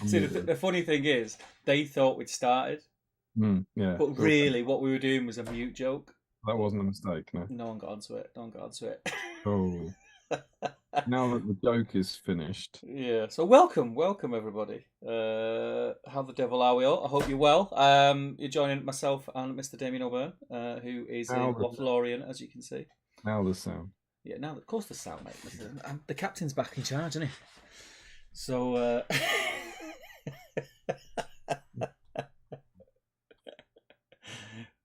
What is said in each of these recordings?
See, the funny thing is, they thought we'd started, yeah. but really, what we were doing was a mute joke. That wasn't a mistake, no. No one got onto it. Oh. Now that the joke is finished. Yeah. So welcome everybody. How the devil are we all? I hope you're well. You're joining myself and Mr. Damien O'Byrne, who is in Lothlorien, as you can see. Now the sound. Yeah. Now, of course, the sound, mate. The captain's back in charge, isn't he? So.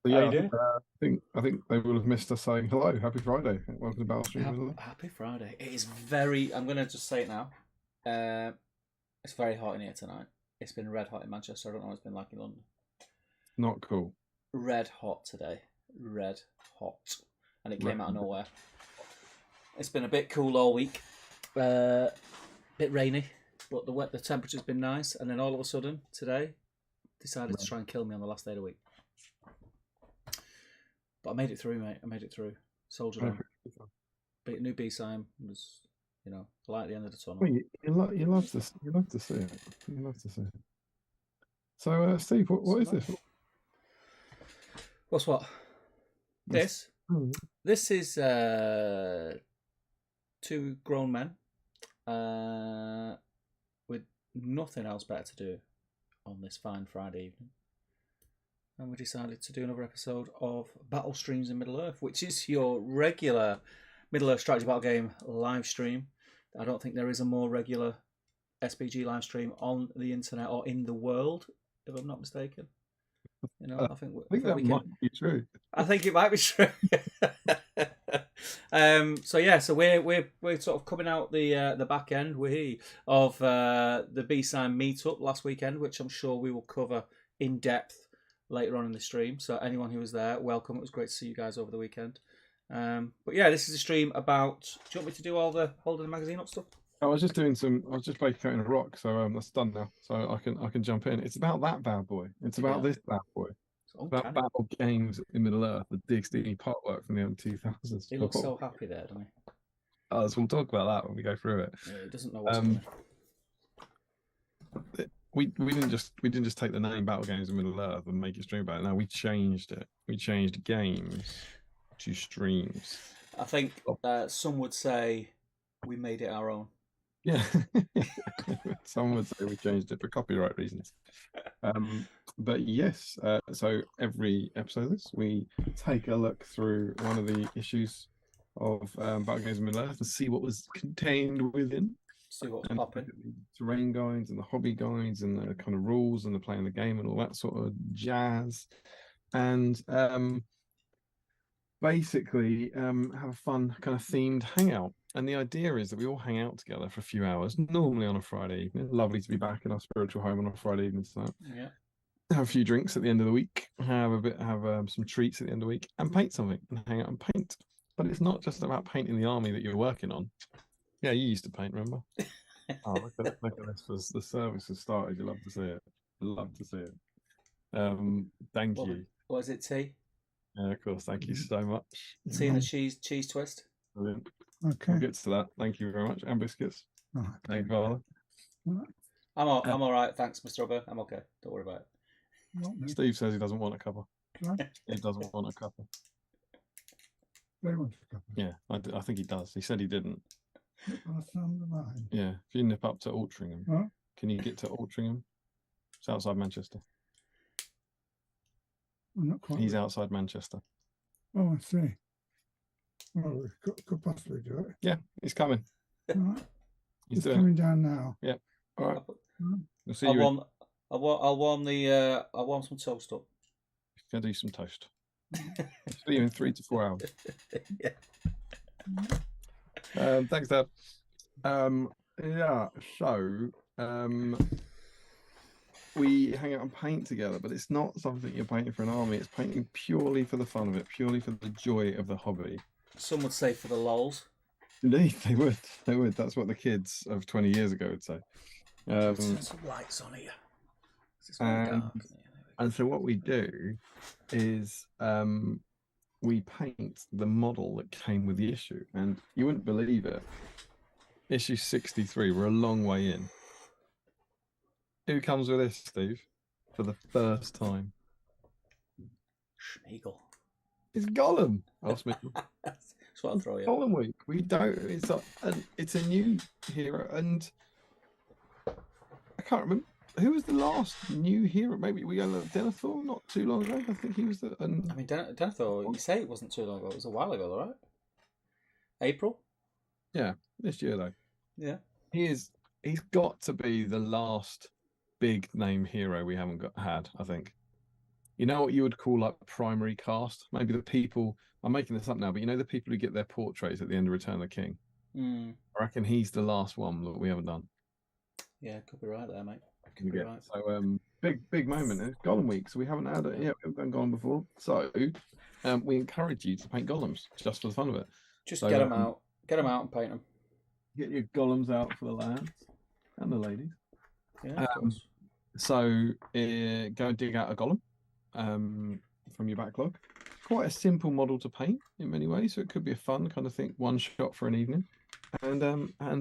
Yeah, I think they will have missed us saying hello. Happy Friday. Welcome to Battle Stream. Happy Friday. It is very. I'm going to just say it now. It's very hot in here tonight. It's been red hot in Manchester. I don't know what it's been like in London. Not cool. Red hot today. Red hot, and it came out of nowhere. It's been a bit cool all week. Bit rainy, but the temperature's been nice. And then all of a sudden today, decided to try and kill me on the last day of the week. But I made it through, mate. I made it through. Soldiered on. New BSIME was, light at the end of the tunnel. Well, you love to see it. You love to see it. So, Steve, what is this? What's what? This? This is two grown men with nothing else better to do on this fine Friday evening. And we decided to do another episode of Battle Streams in Middle-earth, which is your regular Middle-earth strategy battle game live stream. I don't think there is a more regular SBG live stream on the internet or in the world, if I'm not mistaken. I think that might be true. I think it might be true. So we're sort of coming out the back end of the BSIME meetup last weekend, which I'm sure we will cover in depth later on in the stream. So anyone who was there, welcome. It was great to see you guys over the weekend. But yeah, this is a stream about. Do you want me to do all the holding the magazine up stuff? I was just breaking coating a rock, so that's done now. So I can jump in. It's about that bad boy. It's about this bad boy. It's about battle games in Middle-earth, the DXD artwork from the early 2000s. He looks so happy there, doesn't he? Oh, so we'll talk about that when we go through it. Yeah, he doesn't know what's coming. We didn't just take the name Battle Games in Middle-earth and make it stream about it. No, we changed it. We changed games to streams. I think some would say we made it our own. Yeah, some would say we changed it for copyright reasons. But yes, so every episode of this, we take a look through one of the issues of Battle Games in Middle-earth and see what was contained within. See what's popping. Terrain guides and the hobby guides and the kind of rules and the playing the game and all that sort of jazz. And basically have a fun kind of themed hangout. And the idea is that we all hang out together for a few hours, normally on a Friday evening. Lovely to be back in our spiritual home on a Friday evening tonight. Yeah. Have a few drinks at the end of the week, have some treats at the end of the week, and paint something and hang out and paint. But it's not just about painting the army that you're working on. Yeah, you used to paint, remember? Oh, look at this. The service has started. You love to see it. Love to see it. Thank you. What is it, tea? Yeah, of course. Thank you so much. Tea and a cheese twist. Brilliant. Okay. We'll get to that. Thank you very much. And biscuits. Thank you, Father. I'm all right. Thanks, Mr. Robert. I'm okay. Don't worry about it. Steve says he doesn't want a cuppa. He doesn't want a cuppa. They want a cuppa. Yeah, I think he does. He said he didn't. Yeah, if you nip up to Altrincham, can you get to Altrincham? It's outside Manchester. I'm not quite. He's outside Manchester. Oh, I see. Well, we could possibly do it. Yeah, he's coming. Right. He's coming down now. Yeah. All right. We'll see you. I'll warm some toast up. Gonna do some toast. See you in 3 to 4 hours. Yeah. Thanks, Dad. Yeah. So, we hang out and paint together, but it's not something you're painting for an army. It's painting purely for the fun of it, purely for the joy of the hobby. Some would say for the lols. Indeed, they would. They would. That's what the kids of 20 years ago would say. Turn some lights on here. And so what we do is we paint the model that came with the issue. And you wouldn't believe it. Issue 63, we're a long way in. Who comes with this, Steve? For the first time. Schmeagol. It's Gollum. That's what I'll throw you. Gollum week. We don't. It's a new hero, and I can't remember who was the last new hero. Maybe we got Denethor not too long ago. I think he was the. I mean, Denethor. You say it wasn't too long ago. It was a while ago, right? April. Yeah, this year though. Yeah. He's got to be the last big name hero we haven't had. I think. You know what you would call like primary cast? Maybe the people. I'm making this up now, but you know the people who get their portraits at the end of Return of the King. Mm. I reckon he's the last one that we haven't done. Yeah, could be right there, mate. Could be right. So big moment. It's Gollum week, so we haven't had it. Yeah, we haven't done Gollum before. So we encourage you to paint Gollums just for the fun of it. Just get them out. Get them out and paint them. Get your Gollums out for the lads and the ladies. Yeah, of course. So go and dig out a Gollum from your backlog. Quite a simple model to paint in many ways, so it could be a fun kind of thing, one shot for an evening, and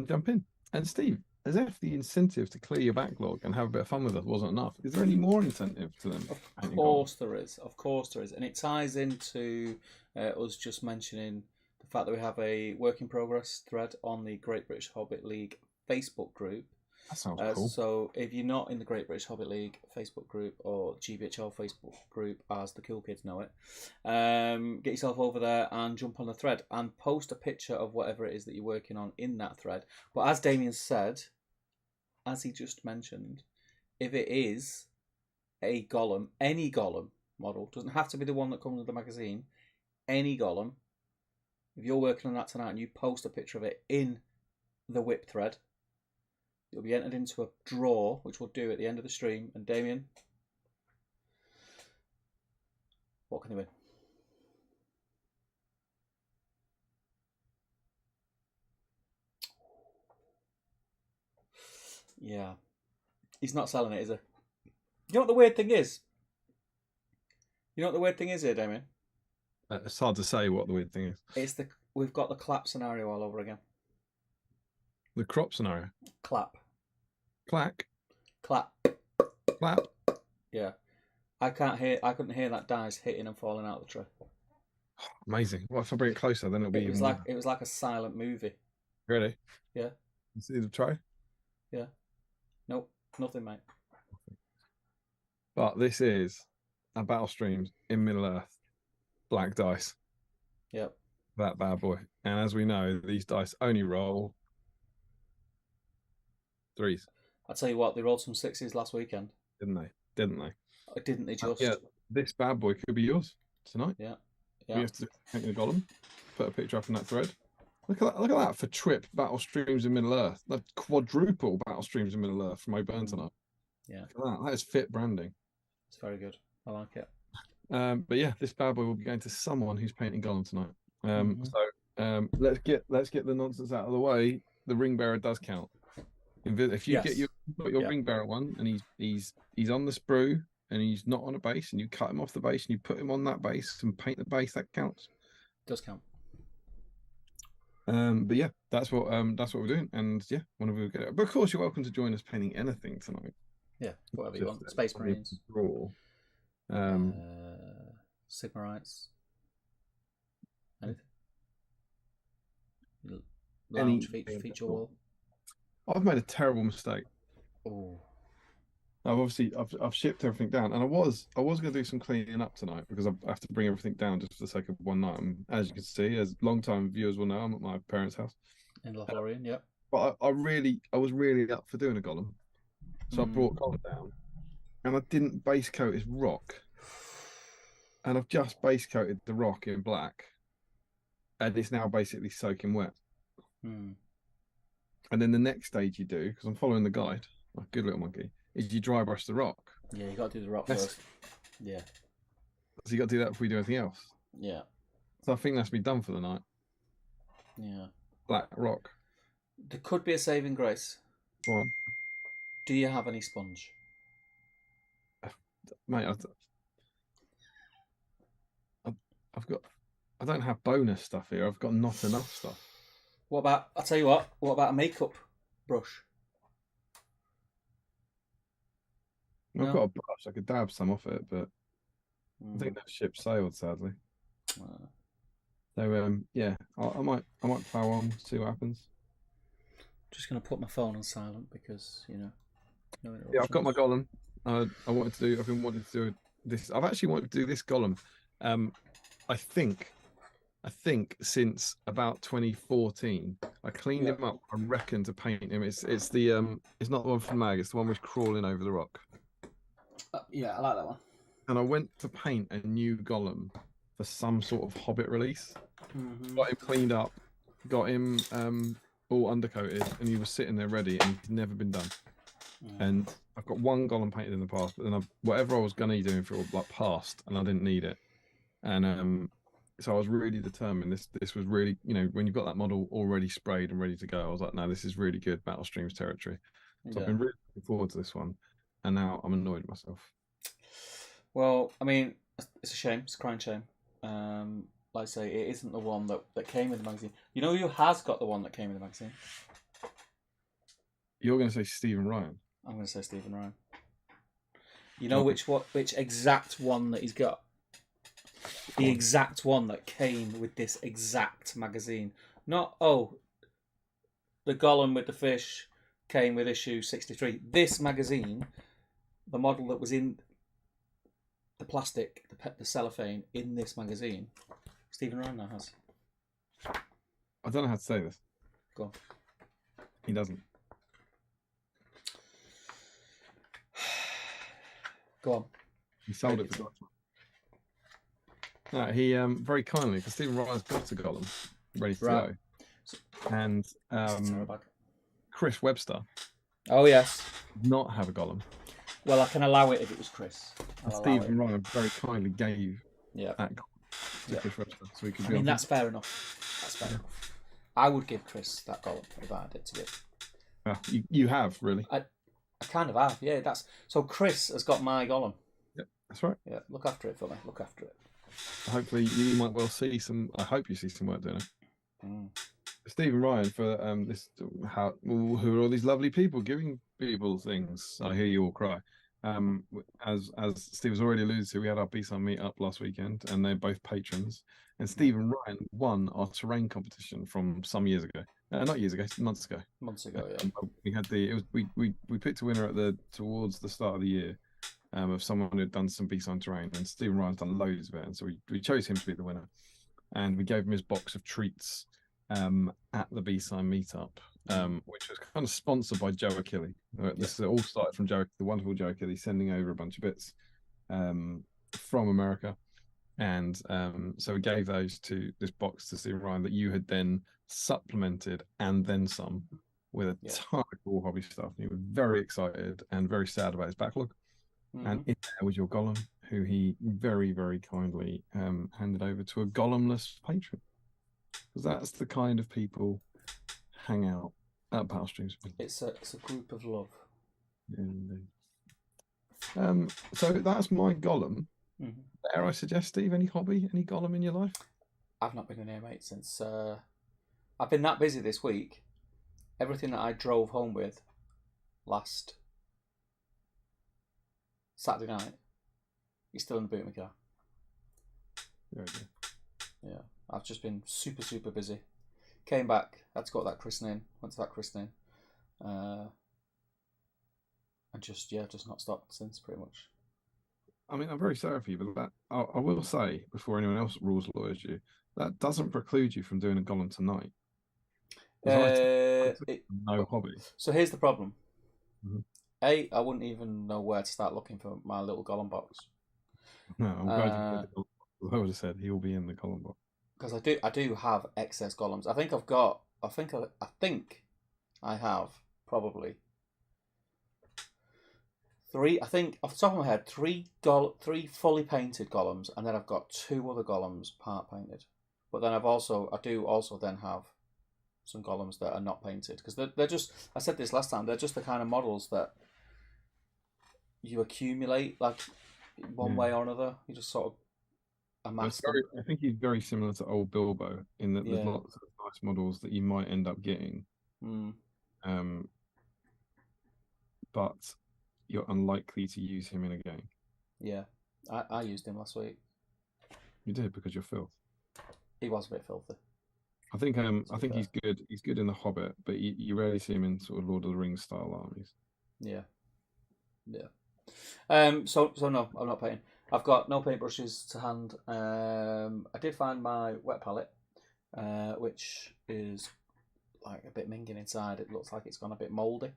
jump in. And Steve, as if the incentive to clear your backlog and have a bit of fun with us wasn't enough, is there any more incentive to them? Of course there is. Of course there is, and it ties into us just mentioning the fact that we have a work in progress thread on the Great British Hobbit League Facebook group. That sounds cool. So if you're not in the Great British Hobbit League Facebook group, or GBHL Facebook group as the cool kids know it, get yourself over there and jump on the thread and post a picture of whatever it is that you're working on in that thread. But as Damien said, as he just mentioned, if it is a Gollum, any Gollum model, doesn't have to be the one that comes with the magazine, any Gollum, if you're working on that tonight and you post a picture of it in the whip thread, you'll be entered into a draw, which we'll do at the end of the stream. And Damien, what can you win? Yeah. He's not selling it, is he? You know what the weird thing is? You know what the weird thing is here, Damien? It's hard to say what the weird thing is. We've got the clap scenario all over again. The crop scenario. Clap. Clack. Clap. Clap. Yeah. I couldn't hear that dice hitting and falling out of the tray. Amazing. What if I bring it closer? Then it'll be it was like a silent movie. Really? Yeah. You see the tray? Yeah. Nope. Nothing, mate. But this is a Battle Streams in Middle Earth. Black dice. Yep. That bad boy. And as we know, these dice only roll threes. I tell you what, they rolled some sixes last weekend. Didn't they? Didn't they just? Yeah, this bad boy could be yours tonight. Yeah. We have to paint the Gollum, put a picture up in that thread. Look at that for Trip Battle Streams in Middle Earth. The quadruple Battle Streams in Middle Earth from O'Byrne tonight. Yeah. Look at that. That is fit branding. It's very good. I like it. But yeah, this bad boy will be going to someone who's painting Gollum tonight. So let's get the nonsense out of the way. The ring bearer does count. If you get your ring bearer one and he's on the sprue and he's not on a base and you cut him off the base and you put him on that base and paint the base, that counts. Does count. But yeah, that's what we're doing, and yeah, whenever we get it. But of course, you're welcome to join us painting anything tonight. Yeah, whatever you want. Space Marines, draw, Sigmarites, anything. Lounge feature wall. I've made a terrible mistake. Oh. I've shipped everything down, and I was going to do some cleaning up tonight because I have to bring everything down just for the sake of one night. And as you can see, as long-time viewers will know, I'm at my parents' house in Lothlorien. Yep. But I was really up for doing a Gollum, so I brought Gollum down, and I didn't base coat his rock, and I've just base coated the rock in black, and it's now basically soaking wet. And then the next stage you do, because I'm following the guide, like a good little monkey, is you dry brush the rock. Yeah, you got to do the rock first. Yeah. So you got to do that before you do anything else. Yeah. So I think that's me done for the night. Yeah. Black rock. There could be a saving grace. Go on. Do you have any sponge? Mate, I don't have bonus stuff here. I've got not enough stuff. What about a makeup brush? I've No? got a brush. I could dab some off it, but I Mm. think that ship sailed, sadly. Uh, So yeah, I might plow on, see what happens. just going to put my phone on silent because, no Yeah, I've got my interruptions. Gollum. I've been wanting to do this. I've actually wanted to do this Gollum. I think since about 2014, I cleaned Yeah. him up. I reckon to paint him. It's it's not the one from Mag. It's the one with crawling over the rock. Yeah, I like that one. And I went to paint a new Gollum for some sort of Hobbit release. Mm-hmm. Got him cleaned up, got him all undercoated, and he was sitting there ready, and he'd never been done. And I've got one Gollum painted in the past, but then whatever I was gonna be doing for it like passed, and I didn't need it. And so I was really determined. This was really, when you've got that model already sprayed and ready to go, I was like, no, this is really good Battle Streams territory. So I've been really looking forward to this one, and now I'm annoyed at myself. Well, I mean, it's a shame. It's a crying shame. Like I say, it isn't the one that came with the magazine. You know who has got the one that came with the magazine? You're going to say Stephen Ryan. I'm going to say Stephen Ryan. You know which exact one that he's got? The exact one that came with this exact magazine. Not, the Gollum with the fish came with issue 63. This magazine, the model that was in the plastic, the cellophane in this magazine, Stephen Ryan now has. I don't know how to say this. Go on. He doesn't. Go on. He sold it for no, he very kindly, because Stephen Ryan's got a Gollum ready to go. And Chris Webster. Oh, yes. Did not have a Gollum. Well, I can allow it if it was Chris. Stephen Ryan very kindly gave that Gollum to Chris Webster. So he could I mean, that's fair enough. That's fair enough. I would give Chris that Gollum if I had it to give. You have, really? I kind of have, yeah. So Chris has got my Gollum. Yeah, that's right. Yeah, look after it for me. Look after it. Hopefully, you might well see some. I hope you see some work doing it. Stephen Ryan for who are all these lovely people giving people things? I hear you all cry. As Steve has already alluded to, we had our BSIME meetup last weekend, and they're both patrons. And Stephen Ryan won our terrain competition from some years ago. Not years ago, months ago. Months ago, yeah. We had we picked a winner towards the start of the year. Of someone who had done some BSIME terrain, and Stephen Ryan's done loads of it, and so we chose him to be the winner, and we gave him his box of treats at the BSIME meetup, which was kind of sponsored by Joe Achille. This all started from the wonderful Joe Achille sending over a bunch of bits from America, and so we gave this box to Stephen Ryan that you had then supplemented and then some with a ton of cool hobby stuff. And he was very excited and very sad about his backlog. And in there was your Gollum, who he very, very kindly handed over to a Gollumless patron. Because that's the kind of people hang out at Battle Streams. It's a group of love. Indeed. So that's my Gollum. Dare I suggest, Steve, any hobby, any Gollum in your life? I've not been in here, mate, since I've been that busy this week. Everything that I drove home with last Saturday night, he's still in the boot of my car. Yeah, I've just been super, super busy. Came back, had to go to that christening, went to that christening, and just not stopped since, pretty much. I mean, I'm very sorry for you, but that I will say, before anyone else rules lawyers you, that doesn't preclude you from doing a Gollum tonight. No hobby. So here's the problem. I wouldn't even know where to start looking for my little Gollum box. No, I'm glad you put the Gollum box. I would have said he'll be in the Gollum box. Because I do have excess Gollums. I think I have probably three. I think off the top of my head, three fully painted Gollums, and then I've got two other Gollums part painted. But then I do also then have some Gollums that are not painted, because they're just. I said this last time. They're just the kind of models that you accumulate, like one way or another. You just sort of amass them. I think he's very similar to old Bilbo in that there's lots of nice models that you might end up getting. But you're unlikely to use him in a game. Yeah, I used him last week. You did because you're filth. He was a bit filthy. I think he's good. He's good in the Hobbit, but you rarely see him in sort of Lord of the Rings style armies. Yeah. So no, I'm not painting. I've got no paintbrushes to hand. I did find my wet palette, which is like a bit minging inside. It looks like it's gone a bit mouldy,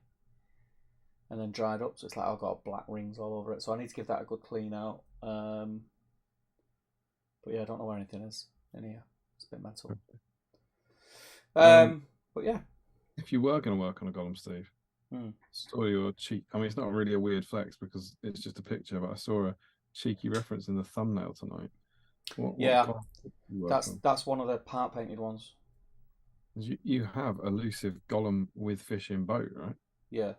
and then dried up. So it's like I've got black rings all over it. So I need to give that a good clean out. But yeah, I don't know where anything is in here. It's a bit mental. But yeah, if you were going to work on a Gollum, Steve, saw your cheek. I mean, it's not really a weird flex because it's just a picture, but I saw a cheeky reference in the thumbnail tonight. That's one of the part painted ones. You have elusive Gollum with fish in boat, right? Yeah.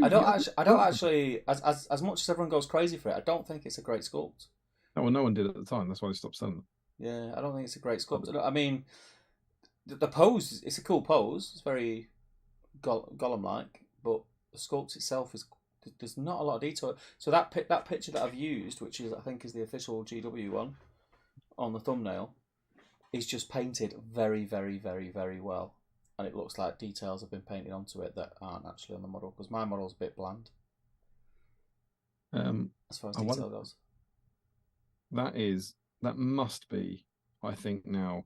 I don't actually. As much as everyone goes crazy for it, I don't think it's a great sculpt. No, well, no one did at the time. That's why they stopped selling them. Yeah, I don't think it's a great sculpt. I mean, the pose, it's a cool pose. It's very Gollum-like, but the sculpt itself there's not a lot of detail. So that picture that I've used, which I think is the official GW one on the thumbnail, is just painted very, very, very, very well, and it looks like details have been painted onto it that aren't actually on the model because my model's a bit bland. As far as detail goes. That must be, I think now,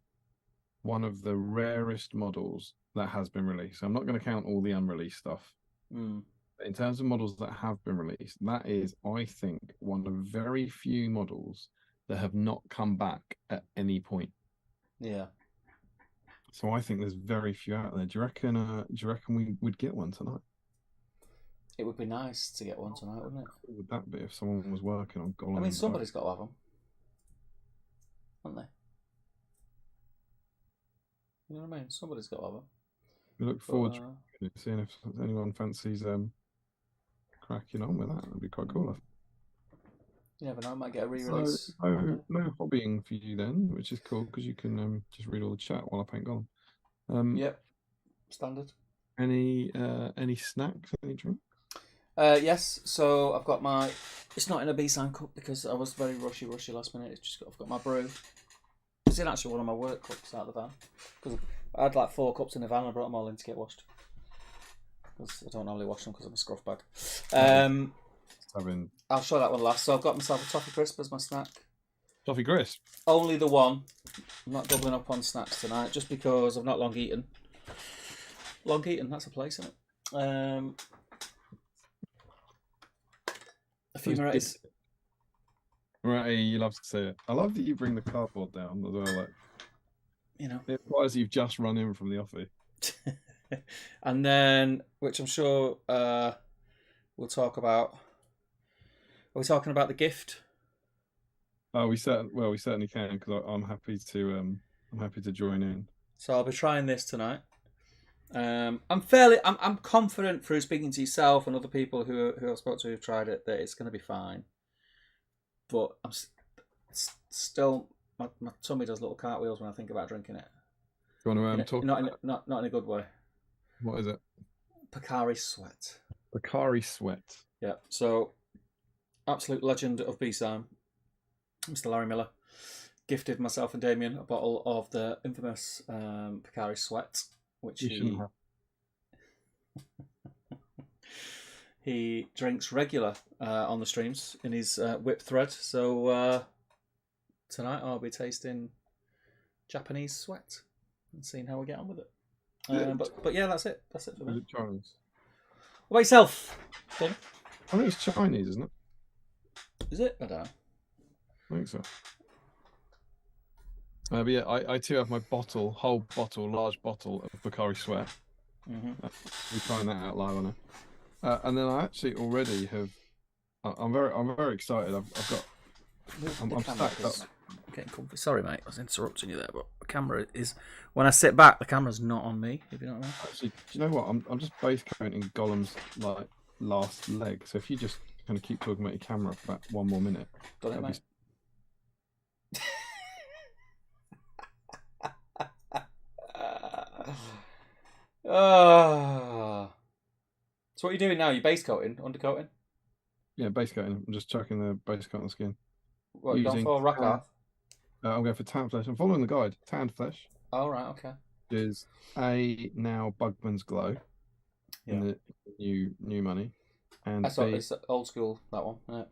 one of the rarest models that has been released. I'm not going to count all the unreleased stuff. But in terms of models that have been released, that is, I think, one of very few models that have not come back at any point. Yeah. So I think there's very few out there. Do you reckon we would get one tonight? It would be nice to get one tonight, wouldn't it? What would that be if someone was working on Gollum? I mean, somebody's got to have them, haven't they? You know what I mean? Somebody's got to have them. We look forward to seeing if anyone fancies cracking on with that. That'd be quite cool. You never know, I might get a re-release. So, no hobbying for you then, which is cool because you can just read all the chat while I paint Gollum. Yep, standard. Any snacks? Any drink? Yes. So I've got my. It's not in a BSIME cup because I was very rushy last minute. I've got my brew. It's in actually one of my work cups out of the van because I had like 4 cups in the van. I brought them all in to get washed because I don't normally wash them because I'm a scruff bag. I'll show that one last. So I've got myself a toffee crisp as my snack. Toffee crisp? Only the one. I'm not doubling up on snacks tonight just because I've not long eaten. Long eaten, that's a place, isn't it? A few Moretti's. Moretti, you love to say it. I love that you bring the cardboard down as well. Like, you know, it implies you've just run in from the office. And then, which I'm sure we'll talk about. Are we talking about the gift? Oh, we certainly can because I'm happy to join in. So I'll be trying this tonight. I'm confident through speaking to yourself and other people who I've spoken to who've tried it that it's going to be fine. But I'm still my tummy does little cartwheels when I think about drinking it. You want to talk? Not in a good way. What is it? Pocari Sweat. Pocari Sweat. Yeah. So, absolute legend of BSIME, Mr. Larry Miller, gifted myself and Damien a bottle of the infamous Pocari Sweat, which he drinks regular on the streams in his whip thread. So tonight I'll be tasting Japanese sweat and seeing how we get on with it. But yeah, that's it. That's it for me. Is it Chinese? What about yourself, Tim? I think it's Chinese, isn't it? Is it? I don't know. I think so. But yeah, I too have my large bottle of Pocari Sweat. Mm-hmm. We're trying that out live on it. And then I actually already have. I'm very excited. I'm stacked up. Getting comfy. Sorry, mate. I was interrupting you there, but the camera is. When I sit back, the camera's not on me. If you know what I mean. Actually, do you know what? I'm just base coating Gollum's like last leg. So if you just kind of keep talking about your camera for about 1 more minute. Done it, mate. So what are you doing now? You base coating, undercoating? Yeah, base coating. I'm just chucking the base coat on the skin. What, you going for rock art? I'm going for tanned flesh. I'm following the guide. Tanned flesh. Oh, right, okay. Which is now Bugman's Glow in Yeah. the new money. And I thought it's old school, that one, isn't it?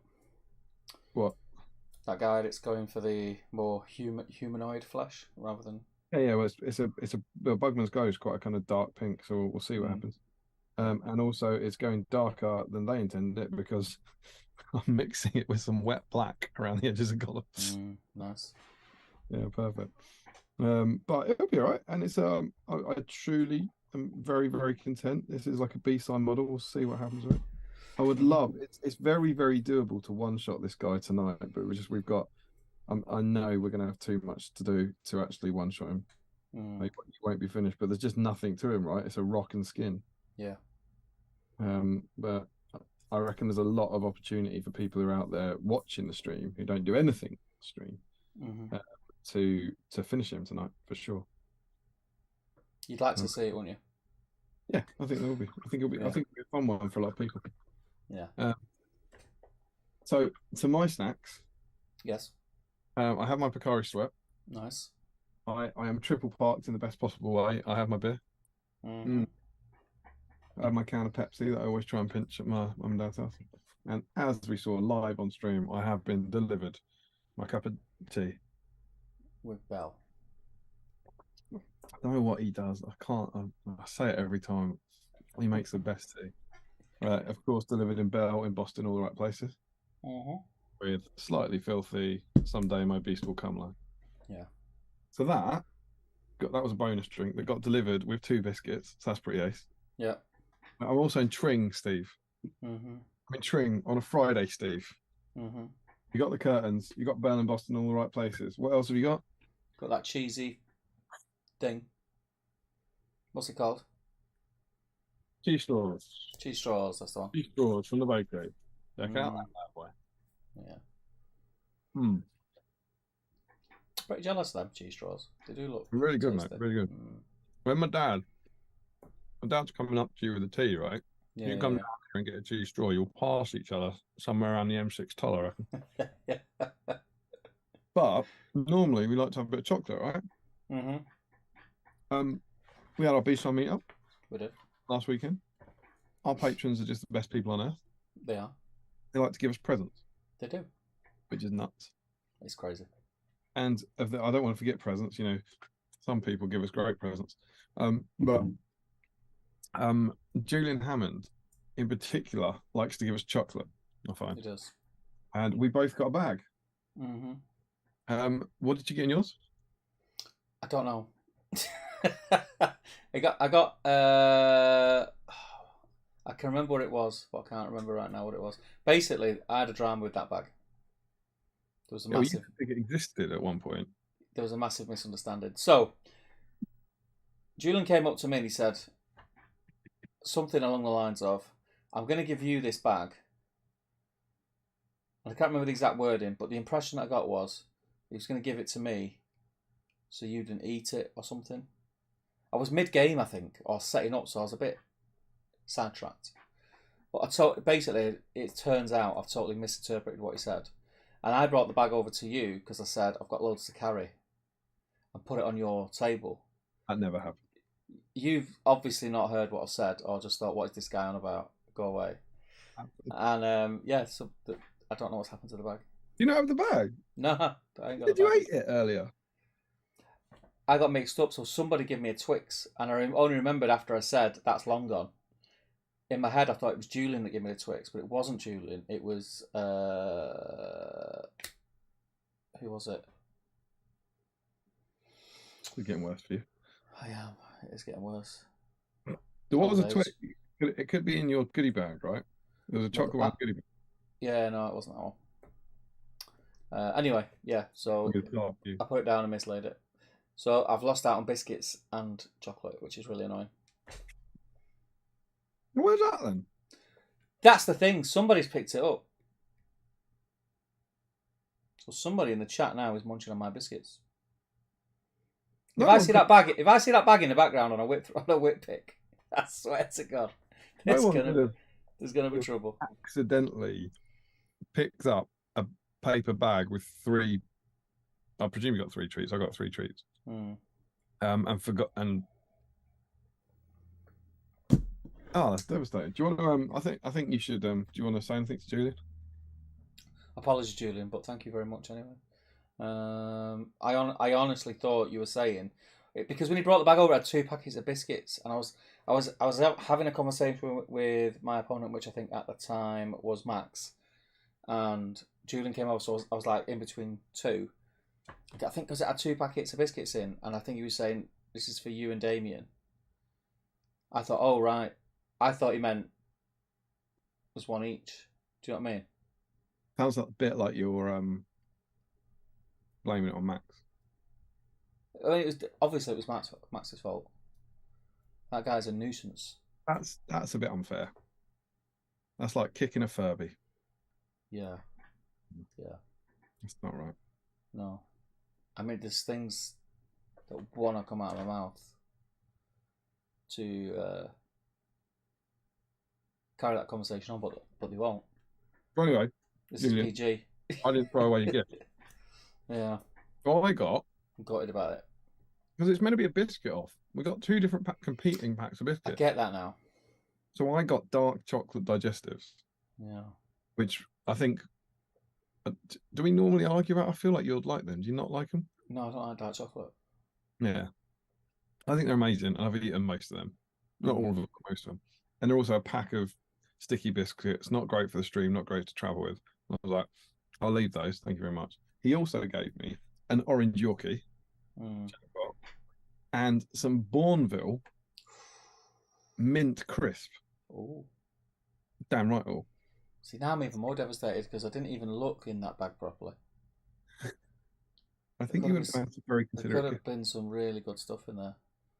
What? That guide, it's going for the more humanoid flesh rather than... Yeah. Well, Bugman's Glow is quite a kind of dark pink, so we'll see what happens. And also, it's going darker than they intended it because I'm mixing it with some wet black around the edges of Gollum's. Nice. Yeah, perfect. But it'll be all right. And it's I truly am very, very content. This is like a BSIME model. We'll see what happens with it. I would love it's very, very doable to one shot this guy tonight, but we've got I know we're gonna have too much to do to actually one shot him. He won't be finished, but there's just nothing to him, right? It's a rock and skin. Yeah. But I reckon there's a lot of opportunity for people who are out there watching the stream who don't do anything stream to finish him tonight for sure. You'd like to see it, wouldn't you? Yeah, I think there will be. I think it'll be. I think it'll be a fun one for a lot of people. Yeah. So to my snacks. Yes. I have my Pocari Sweat. Nice. I am triple parked in the best possible way. I have my beer. I have my can of Pepsi that I always try and pinch at my mum and dad's house. And as we saw live on stream, I have been delivered my cup of tea. With Bell. I don't know what he does. I can't. I say it every time. He makes the best tea. Of course, delivered in Bell, in Boston, all the right places. With slightly filthy, someday my beast will come line. Yeah. So that was a bonus drink that got delivered with 2 biscuits. So that's pretty ace. Yeah. I'm also in Tring, Steve. I'm in Tring on a Friday, Steve. You got the curtains. You got Bell and Boston, all the right places. What else have you got? Got that cheesy thing. What's it called? Cheese straws. Cheese straws, that's the one. Cheese straws from the bakery. Check out that boy. Yeah. Pretty jealous of them cheese straws. They do look really good, tasty. mate. Really good. When my dad's coming up to you with a tea, right? Yeah, you come down here and get a cheese straw, you'll pass each other somewhere around the M6 toll, I reckon. But normally we like to have a bit of chocolate, right? We had our BSIME meetup. We did. Last weekend. Our patrons are just the best people on earth. They are. They like to give us presents. They do. Which is nuts. It's crazy. And I don't want to forget presents. You know, some people give us great presents. But Julian Hammond, in particular, likes to give us chocolate, I find. He does. And we both got a bag. What did you get in yours? I don't know. I got I can remember what it was, but I can't remember right now what it was. Basically, I had a drama with that bag. There was a massive... I think it existed at one point. There was a massive misunderstanding. So, Julian came up to me and he said something along the lines of, I'm going to give you this bag. And I can't remember the exact wording, but the impression I got was he was going to give it to me so you didn't eat it or something. I was mid-game, I think, or setting up, so I was a bit sidetracked. But basically, it turns out I've totally misinterpreted what he said. And I brought the bag over to you because I said, I've got loads to carry. And put it on your table. That never happened. You've obviously not heard what I've said, or just thought, what is this guy on about? Go away. And so I don't know what's happened to the bag. You not have the bag? No, I ain't got Did you eat it earlier? I got mixed up, so somebody gave me a Twix, and I only remembered after I said, that's long gone. In my head, I thought it was Julian that gave me the Twix, but it wasn't Julian. It was... who was it? It's getting worse for you. I am. It is getting worse. So what was a Twix? It could be in your goodie bag, right? There was a chocolate one goodie bag. Yeah, no, it wasn't that one. Anyway, yeah, so I put it down and mislaid it. So I've lost out on biscuits and chocolate, which is really annoying. Where's that then? That's the thing. Somebody's picked it up. So somebody in the chat now is munching on my biscuits. If I see that bag in the background on a whip pick, I swear to God, there's gonna be trouble. Accidentally picked up a paper bag with 3. I presume you got 3 treats. I got 3 treats. And forgot. And that's devastating. Do you want to? I think you should. Do you want to say anything to Julian? Apologies, Julian, but thank you very much anyway. I honestly thought you were saying it, because when he brought the bag over, I had 2 packets of biscuits, and I was out having a conversation with my opponent, which I think at the time was Max, and Julian came over, so I was like in between 2. I think because it had 2 packets of biscuits in, and I think he was saying this is for you and Damien. I thought, oh right, I thought he meant there's 1 each. Do you know what I mean? Sounds a bit like you're blaming it on Max. I mean, it was Max's fault. That guy's a nuisance. That's a bit unfair. That's like kicking a Furby. Yeah. That's not right. No. I mean, there's things that want to come out of my mouth to carry that conversation on, but they won't. But anyway, This Julian, is PG. I didn't throw away your gift. Yeah. What I got, I'm gutted about it. because it's meant to be a biscuit off. We got 2 different competing packs of biscuits. I get that now. So I got dark chocolate digestives. Yeah. Which I think. Do we normally argue about? I feel like you'd like them. Do you not like them? No, I don't like dark chocolate. Yeah. I think they're amazing, and I've eaten most of them. Not all of them, but most of them. And they're also a pack of sticky biscuits. Not great for the stream, not great to travel with. And I was like, I'll leave those. Thank you very much. He also gave me an orange Yorkie and some Bourneville mint crisp. Oh. Damn right, all. See, now I'm even more devastated because I didn't even look in that bag properly. I think you would have to very There considerate. could have been some really good stuff in there.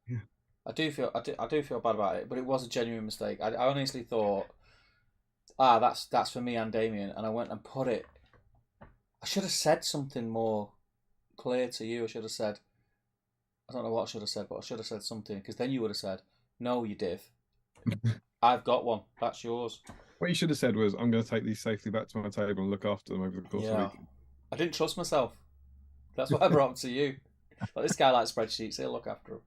Yeah. I do feel bad about it, but it was a genuine mistake. I honestly thought, that's for me and Damien, and I went and put it. I should have said something more clear to you. I should have said, I don't know what I should have said, but I should have said something, because then you would have said, no, you div. I've got one. That's yours. What you should have said was, I'm going to take these safely back to my table and look after them over the course of the week. I didn't trust myself. That's why I brought them to you. Like, this guy likes spreadsheets. He'll look after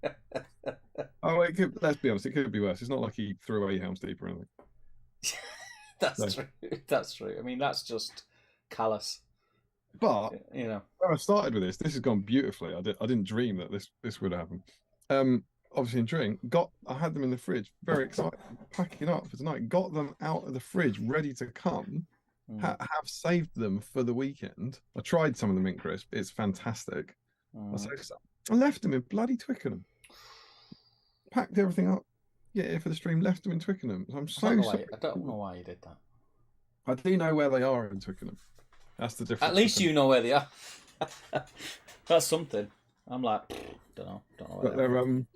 them. Oh, let's be honest, it could be worse. It's not like he threw away Helm's Deep or anything. That's true. That's true. I mean, that's just callous. But you know, when I started with this has gone beautifully. I didn't dream that this would happen. Obviously enjoying. I had them in the fridge, very excited, packing up for tonight. Got them out of the fridge, ready to come. Have saved them for the weekend. I tried some of the mint crisp. It's fantastic. I left them in bloody Twickenham. Packed everything up. Yeah, for the stream, left them in Twickenham. I'm so sorry. I don't know why you did that. I do know where they are in Twickenham. That's the difference. At least you know where they are. That's something. I'm like, don't know where But they are.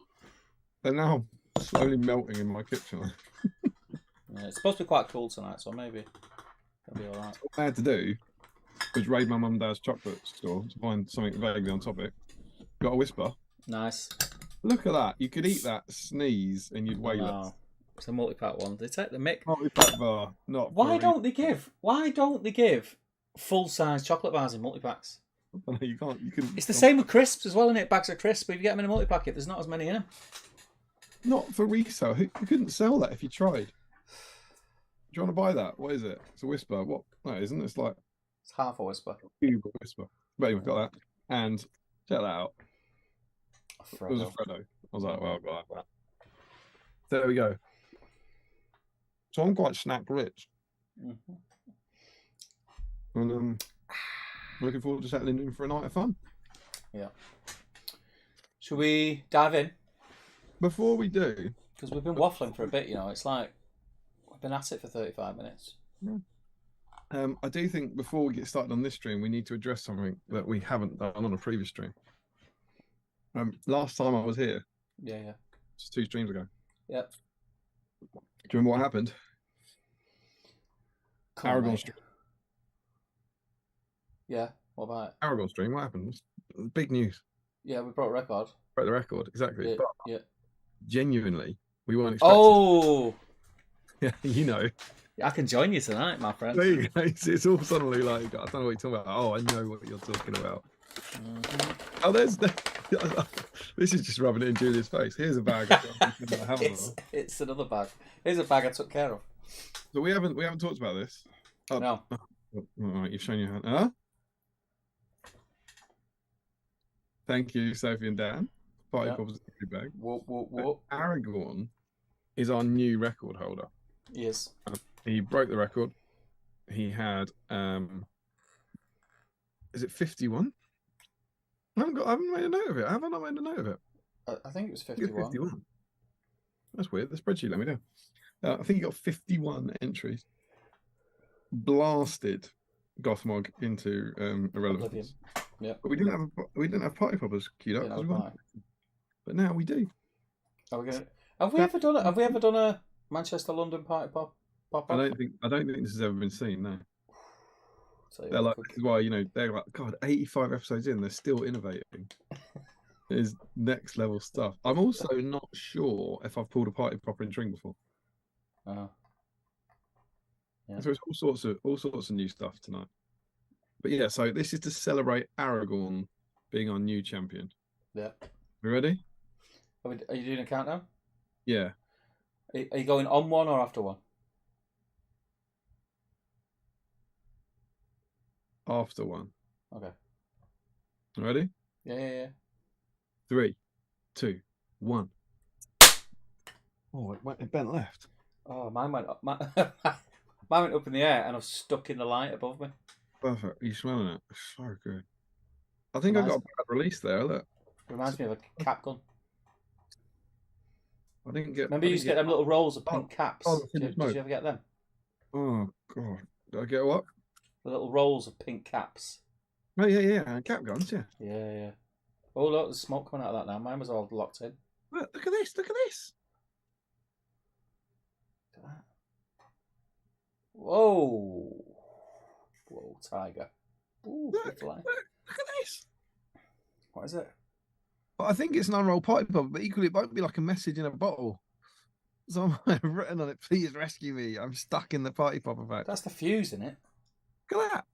they're now slowly melting in my kitchen. Yeah, it's supposed to be quite cool tonight, so maybe it'll be all right. All I had to do was raid my mum and dad's chocolate store to find something vaguely on topic. Got a Whisper. Nice. Look at that. You could eat that, sneeze, and you'd weigh less. It's a multi-pack one. They take the mick. Multi-pack bar. Not Why don't they give full-size chocolate bars in multi-packs? You can't. You can. It's the same with crisps as well, isn't it? Bags of crisps, but if you get them in a multi-packet, there's not as many in them. Not for resale. You couldn't sell that if you tried. Do you want to buy that? What is it? It's a Whisper. What? No, it isn't. It's like It's half a Whisper. Google Whisper. But anyway, got that. And check that out. It was a Freddo. I was like, well, I've got that. So there we go. So I'm quite snack rich. Mm-hmm. And looking forward to settling in for a night of fun. Yeah. Should we dive in? Before we do, because we've been waffling for a bit, it's like we've been at it for 35 minutes. Yeah. I do think before we get started on this stream, we need to address something that we haven't done on a previous stream. Last time I was here, yeah, just 2 streams ago. Yep. Do you remember what happened? Aragorn stream. Yeah, what about it? Aragorn stream, what happened? Big news. Yeah, we broke a record. Broke the record, exactly. Yeah, but genuinely, we weren't expecting. Oh! Yeah, you know. I can join you tonight, my friend. There you go. It's all suddenly like, I don't know what you're talking about. Oh, I know what you're talking about. Mm-hmm. Oh, this is just rubbing it in Julia's face. Here's a bag. It's another bag. Here's a bag I took care of. So we haven't talked about this. Oh, No. Oh, all right, you've shown your hand. Huh? Thank you, Sophie and Dan. Party poppers bag. Whoop. Aragorn is our new record holder. Yes. He broke the record. He had is it 51? I haven't made a note of it. Have I not made a note of it? I think it was 51. 51. That's weird. The spreadsheet let me down. I think he got 51 entries. Blasted Gothmog into irrelevance. Yeah. But we didn't have party poppers queued up. But now we do. Have we ever done a Manchester London party pop? I don't think this has ever been seen. No. So They're like, this is why they're like, God, 85 episodes in, they're still innovating. It's next level stuff. I'm also not sure if I've pulled a party popper in drink before. Yeah. So it's all sorts of new stuff tonight. But yeah, so this is to celebrate Aragorn being our new champion. Yeah. We ready? Are you doing a countdown? Yeah. Are you going on one or after one? After one. Okay. Ready? Yeah. 3, 2, 1. Oh, it bent left. Oh, mine went up. Mine went up in the air and I've stuck in the light above me. Perfect. Are you smelling it? It's so good. I think I got a bad release there. Look. Reminds me of a cap gun. I didn't get. Remember you used to get them little rolls of pink caps? Did you ever get them? Oh God! Did I get what? The little rolls of pink caps. Oh yeah. Cap guns, yeah. Yeah. Oh look, there's smoke coming out of that now. Mine was all locked in. Look at this! Look at this! Look at that. Whoa, tiger! Ooh, Look at this! What is it? But I think it's an unrolled party popper, but equally it might be like a message in a bottle. So I've written on it, "Please rescue me. I'm stuck in the party popper pack." That's the fuse, isn't it? Look at that.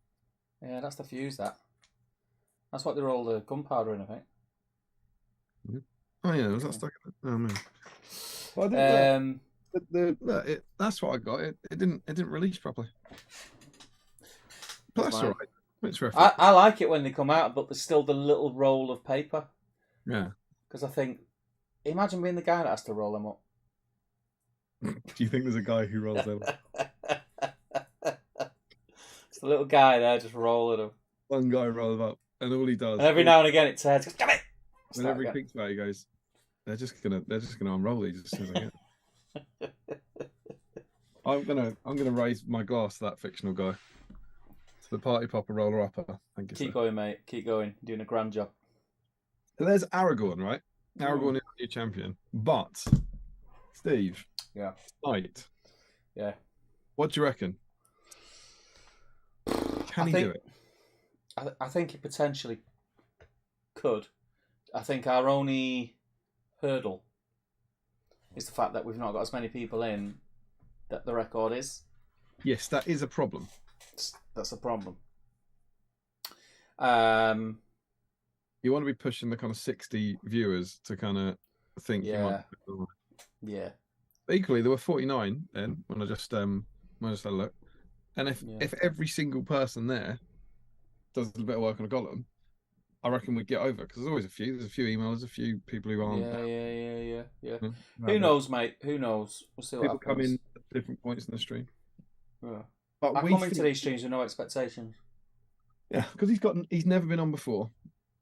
Yeah, that's the fuse. That's what they roll the gunpowder in, I think. Oh yeah, was that stuck in it? Oh man. Well, I think that's what I got. It didn't release properly. But that's all right. It's I like it when they come out, but there's still the little roll of paper. Yeah. Because I think, imagine being the guy that has to roll them up. Do you think there's a guy who rolls them? It's the little guy there just rolling them. One guy rolls them up, and all he does. And every now and again it turns. Come it. Whenever he thinks about it, he goes, "They're just gonna unroll these as soon as I get." I'm gonna raise my glass to that fictional guy, to the party popper roller upper. Thank you. Keep going, mate. Keep going. You're doing a grand job. So there's Aragorn, right? Aragorn is the new champion, but Steve, yeah, tonight, yeah. What do you reckon? Can he do it? I think he potentially could. I think our only hurdle is the fact that we've not got as many people in that the record is. Yes, that is a problem. That's a problem. You want to be pushing the kind of 60 viewers to kind of think you might. Yeah. Equally, there were 49 then when I just had a look, and if every single person there does a bit of work on a Gollum, I reckon we'd get over, because there's always a few. There's a few emails, a few people who aren't. Yeah. Who knows, mate? Who knows? We'll see what people happens. Come in at different points in the stream. Yeah. But I come into these streams with no expectations. Yeah, because he's never been on before.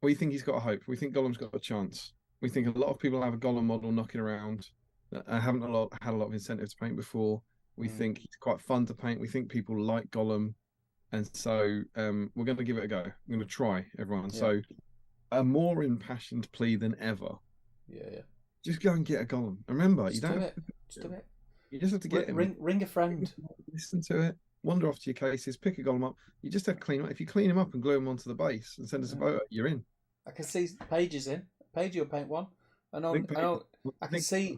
We think he's got a hope. We think Gollum's got a chance. We think a lot of people have a Gollum model knocking around that haven't had a lot of incentive to paint before. We think he's quite fun to paint. We think people like Gollum. And so we're going to give it a go. We're going to try, everyone. Yeah. So a more impassioned plea than ever. Yeah. Just go and get a Gollum. Remember, Just do it. You just have to get him. Ring a friend. Listen to it. Wander off to your cases. Pick a Gollum up. You just have to clean him up. If you clean him up and glue him onto the base and send us a photo, you're in. I can see Paige's in. Paige, you'll paint one. I can see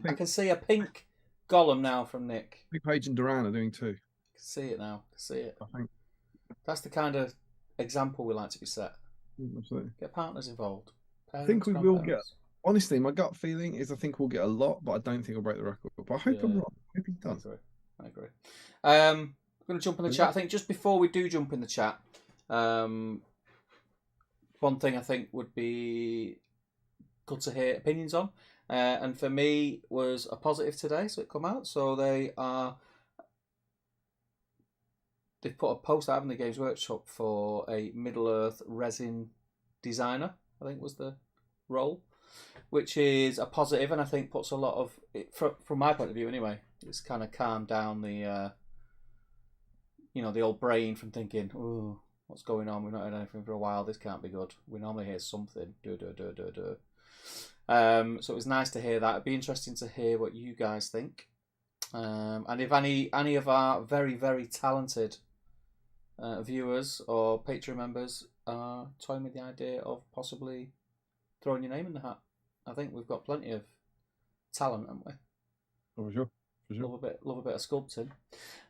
a pink Gollum now from Nick. I think Paige and Duran are doing two. See it now. See it. I think That's the kind of example we like to be set. absolutely. Get partners involved. I think we will get. grandparents. Honestly, my gut feeling is I think we'll get a lot, but I don't think we'll break the record. But I hope I'm Yeah. wrong. I hope he does. I agree. I'm going to jump in the Yeah. chat. I think just before we do jump in the chat, one thing I think would be good to hear opinions on, and for me was a positive today, so it come out. So they've put a post out in the Games Workshop for a Middle-earth resin designer, I think was the role, which is a positive, and I think puts a lot of it, from my point of view anyway, it's kind of calmed down the the old brain from thinking, oh, what's going on, we've not heard anything for a while, this can't be good, we normally hear something, so it was nice to hear that. It'd be interesting to hear what you guys think, and if any of our very, very talented viewers or Patreon members are toying with the idea of possibly throwing your name in the hat. I think we've got plenty of talent, haven't we? Oh, for sure. Love a bit of sculpting.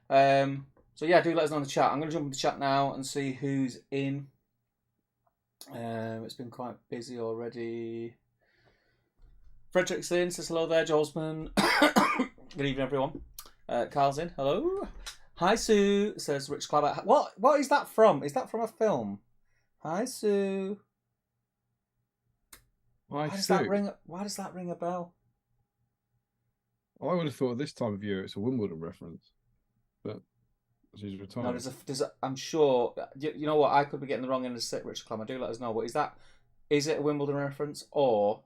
So yeah, do let us know in the chat. I'm going to jump in the chat now and see who's in. It's been quite busy already. Frederick's in, says hello there. Jolsman. Good evening, everyone. Carl's in. Hello. Hi, Sue, says Rich Clabber. What is that from? Is that from a film? Hi, Sue. Why does that ring a bell? I would have thought at this time of year it's a Wimbledon reference, but she's retired. No, there's a. I'm sure. You know what? I could be getting the wrong end of the stick, Richard Clammer. Do let us know. But is it a Wimbledon reference, or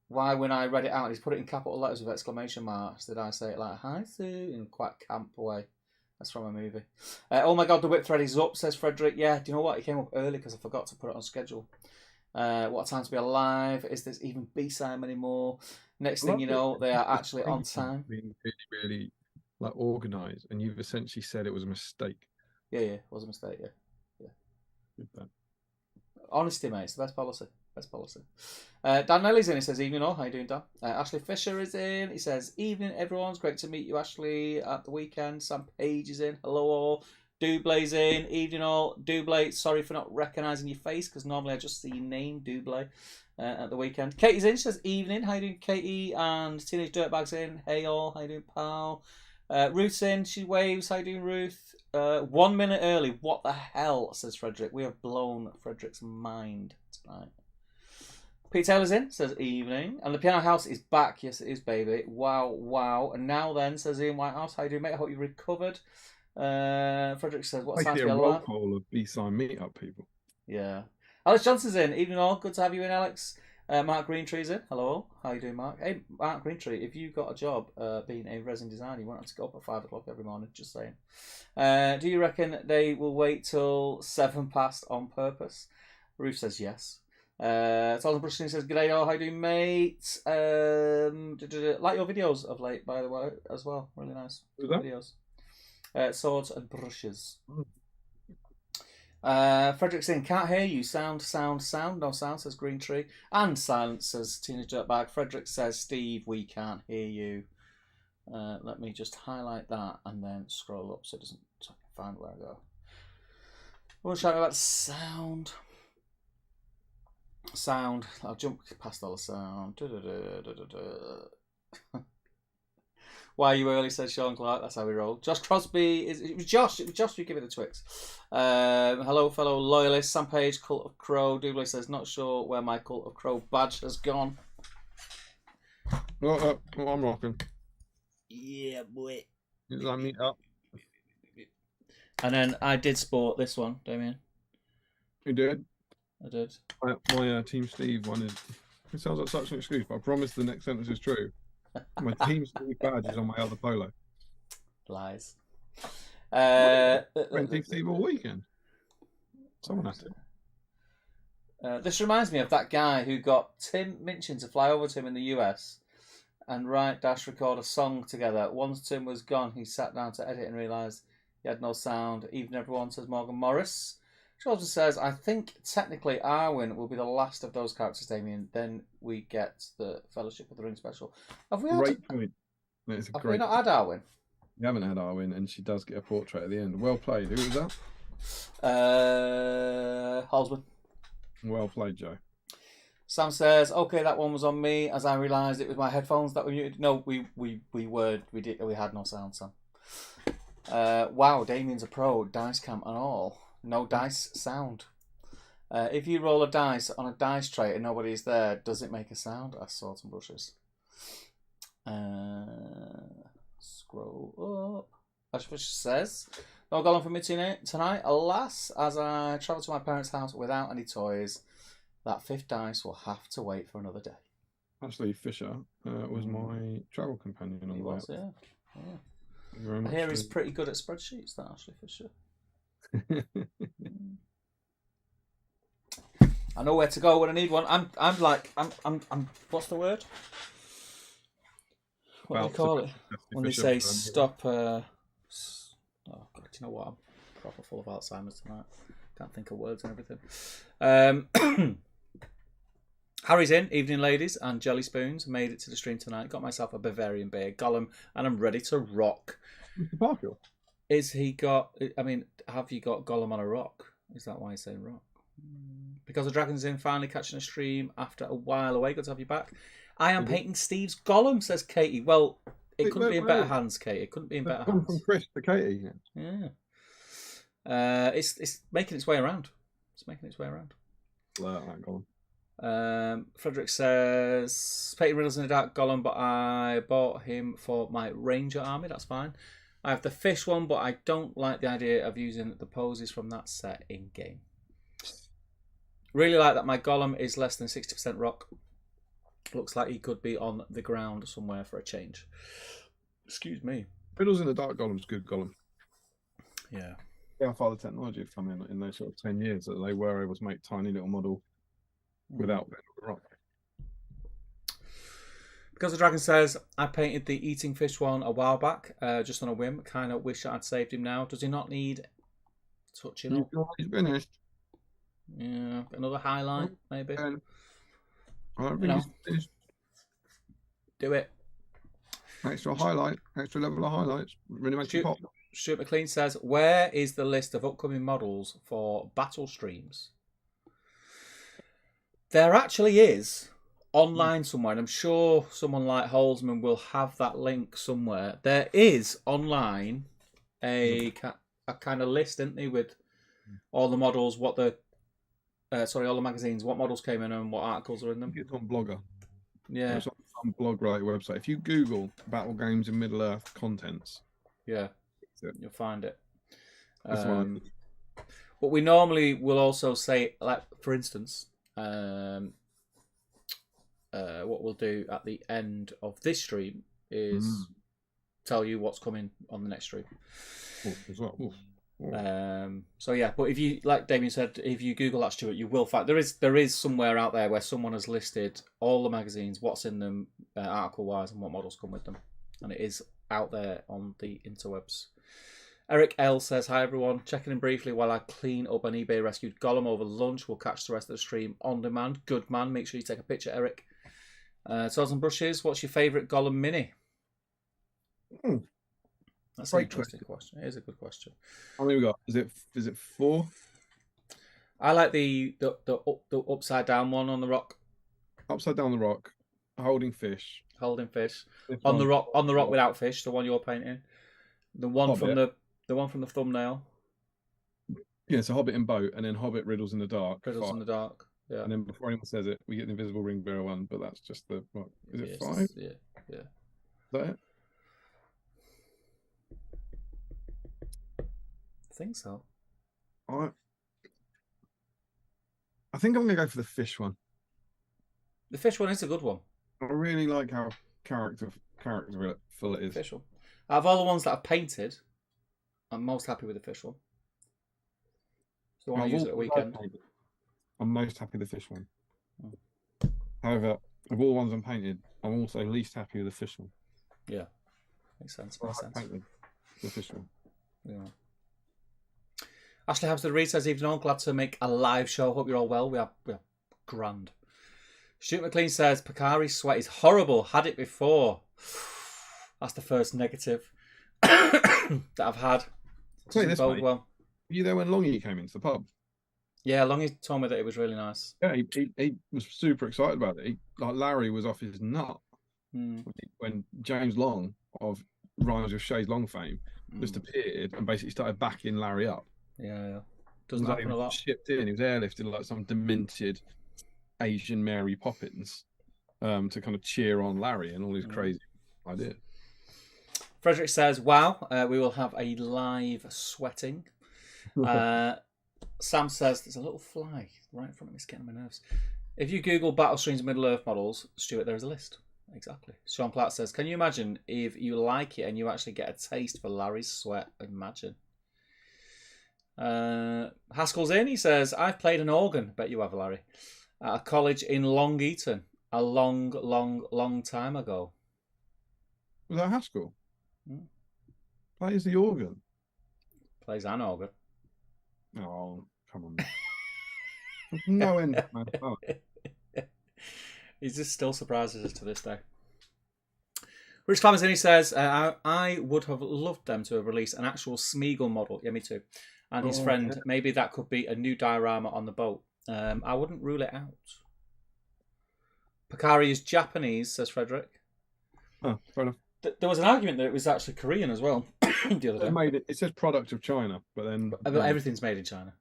why when I read it out and he's put it in capital letters with exclamation marks, did I say it like "Hi Sue" in quite a camp way? That's from a movie. Oh my God, the whip thread is up, says Frederick. Yeah, do you know what? It came up early because I forgot to put it on schedule. What a time to be alive. Is there even BSIME anymore? Next thing you know, they are actually on time. Being really, really like organised, and you've essentially said it was a mistake. Yeah, it was a mistake. Yeah. With that. Honesty, mate. It's the best policy. Dan Nelly's in. He says, evening all. How you doing, Dan? Ashley Fisher is in. He says, evening, everyone. It's great to meet you, Ashley, at the weekend. Sam Page is in. Hello, all. Dublay's in. Evening, all. Dublay, sorry for not recognising your face, because normally I just see your name, Dublay, at the weekend. Katie's in. She says, evening. How you doing, Katie? And Teenage Dirtbag's in. Hey, all. How you doing, pal? Ruth's in. She waves. How you doing, Ruth? 1 minute early. What the hell, says Frederick. We have blown Frederick's mind tonight. Pete Taylor's in, says evening. And the Piano House is back. Yes, it is, baby. Wow. And now then, says Ian Whitehouse. How you doing, mate? I hope you recovered. Frederick says, what time to be a roll alive? call of BSIME meetup people. Yeah. Alex Johnson's in. Evening all. Good to have you in, Alex. Mark Greentree's in. Hello all. How you doing, Mark? Hey, Mark Greentree, if you got a job being a resin designer, you won't have to go up at 5 o'clock every morning, just saying. Do you reckon they will wait till 7 past on purpose? Ruth says yes. Thousand Brushing says, g'day all, how you doing, mate? Like your videos of late, by the way, as well. Really nice videos. Swords and brushes. Frederick's in. Can't hear you. Sound. No sound, says Green Tree. And silence, says Teenage Dirtbag. Frederick says, Steve, we can't hear you. Let me just highlight that and then scroll up so it doesn't find where I go. I want to shout about sound. I'll jump past all the sound. Why are you early, says Sean Clark. That's how we roll. Josh Crosby. It was Josh who gave it the Twix. Hello, fellow loyalists. Sam Page, Cult of Crow. Doubley says, not sure where my Cult of Crow badge has gone. Oh, I'm rocking. Yeah, boy. Let me up. And then I did sport this one, Damien. You did? I did. My Team Steve one is. It sounds like such an excuse, but I promise the next sentence is true. My Team Steve badge is on my other polo. Lies. Went Team Steve all weekend. Someone had to. This reminds me of that guy who got Tim Minchin to fly over to him in the US and record a song together. Once Tim was gone, he sat down to edit and realised he had no sound. Even everyone, says Morgan Morris. She also says, I think technically Arwen will be the last of those characters, Damien. Then we get the Fellowship of the Ring special. Have we had great point. Have we not had Arwen? We haven't had Arwen, and she does get a portrait at the end. Well played. Who was that? Halsman. Well played, Joe. Sam says, "Okay, that one was on me, as I realised it was my headphones that were muted." No, we had no sound, Sam. Wow, Damien's a pro, dice cam and all. No dice sound. If you roll a dice on a dice tray and nobody's there, does it make a sound? Ask Swords and Brushes. Scroll up. Ashfish says, "No Gollum for me tonight. Alas, as I travel to my parents' house without any toys, that fifth dice will have to wait for another day." Actually, Fisher was my travel companion on He the way was, up. yeah. Thank you very much I hear he's pretty good at spreadsheets, that Ashley Fisher. I know where to go when I need one. I'm what's the word? What do you call it? When they say stop. Oh God, do you know what? I'm proper full of Alzheimer's tonight. Can't think of words and everything. Harry's in, evening ladies and jelly spoons. Made it to the stream tonight. Got myself a Bavarian beer, Gollum, and I'm ready to rock. Mr. Parker. Is he got? I mean, have you got Gollum on a rock? Is that why he's saying rock? Because the Dragon's in, finally catching a stream after a while away. Good to have you back. I am painting Steve's Gollum, says Katie. Well, it couldn't be in better hands, Katie. It couldn't be in better hands. From Chris to Katie. Yeah. It's making its way around. It's making its way around. That Gollum. Frederick says, painting riddles in the dark Gollum, but I bought him for my Ranger army. That's fine. I have the fish one, but I don't like the idea of using the poses from that set in game. Really like that my Gollum is less than 60% rock. Looks like he could be on the ground somewhere for a change. Excuse me. Riddles in the dark Gollum's good Gollum. Yeah. How far the technology have come in those sort of 10 years that they were able to make tiny little model without rock. Because the Dragon says, I painted the eating fish one a while back, just on a whim. Kind of wish I'd saved him now. Does he not need touching up? He's finished. Yeah, another highlight, maybe. I don't think he's finished. Do it. Extra highlight, extra level of highlights. Really makes you pop. Stuart McLean says, where is the list of upcoming models for battle streams? There actually is online somewhere, and I'm sure someone like Holzman will have that link somewhere. There is online a kind of list, isn't there, with all the models, all the magazines, what models came in and what articles are in them. It's on Blogger. Yeah. It's on some blog related website. If you Google Battle Games in Middle Earth contents, yeah, you'll find it. That's one. But we normally will also say, like, for instance, what we'll do at the end of this stream is tell you what's coming on the next stream. As well. So yeah, but if you, like Damien said, if you Google that, Stuart, you will find there is somewhere out there where someone has listed all the magazines, what's in them, article wise, and what models come with them, and it is out there on the interwebs. Eric L says, hi everyone, checking in briefly while I clean up an eBay rescued Gollum over lunch. We'll catch the rest of the stream on demand. Good man, make sure you take a picture, Eric. Swords and Brushes, what's your favourite Gollum mini? That's an interesting question. It is a good question. How many we got? Is it 4? I like the upside down one on the rock. Upside down the rock, holding fish. Holding fish. On the rock without fish, the one you're painting. The one Hobbit. from the thumbnail. Yeah, it's a Hobbit in boat, and then Hobbit Riddles in the Dark. Riddles in the Dark. Yeah. And then before anyone says it, we get the Invisible Ring Bearer one, but that's just the what? Is it 5? Yeah. Is that it? I think so. I think I'm gonna go for the fish one. The fish one is a good one. I really like how characterful it is. Fish one. Out of all the ones that I've painted, I'm most happy with the fish one. So I want to use it at a weekend. I'm most happy with the fish one. However, of all the ones I'm painted, I'm also least happy with the fish one. Yeah, makes sense. The fish one. Yeah. Ashley Hamster Reed says, evening all, glad to make a live show. Hope you're all well. We are grand. Stuart McLean says, Pocari Sweat is horrible. Had it before. That's the first negative. that I've had. Say Doesn't this, bode mate. well. Were you there when Longy came into the pub? Yeah, Longy told me that it was really nice. Yeah, he was super excited about it. Like Larry was off his nut when James Long of Rhymes with Shay's Long fame just appeared and basically started backing Larry up. Yeah. Doesn't happen a lot. Shipped in. He was airlifted like some demented Asian Mary Poppins to kind of cheer on Larry and all these crazy ideas. Frederick says, wow, we will have a live sweating. Sam says, there's a little fly right in front of me, it's getting on my nerves. If you Google Battle Streams and Middle Earth models, Stuart, there is a list. Exactly. Sean Clark says, can you imagine if you like it and you actually get a taste for Larry's sweat? Imagine. Haskell's in, he says, I've played an organ, bet you have, Larry, at a college in Long Eaton a long time ago. Was that Haskell? Plays the organ. Plays an organ. Oh, come on. No end, man. Oh. He's just still surprises us to this day. Rich Clamazini, he says, I would have loved them to have released an actual Smeagol model. Yeah, me too. And his friend, yeah. Maybe that could be a new diorama on the boat. I wouldn't rule it out. Pocari is Japanese, says Frederick. Oh, fair enough. There was an argument that it was actually Korean as well. The other day. It says product of China, but then everything's made in China.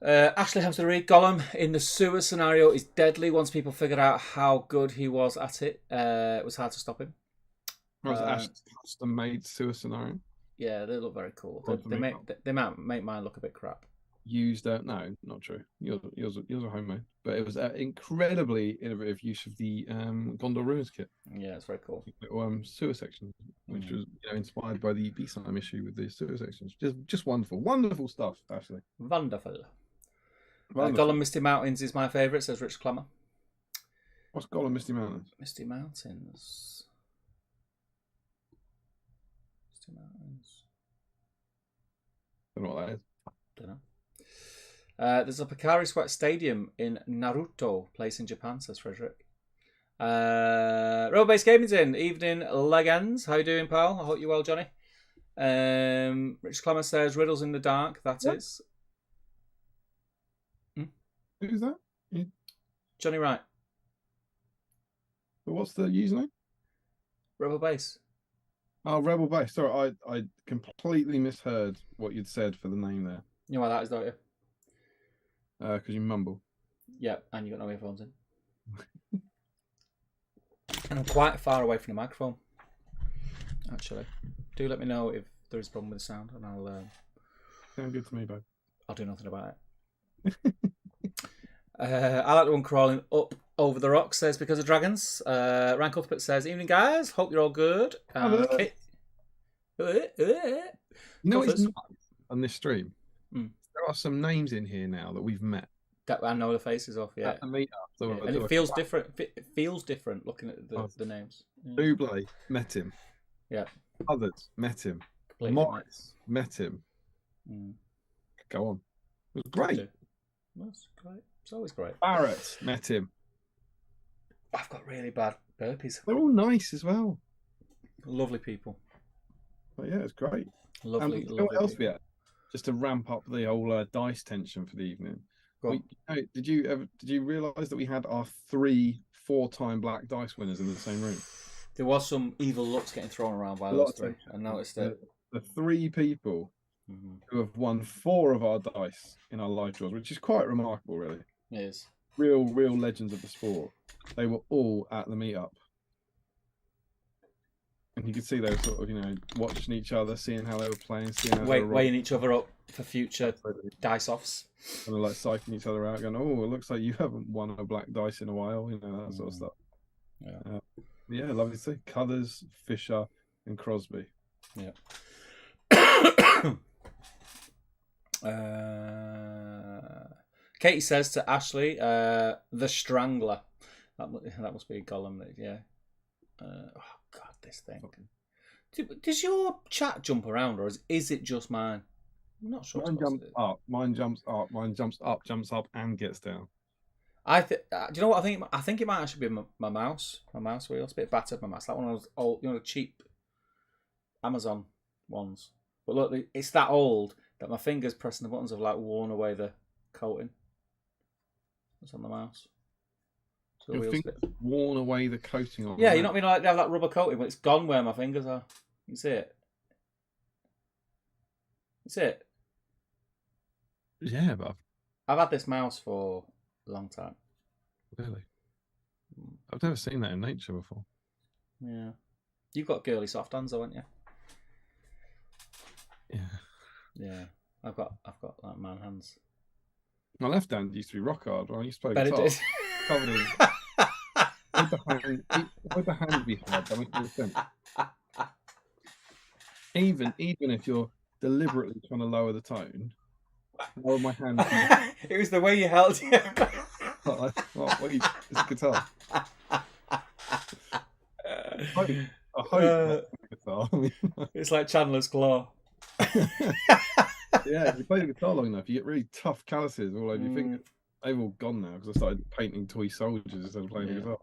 Yeah. Ashley Hampton Reed, Gollum in the sewer scenario is deadly. Once people figured out how good he was at it, it was hard to stop him. Was Ashley's custom-made sewer scenario? Yeah, they look very cool. They might make mine look a bit crap. Used no, not true. Yours are homemade, but it was incredibly innovative use of the Gondor Ruins kit. Yeah, it's very cool. Sewer section, which was inspired by the BSIME issue with the sewer sections. Just wonderful stuff, Ashley. Wonderful. Gollum Misty Mountains is my favourite, says Rich Clammer. What's Gollum Misty Mountains? Misty Mountains. I don't know what that is. Don't know. There's a Pocari Sweat Stadium in Naruto place in Japan, says Frederick. Robo-based Gaming's in. Evening, Legends. How you doing, pal? I hope you're well, Johnny. Rich Clemmer says, Riddles in the Dark. That is. Who's that? Johnny Wright. But what's the username? Rebel Base. Oh, Rebel Base. Sorry, I completely misheard what you'd said for the name there. You know why that is, don't you? Because you mumble. Yeah, and you got no earphones in. And I'm quite far away from the microphone, actually. Do let me know if there is a problem with the sound, and I'll... Sound good to me, babe. I'll do nothing about it. I like the one crawling up over the rocks, says because of dragons. Rank Ultimate says, evening guys, hope you're all good. You know it's not on this stream? There are some names in here now that we've met. That I know the faces of, yeah. At the meetup. And it feels different. It feels different looking at the names. Buble, met him. Yeah. Others, met him. Morris, met him. Go on. It was great. That's great. It's always great. Barrett, met him. I've got really bad burpees. They're all nice as well. Lovely people. But yeah, it's great. Lovely. What else we had? Just to ramp up the whole dice tension for the evening. Did you realise that we had our 3 4-time black dice winners in the same room? There was some evil looks getting thrown around by those three. I noticed it. The 3 people who have won 4 of our dice in our live draws, which is quite remarkable, really. It is. Real legends of the sport. They were all at the meetup. And you could see they were sort of, watching each other, seeing how they were playing, weighing each other up for future dice offs. And they're like psyching each other out, going, "Oh, it looks like you haven't won a black dice in a while," that sort of stuff. Yeah, lovely to see. Cuthers, Fisher, and Crosby. Yeah. Katie says to Ashley, "The Strangler." That must be a Gollum. Yeah. Oh God, this thing. Does your chat jump around, or is it just mine? I'm not sure. Mine jumps up. Mine jumps up. Mine jumps up, jumps up, and gets down. Do you know what I think? I think it might actually be my mouse. My mouse wheel. It's a bit battered. My mouse. That one of those old, the cheap Amazon ones. But look, it's that old that my fingers pressing the buttons have like worn away the coating. That's on the mouse. So Your fingers worn away the coating on. Yeah, you know what I mean? Like they have that rubber coating, but it's gone where my fingers are. You can see it. You see it? Yeah, but I've had this mouse for a long time. Really? I've never seen that in nature before. Yeah. You've got girly soft hands, though, haven't you? Yeah. Yeah. I've got like man hands. My left hand used to be rock hard. When I used to play Bet it guitar. did. Covered in... would the hand be hard? That makes no sense. Even if you're deliberately trying to lower the tone, lower my hand. It was the way you held it. It's a guitar. I hope guitar. It's like Chandler's Claw. Yeah, if you play the guitar long enough, you get really tough calluses all over your fingers. They've all gone now because I started painting toy soldiers instead of playing the guitar.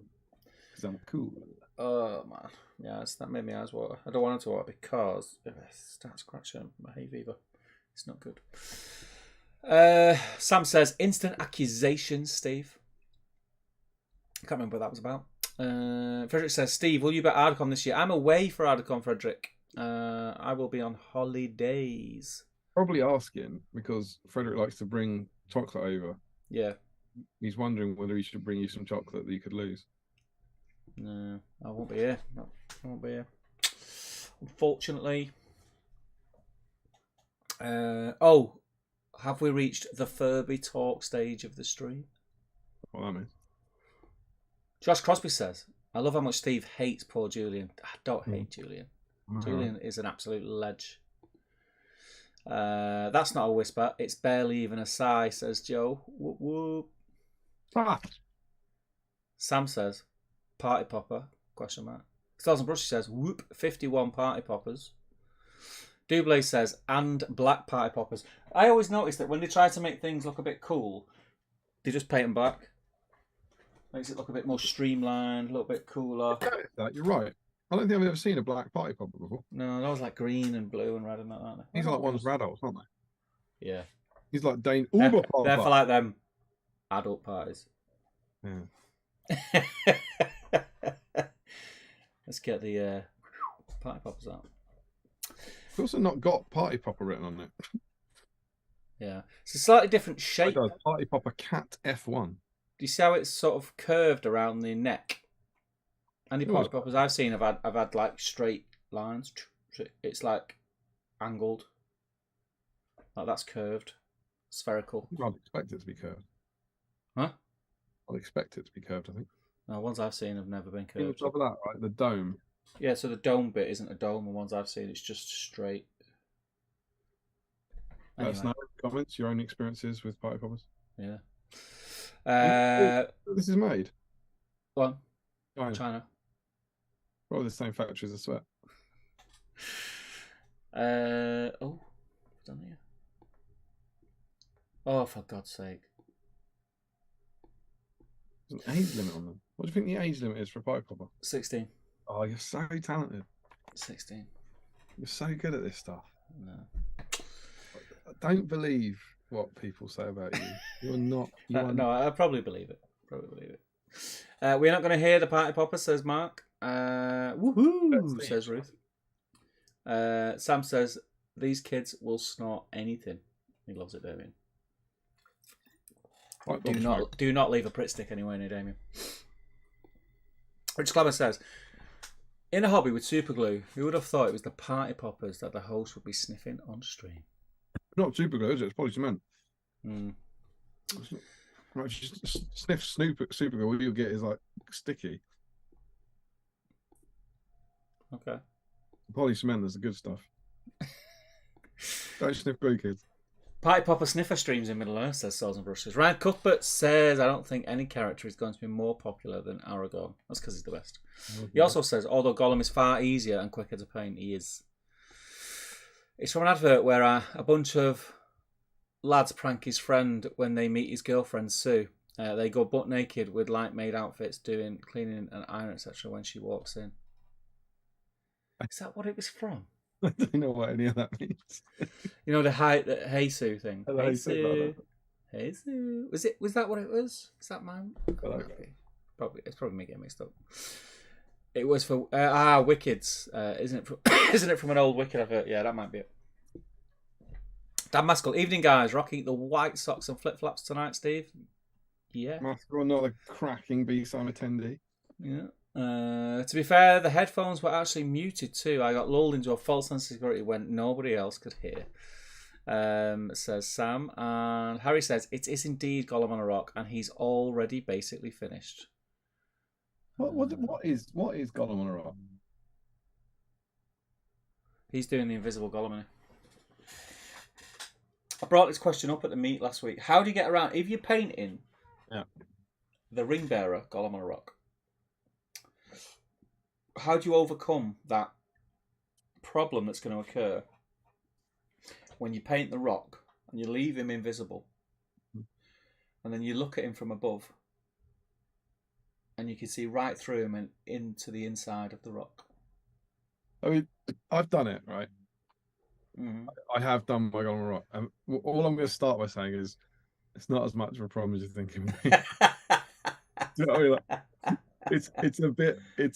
Because I'm cool. Oh man, yeah, that made my eyes water. I don't want it to water because if it starts scratching my hay fever, it's not good. Sam says instant accusations, Steve. I can't remember what that was about. Frederick says, Steve, will you bet Ardacon this year? I'm away for Ardacon, Frederick. I will be on holidays. Probably asking because Frederick likes to bring chocolate over. Yeah. He's wondering whether he should bring you some chocolate that you could lose. No, I won't be here. No, I won't be here. Unfortunately. Have we reached the Furby talk stage of the stream? What that means? Josh Crosby says, I love how much Steve hates poor Julian. I don't hate Julian. Julian is an absolute ledge. That's not a whisper. It's barely even a sigh, says Joe. Whoop, whoop. Sam says, party popper, question mark. Stars and Brushy says, whoop, 51 party poppers. Double says, and black party poppers. I always notice that when they try to make things look a bit cool, they just paint them black. Makes it look a bit more streamlined, a little bit cooler. You're right. I don't think I've ever seen a black party popper before. No, those like green and blue and red and that, aren't they? These are like ones for adults, aren't they? Yeah. He's like Dane. They're for like them adult parties. Yeah. Let's get the party poppers out. It's also not got party popper written on it. Yeah. It's a slightly different shape. It does. Party popper cat F1. Do you see how it's sort of curved around the neck? And the party poppers I've seen have had like straight lines. It's like angled. Like that's curved. Spherical. I'd expect it to be curved. Huh? I'd expect it to be curved, I think. No, ones I've seen have never been curved. On top of that, right? The dome. Yeah, so the dome bit isn't a dome. The ones I've seen, it's just straight. Let us know in the comments your own experiences with party poppers. Yeah. This is made. One. China. Probably the same factory as the sweat. Done here. Oh, for God's sake. There's an age limit on them. What do you think the age limit is for a party popper? 16. Oh, you're so talented. 16. You're so good at this stuff. No. Don't believe what people say about you. You're not. No, I probably believe it. We're not going to hear the party popper, says Mark. Woohoo, says Ruth. Sam says, these kids will snort anything. He loves it, Damien. Do not leave a Pritt stick anywhere near Damien. Rich Clammer says, in a hobby with super glue, who would have thought it was the party poppers that the host would be sniffing on stream? Not super glue, is it? It's probably cement. Right, if you sniff super glue, all you'll get is like sticky. Okay. Poly cement is the good stuff. Don't sniff glue, kids. Party popper sniffer streams in Middle Earth, says Swords and Brushes. Ryan Cuthbert says, I don't think any character is going to be more popular than Aragorn. That's because he's the best. Okay. He also says, although Gollum is far easier and quicker to paint, he is. It's from an advert where a bunch of lads prank his friend when they meet his girlfriend Sue. They go butt naked with light maid outfits, doing cleaning and iron, etc. when she walks in. Is that what it was from? I don't know what any of that means. You know the Hey Sue thing. Oh, Hey Hey Sue, Sue. Hey Sue. Was that what it was? Is that mine? Probably. It's probably me getting mixed up. It was for Wickeds. Isn't it? Isn't it from an old Wicked advert? Yeah, that might be it. Dan Maskell. Evening, guys. Rocking the white socks and flip flops tonight, Steve. Yeah. Maskell, another cracking BSIME attendee. Yeah. To be fair, the headphones were actually muted too. I got lulled into a false sense of security when nobody else could hear. Says Sam. And Harry says, it is indeed Gollum on a rock, and he's already basically finished. What is Gollum on a rock? He's doing the invisible Gollum, isn't he? I brought this question up at the meet last week. How do you get around if you're painting the ring bearer Gollum on a rock? How do you overcome that problem that's going to occur when you paint the rock and you leave him invisible, and then you look at him from above and you can see right through him and into the inside of the rock? I mean, I've done it, right? Mm-hmm. I have done my Gollum on a rock. All I'm going to start by saying is it's not as much of a problem as you think it would be. Do you know what I mean? Like, it's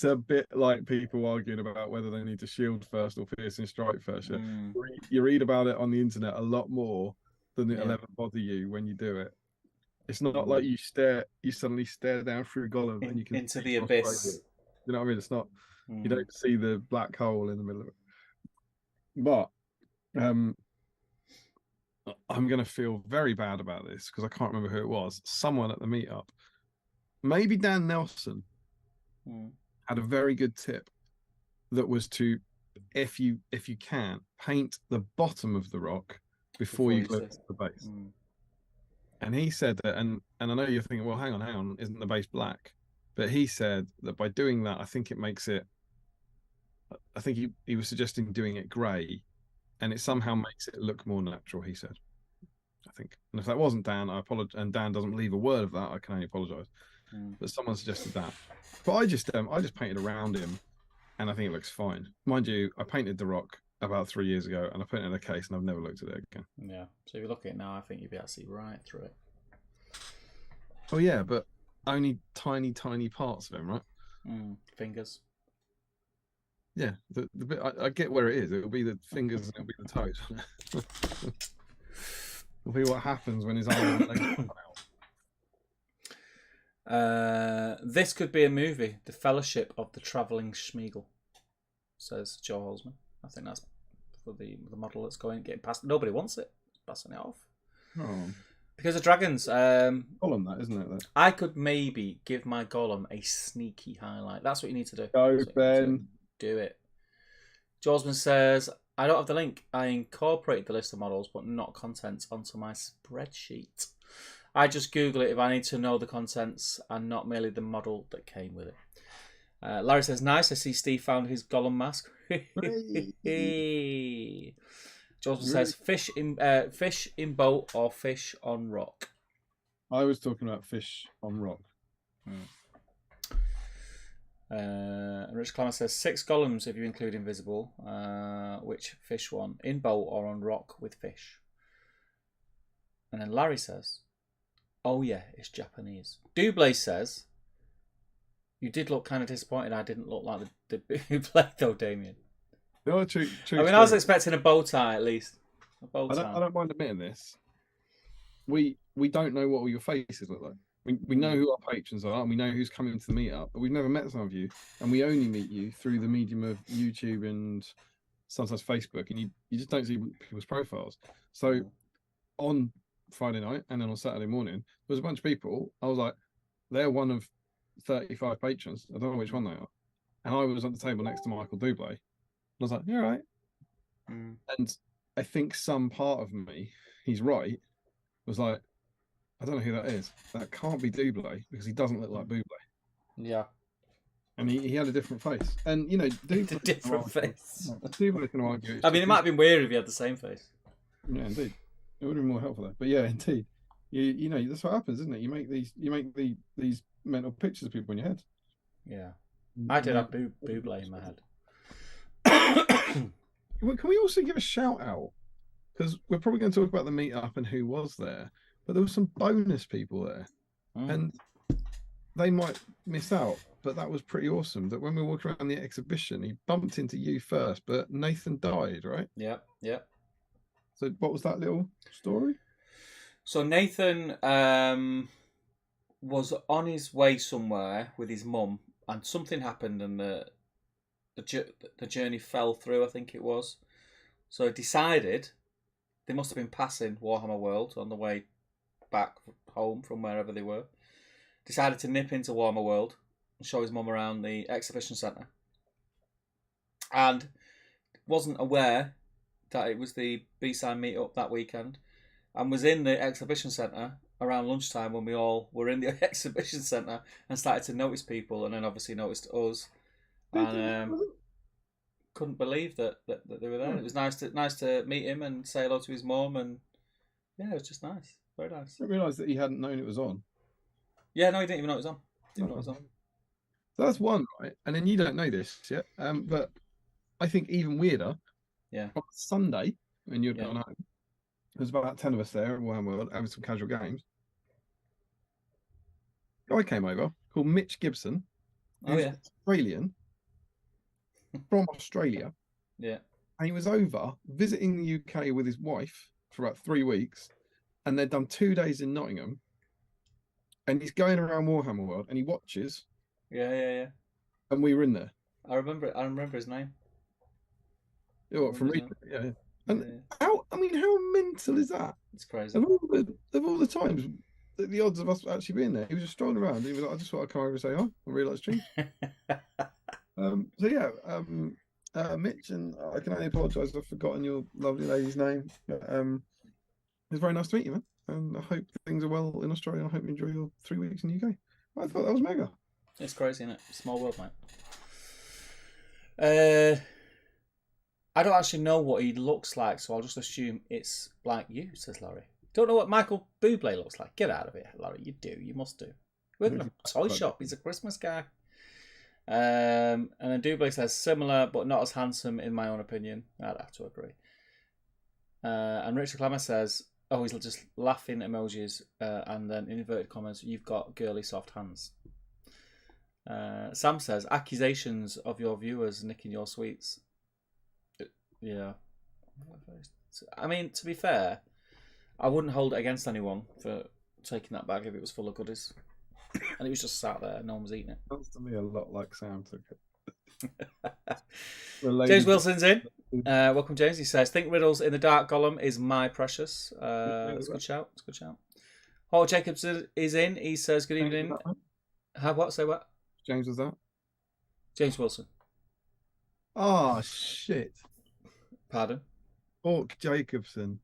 a bit like people arguing about whether they need to shield first or piercing strike first. You read about it on the internet a lot more than it'll ever bother you when you do it. It's not like you suddenly stare down through Gollum and you can into the abyss. You know what I mean? It's not you don't see the black hole in the middle of it. But I'm gonna feel very bad about this because I can't remember who it was. Someone at the meetup, maybe Dan Nelson, had a very good tip that was to, if you can, paint the bottom of the rock before you glue it to the base. And he said that, and I know you're thinking, well, hang on, isn't the base black? But he said that by doing that, I think he was suggesting doing it grey, and it somehow makes it look more natural, he said. I think. And if that wasn't Dan, I apologize. And Dan doesn't leave a word of that, I can only apologize. But someone suggested that. But I just painted around him, and I think it looks fine. Mind you, I painted the rock about 3 years ago, and I put it in a case, and I've never looked at it again. Yeah. So if you look at it now, I think you'll be able to see right through it. Oh yeah, but only tiny parts of him, right? Fingers. Yeah, the bit I get where it is. It'll be the fingers and it'll be the toes. It'll be what happens when his arms and legs come out. This could be a movie, The Fellowship of the Travelling Schmeagle, says Joe Holzman. I think that's for the model that's getting past. Nobody wants it. It's passing it off. Oh. Because of dragons. Gollum, that isn't it? Though? I could maybe give my Gollum a sneaky highlight. That's what you need to do. Go, Ben. Do it. Josman says, I don't have the link. I incorporated the list of models, but not contents, onto my spreadsheet. I just Google it if I need to know the contents and not merely the model that came with it. Larry says, nice. I see Steve found his Gollum mask. Josman says, fish in boat or fish on rock. I was talking about fish on rock. Rich Clemmer says 6 Gollums if you include invisible. Which fish one? In boat or on rock with fish? And then Larry says, oh yeah, it's Japanese. Double says, you did look kind of disappointed I didn't look like the Double though, Damien. No, true I mean, I was expecting a bow tie at least. A bow tie. I don't mind admitting this. We don't know what all your faces look like. We know who our patrons are, and we know who's coming to the meetup, but we've never met some of you, and we only meet you through the medium of YouTube and sometimes Facebook, and you just don't see people's profiles. So on Friday night and then on Saturday morning, there was a bunch of people. I was like, they're one of 35 patrons. I don't know which one they are. And I was at the table next to Michael Double. And I was like, you're right. And I think some part of me, he's right, was like, I don't know who that is. That can't be Double because he doesn't look like Buble. Yeah. And he had a different face. And, you know, Double a different face. Double can argue. I mean, it might have been weird if he had the same face. Yeah, indeed. It would have been more helpful there. But yeah, indeed. You know that's what happens, isn't it? You make these mental pictures of people in your head. Yeah, I did And have Buble in my head. Well, can we also give a shout out? Because we're probably going to talk about the meetup and who was there, but there were some bonus people there, and they might miss out. But that was pretty awesome. That when we walked around the exhibition, he bumped into you first, but Nathan died, right? Yep, yep. So what was that little story? So Nathan was on his way somewhere with his mum, and something happened, and the journey fell through. I think it was. So he decided they must have been passing Warhammer World on the way back home from wherever they were. Decided to nip into Warhammer World and show his mum around the exhibition centre, and wasn't aware that it was the BSIME meetup that weekend, and was in the exhibition centre around lunchtime when we all were in the exhibition centre and started to notice people, and then obviously noticed us, and couldn't believe that they were there. It was nice to meet him and say hello to his mum, and yeah, it was just nice, very nice. I realised that he hadn't known it was on. Yeah, no, he didn't even know it was on. Didn't know it was on. So that's one, right? And then you don't know this yet, but I think even weirder. Yeah. On Sunday, when you'd Yeah. gone home, there was about 10 of us there in Warhammer World having some casual games. Guy came over called Mitch Gibson, Oh who's yeah. Australian, from Australia. Yeah. And he was over visiting the UK with his wife for about 3 weeks, and they'd done 2 days in Nottingham. And he's going around Warhammer World, and he watches. Yeah. And we were in there. I remember his name. Yeah, from reading it, yeah. And how mental is that? It's crazy. Of all the times, the odds of us actually being there, he was just strolling around. He was like, I just thought I'd come over and say hi. I really like stream. So yeah, Mitch, and I can only apologise I've forgotten your lovely lady's name. But it was very nice to meet you, man. And I hope things are well in Australia. And I hope you enjoy your 3 weeks in the UK. I thought that was mega. It's crazy, isn't it? Small world, mate. I don't actually know what he looks like, so I'll just assume it's like you, says Larry. Don't know what Michael Bublé looks like. Get out of here, Larry. You do. You must do. Work in a toy shop. He's a Christmas guy. And then Bublé says similar, but not as handsome, in my own opinion. I'd have to agree. And Richard Clemmer says, oh, he's just laughing emojis, and then in inverted commas, you've got girly soft hands. Sam says, accusations of your viewers nicking your sweets. Yeah. I mean, to be fair, I wouldn't hold it against anyone for taking that bag if it was full of goodies. And it was just sat there, no one was eating it. Sounds to me a lot like Sam took it. James Wilson's in. Welcome, James. He says, think riddles in the dark Gollum is my precious. That's a good shout. It's a good shout. Paul Jacobs is in. He says, good evening. What? Say what? James was that? James Wilson. Oh, shit. Pardon? Hawk Jacobson.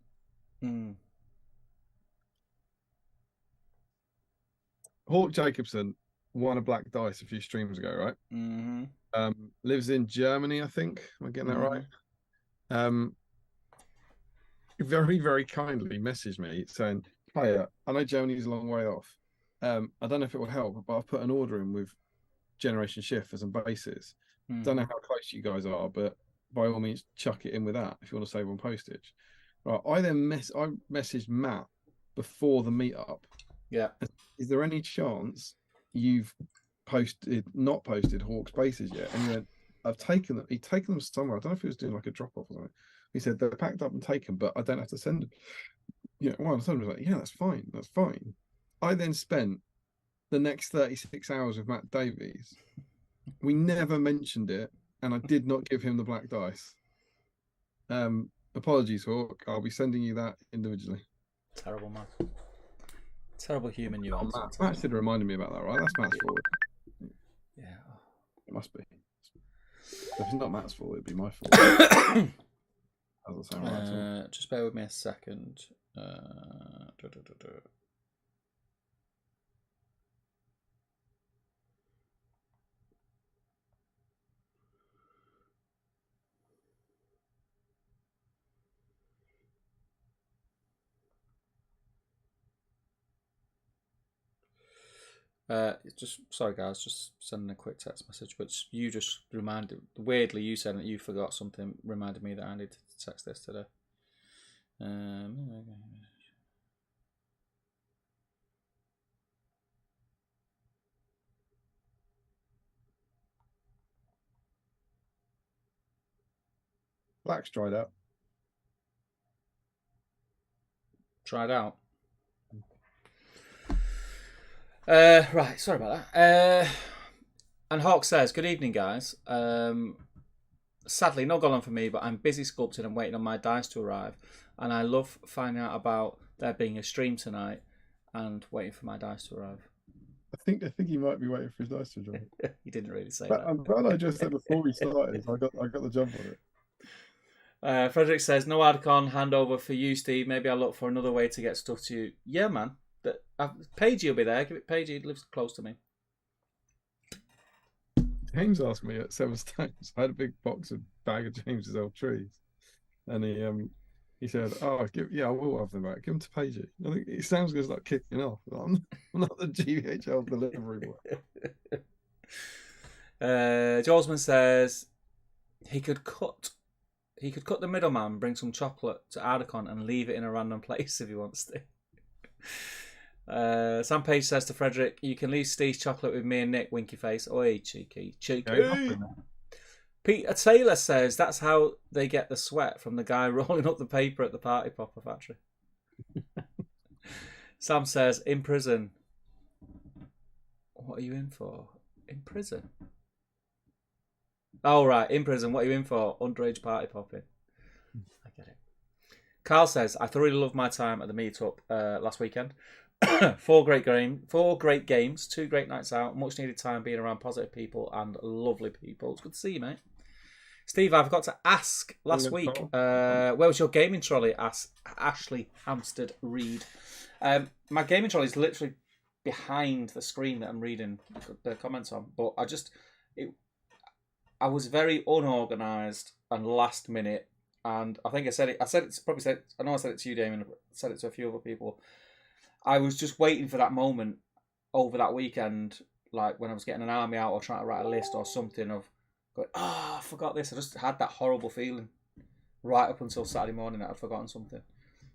Hawk Jacobson won a black dice a few streams ago, right? Mm-hmm. Lives in Germany, I think. Am I getting that right? Very, very kindly messaged me saying, "Hey, I know Germany's a long way off. I don't know if it will help, but I've put an order in with Generation Shift for some bases. Don't know how close you guys are, but by all means, chuck it in with that if you want to save on postage." Right. I messaged Matt before the meetup. Yeah. Is there any chance you've not posted Hawk's bases yet? And he went, I've taken them. He'd taken them somewhere. I don't know if he was doing like a drop off or something. He said they're packed up and taken, but I don't have to send them. Yeah, well, I was like, yeah, that's fine. That's fine. I then spent the next 36 hours with Matt Davies. We never mentioned it, and I did not give him the black dice. Apologies, Hawk. I'll be sending you that individually. Terrible man. Terrible human you are. Matt should have reminded me about that, right? That's Matt's fault. Yeah. It must be. If it's not Matt's fault, it'd be my fault. Doesn't sound right at all. Just bear with me a second. Just sorry, guys. Just sending a quick text message, but you just reminded. Weirdly, you said that you forgot something. Reminded me that I need to text this today. Black's dried out. Tried out. Right, sorry about that. And Hawk says, "Good evening, guys. Sadly, no Gollum for me, but I'm busy sculpting and waiting on my dice to arrive. And I love finding out about there being a stream tonight and waiting for my dice to arrive." I think he might be waiting for his dice to drop. He didn't really say But that. I'm glad I just said before we started. I got the jump on it. Frederick says, "No Aragorn handover for you, Steve. Maybe I'll look for another way to get stuff to you." Yeah, man. Paige will be there. Give it Paige. He lives close to me. James asked me at 7 Stones. I had a big bag of James's old trees, and he said, "Oh, I will have them back. Give them to Paige." I think it sounds good as like kicking off. I'm not the GHL delivery boy. Jolsman says he could cut the middleman, bring some chocolate to Aragorn, and leave it in a random place if he wants to. Sam Page says to Frederick, "You can leave Steve's chocolate with me and Nick." Winky face. Oi, cheeky. Peter Taylor says that's how they get the sweat from the guy rolling up the paper at the party popper factory. Sam says, "In prison." What are you in for? In prison? Oh, right. In prison. What are you in for? Underage party popping. I get it. Carl says, "I thoroughly loved my time at the Meetup last weekend. 4 great games, 2 great nights out, much needed time being around positive people and lovely people." It's good to see you, mate. Steve, I forgot to ask last week, where was your gaming trolley? Asked Ashley Hampstead Reed. My gaming trolley is literally behind the screen that I'm reading the comments on, but I was very unorganised and last minute, and I think I know I said it to you, Damien. I said it to a few other people. I was just waiting for that moment over that weekend, like when I was getting an army out or trying to write a list or something of going, I forgot this. I just had that horrible feeling right up until Saturday morning that I'd forgotten something.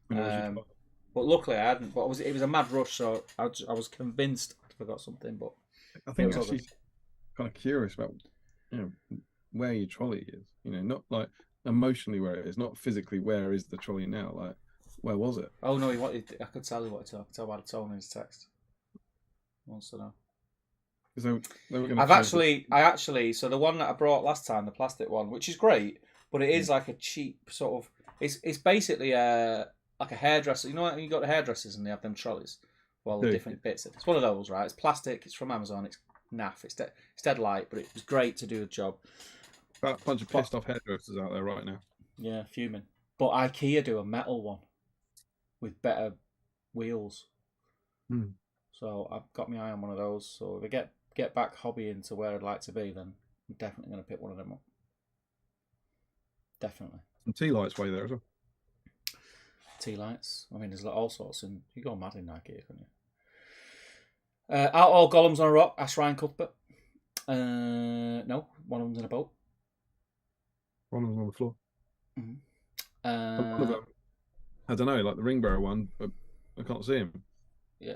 But luckily I hadn't. But it was a mad rush, so I was convinced I forgot something. But I think actually kind of curious about where your trolley is. Not like emotionally where it is, not physically where is the trolley now. Like, where was it? Oh no, I could tell you what to tell by the tone in his text. He wants to know. So the one that I brought last time, the plastic one, which is great, but it is like a cheap sort of. It's basically like a hairdresser. You know when you got the hairdressers and they have them trolleys, the different bits. It's one of those, right? It's plastic. It's from Amazon. It's naff. It's dead light, but it was great to do the job. That bunch of pissed off hairdressers out there right now. Yeah, fuming. But IKEA do a metal one with better wheels. So I've got my eye on one of those. So if I get back hobbying to where I'd like to be, then I'm definitely going to pick one of them up. Definitely. Some tea lights way there as well. Tea lights. I mean, there's all sorts, and you go mad in IKEA, couldn't you? Out all Gollums on a rock. Ask Ryan Cuthbert. No, one of them's in a boat. One of them's on the floor. Mm-hmm. One of them, I don't know, like the ring bearer one, but I can't see him. Yeah,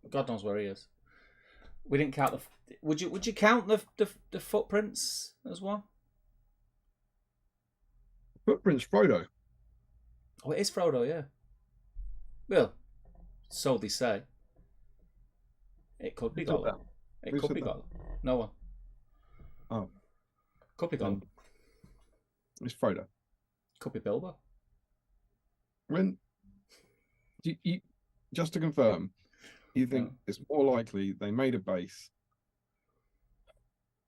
God knows where he is. We didn't count the. Would you count the footprints as one? Footprints, Frodo. Oh, it is Frodo, yeah. Well, so they say. It could be Gollum. It could be Gollum. No one. Oh. Could be Gollum. It's Frodo. Could be Bilbo. When you just to confirm, you think it's more likely they made a base?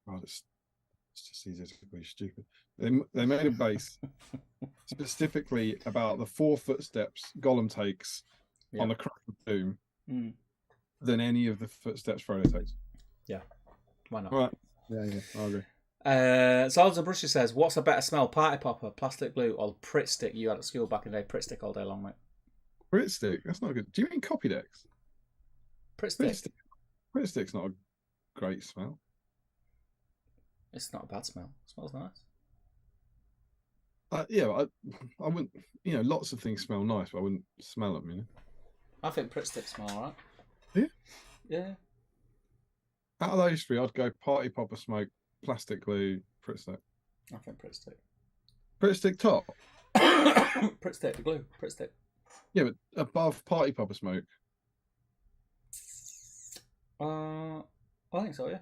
Oh, it's just easier to be stupid. They made a base specifically about the 4 footsteps Gollum takes on the Crown of Doom than any of the footsteps Frodo takes. Yeah, why not? All right. Yeah, I agree. Solids and Brushy says, "What's a better smell, party popper, plastic glue, or Pritt stick you had at school back in the day?" Pritt stick all day long, mate. Pritt stick? That's not good. Do you mean copy decks? Pritt stick. Pretty Stick's not a great smell. It's not a bad smell. It smells nice. Yeah, I wouldn't. Lots of things smell nice, but I wouldn't smell them. I think Pretty Stick smell alright. Yeah. Yeah. Out of those three, I'd go Party Popper Smoke, Plastic Glue, Pretty Stick. I think Pretty Stick. Pretty Stick top. Pretty Stick, the glue. Pretty Stick. Yeah, but above Party Popper Smoke. I think so. Yeah.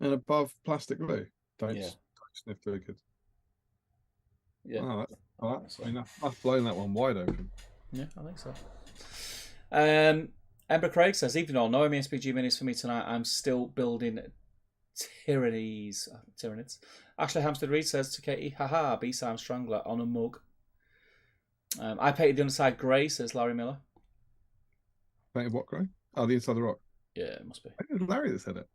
And above Plastic Glue. Don't Yeah. sniff liquid. Yeah. That's blown that one wide open. Yeah, I think so. Ember Craig says, even though no SBG minis for me tonight, I'm still building Tyranids. Ashley Hampstead Reed says to Katie, haha, BSIME Strangler on a mug. I painted the underside grey, says Larry Miller. Painted what grey? Oh, the inside of the rock. Yeah, it must be. I think it was Larry that said it.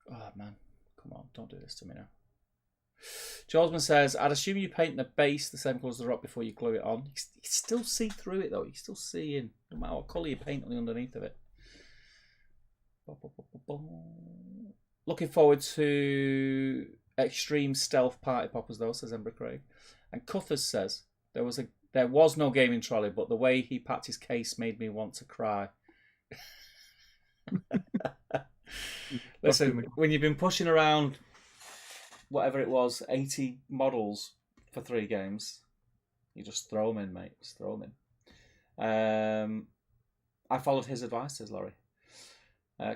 Oh, man. Come on, don't do this to me now. Jolsman says, I'd assume you paint the base the same colour as the rock before you glue it on. You still see through it, though. You still see in, no matter what colour you paint on the underneath of it. Looking forward to extreme stealth party poppers, though, says Ember Craig. And Cuthers says, there was no gaming trolley, but the way he packed his case made me want to cry. Listen, when you've been pushing around whatever it was, 80 models for 3 games, you just throw them in, mate. Just throw them in. I followed his advice, says Laurie.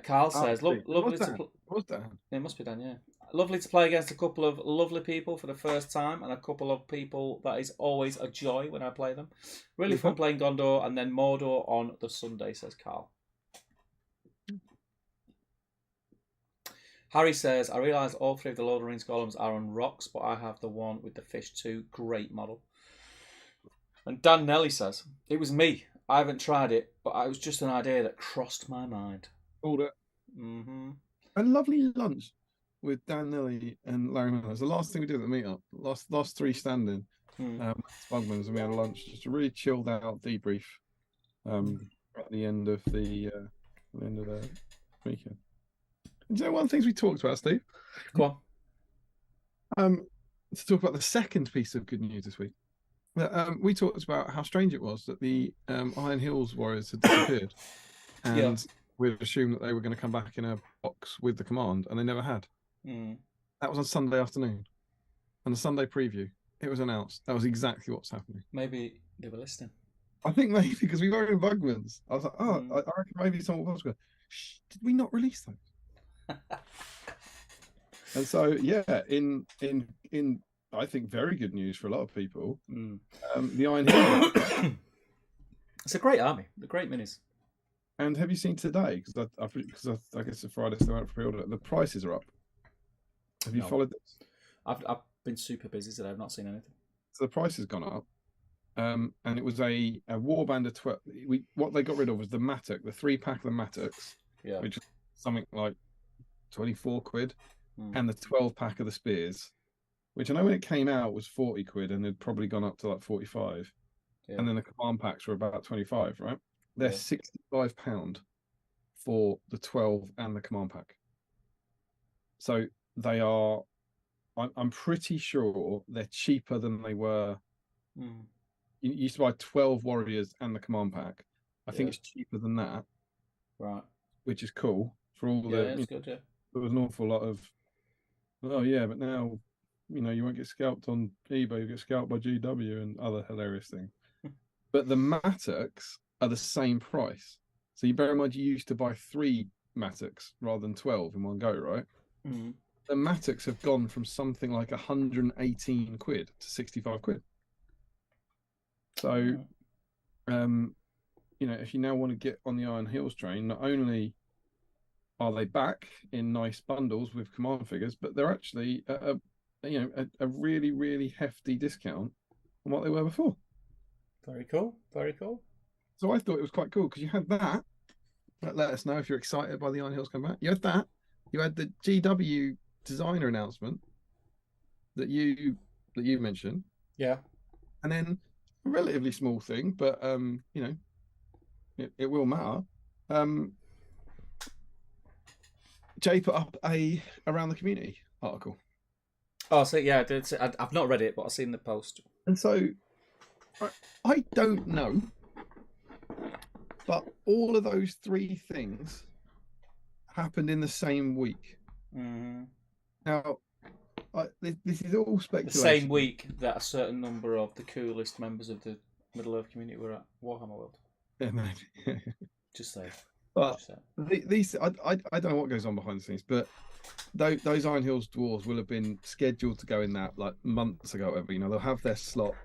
Carl says, lovely to play. What's that? It must be done, yeah. Lovely to play against a couple of lovely people for the first time, and a couple of people that is always a joy when I play them. Really fun playing Gondor and then Mordor on the Sunday, says Carl. Harry says, I realise all 3 of the Lord of the Rings golems are on rocks, but I have the one with the fish too. Great model. And Dan Nelly says, it was me. I haven't tried it, but it was just an idea that crossed my mind. Called it. Mm-hmm. A lovely lunch with Dan Nelly and Larry Miller. It was the last thing we did at the meetup. Last 3 standing. Spugmans, and we had a lunch, just a really chilled out debrief at the end of the weekend. And you know, one of the things we talked about, Steve? Go on. To talk about the second piece of good news this week. We talked about how strange it was that the Iron Hills Warriors had disappeared. And we'd assumed that they were going to come back in a box with the command, and they never had. That was on Sunday afternoon. On the Sunday preview, it was announced. That was exactly what's happening. Maybe they were listening. I think maybe because we were in Bugmans. I was like, I reckon maybe someone was going, shh, did we not release those? And so, yeah, in I think very good news for a lot of people. The Iron Hills. It's a great army. The great minis. And have you seen today? Because I guess it's Friday, so they went for pre-order. The prices are up. Have you followed this? I've been super busy today. I've not seen anything. So the price has gone up. And it was a warband of 12. What they got rid of was the Mattock, the 3-pack of the Mattocks, which is something like 24 quid, and the 12-pack of the Spears, which I know when it came out was 40 quid and had probably gone up to like 45. And then the command packs were about 25, right? They're £65 for the 12 and the command pack. So they are, I'm pretty sure they're cheaper than they were. You used to buy 12 warriors and the command pack. I think it's cheaper than that. Right. Which is cool for all the. It's good, yeah. There was an awful lot of, but now, you won't get scalped on eBay, you get scalped by GW and other hilarious things. But the Mattocks are the same price. So you bear in mind you used to buy 3 Mattocks rather than 12 in one go, right? The Mattocks have gone from something like 118 quid to 65 quid. So, if you now want to get on the Iron Hills train, not only are they back in nice bundles with command figures, but they're actually a really, really hefty discount on what they were before. Very cool. Very cool. So I thought it was quite cool because you had that. Let us know if you're excited by the Iron Hills coming back. You had that. You had the GW designer announcement that you mentioned. Yeah. And then a relatively small thing, but it will matter. Jay put up a around the community article, Oh, so yeah, I've not read it, but I've seen the post. and so I don't know, but all of those three things happened in the same week. Mm-hmm. Now, this is all The speculation. same week that a certain number of the coolest members of the Middle Earth community were at Warhammer World. Yeah, maybe. Just say. But Just say. these, I don't know what goes on behind the scenes, but those Iron Hills dwarves will have been scheduled to go in that like months ago, whatever. You know, they'll have their slot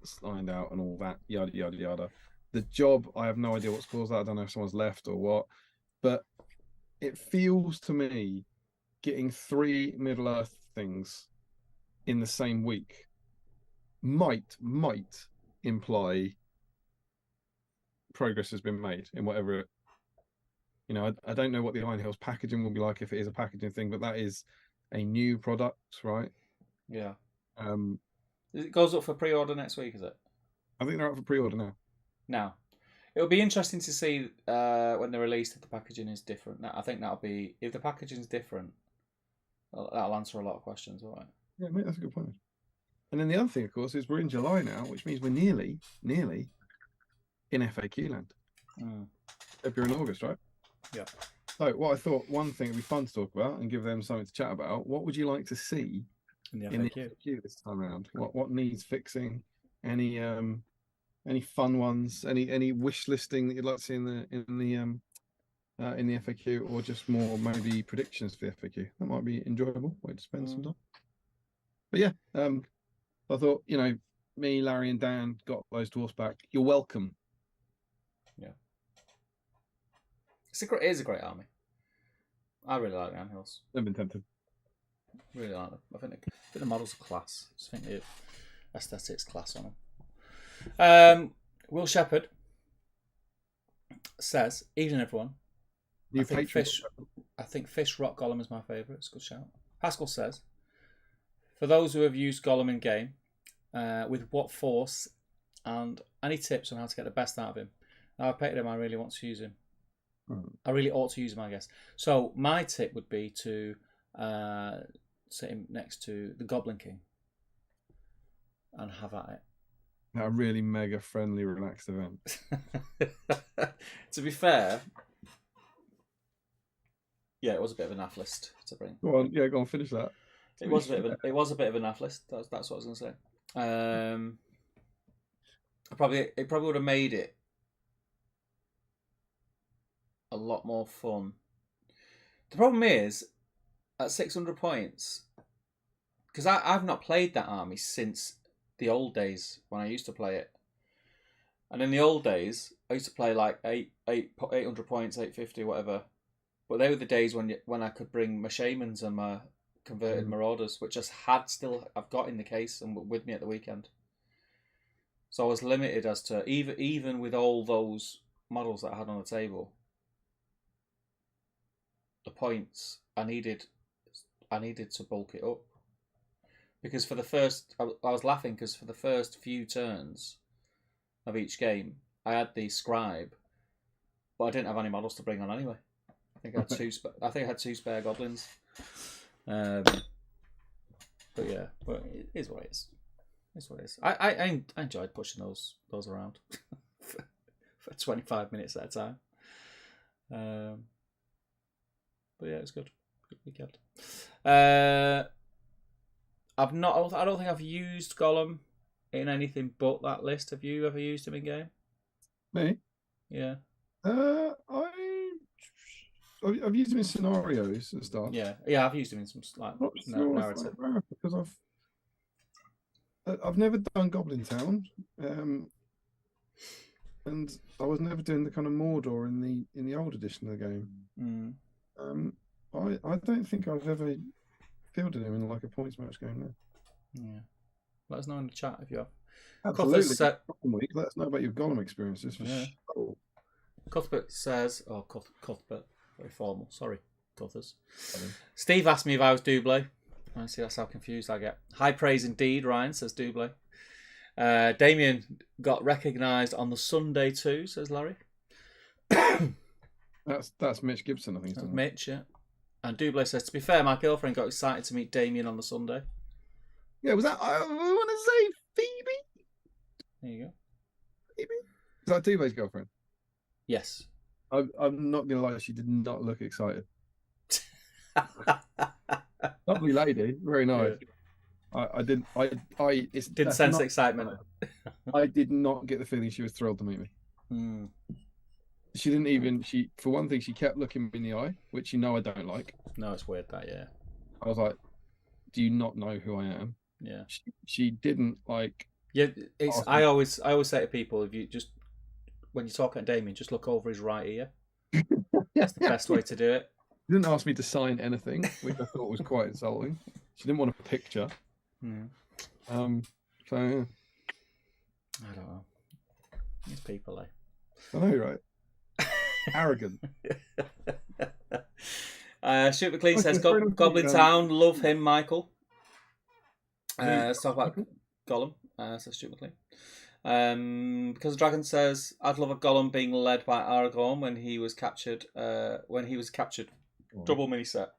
signed out and all that, yada yada yada. The job, I have no idea what's caused that. I don't know if someone's left or what, but it feels to me getting 3 Middle Earth things in the same week might imply progress has been made in whatever. You know, I don't know what the Iron Hills packaging will be like if it is a packaging thing, but that is a new product, right? Yeah. Um, It goes up for pre-order next week, is it? I think they're up for pre-order now. Now, it'll be interesting to see when they're released if the packaging is different. I think that'll be, if the packaging's different, that'll answer a lot of questions, won't it? Yeah, mate, that's a good point. And then the other thing, of course, is we're in July now, which means we're nearly in FAQ land. February and August, right? Yeah. So what I thought, one thing would be fun to talk about and give them something to chat about. What would you like to see In the in the FAQ. FAQ this time around? What needs fixing? Any fun ones? Any wish listing that you'd like to see in the FAQ, or just more maybe predictions for the FAQ? That might be enjoyable way to spend some time. But yeah, I thought, you know, me, Larry, and Dan got those dwarfs back. You're welcome. Yeah. It is a great army. I really like the Iron Hills. I've been tempted. Really like them. I think the models are class. I just think the aesthetics class on them. Will Shepherd says, "Evening, everyone. New I think Patron. Fish Rock Gollum is my favourite. It's a good shout." Haskell says, "For those who have used Gollum in game, with what force and any tips on how to get the best out of him? Now I've painted him, I really want to use him. I really ought to use him, I guess. So my tip would be to sit him next to the Goblin King and have at it." A really mega friendly, relaxed event. To be fair, yeah, it was a bit of a naff list to bring. Go on, finish that. It was a bit of a naff list. That's what I was going to say. It probably would have made it a lot more fun. The problem is, at 600 points, because I've not played that army since the old days when I used to play it. And in the old days, I used to play like 800 points, 850, whatever. But they were the days when I could bring my shamans and my converted marauders, which I've got in the case and were with me at the weekend. So I was limited as to even with all those models that I had on the table, the points I needed to bulk it up. Because for the first, I was laughing because for the first few turns of each game, I had the scribe, but I didn't have any models to bring on anyway. I think I had two spare goblins. But yeah, but it is what it is. It's what it is. I enjoyed pushing those around for 25 minutes at a time. But yeah, it's good. Good weekend. I don't think I've used Gollum in anything but that list. Have you ever used him in game? Me? Yeah. I've used him in scenarios and stuff. Yeah, I've used him in some narrative. Because I've never done Goblin Town, and I was never doing the kind of Mordor in the old edition of the game. I don't think I've ever fielded him in like a points match game now. Yeah, let us know in the chat if you have. Absolutely. Let us know about your Gollum experiences. For sure. Cuthbert says, Cuthbert, very formal. Sorry, Cuthers. Steve asked me if I was Double. I see, that's how confused I get. High praise indeed, Ryan says Double. Damien got recognised on the Sunday too, says Larry. That's Mitch Gibson, I think. That's Mitch, yeah. And Dublé says, to be fair, my girlfriend got excited to meet Damien on the Sunday. Yeah, was that? I want to say Phoebe. There you go. Phoebe. Is that Dublé's girlfriend? Yes. I'm not gonna lie, she did not look excited. Lovely lady, very nice. Yeah. I didn't sense excitement. I did not get the feeling she was thrilled to meet me. Mm. She didn't even. For one thing, she kept looking me in the eye, which you know I don't like. No, it's weird that. Yeah. I was like, "Do you not know who I am?" Yeah. She didn't like. Yeah, it's. I always say to people, if you just when you're talking to Damien, just look over his right ear. That's the best way to do it. She didn't ask me to sign anything, which I thought was quite insulting. She didn't want a picture. Mm. So yeah. I don't know. These people, I know, right? Arrogant. Super Clean says Goblin Town, love him, Michael. Let's talk about Gollum. Says Super Clean. Because the Dragon says, I'd love a Gollum being led by Aragorn when he was captured. Double mini set.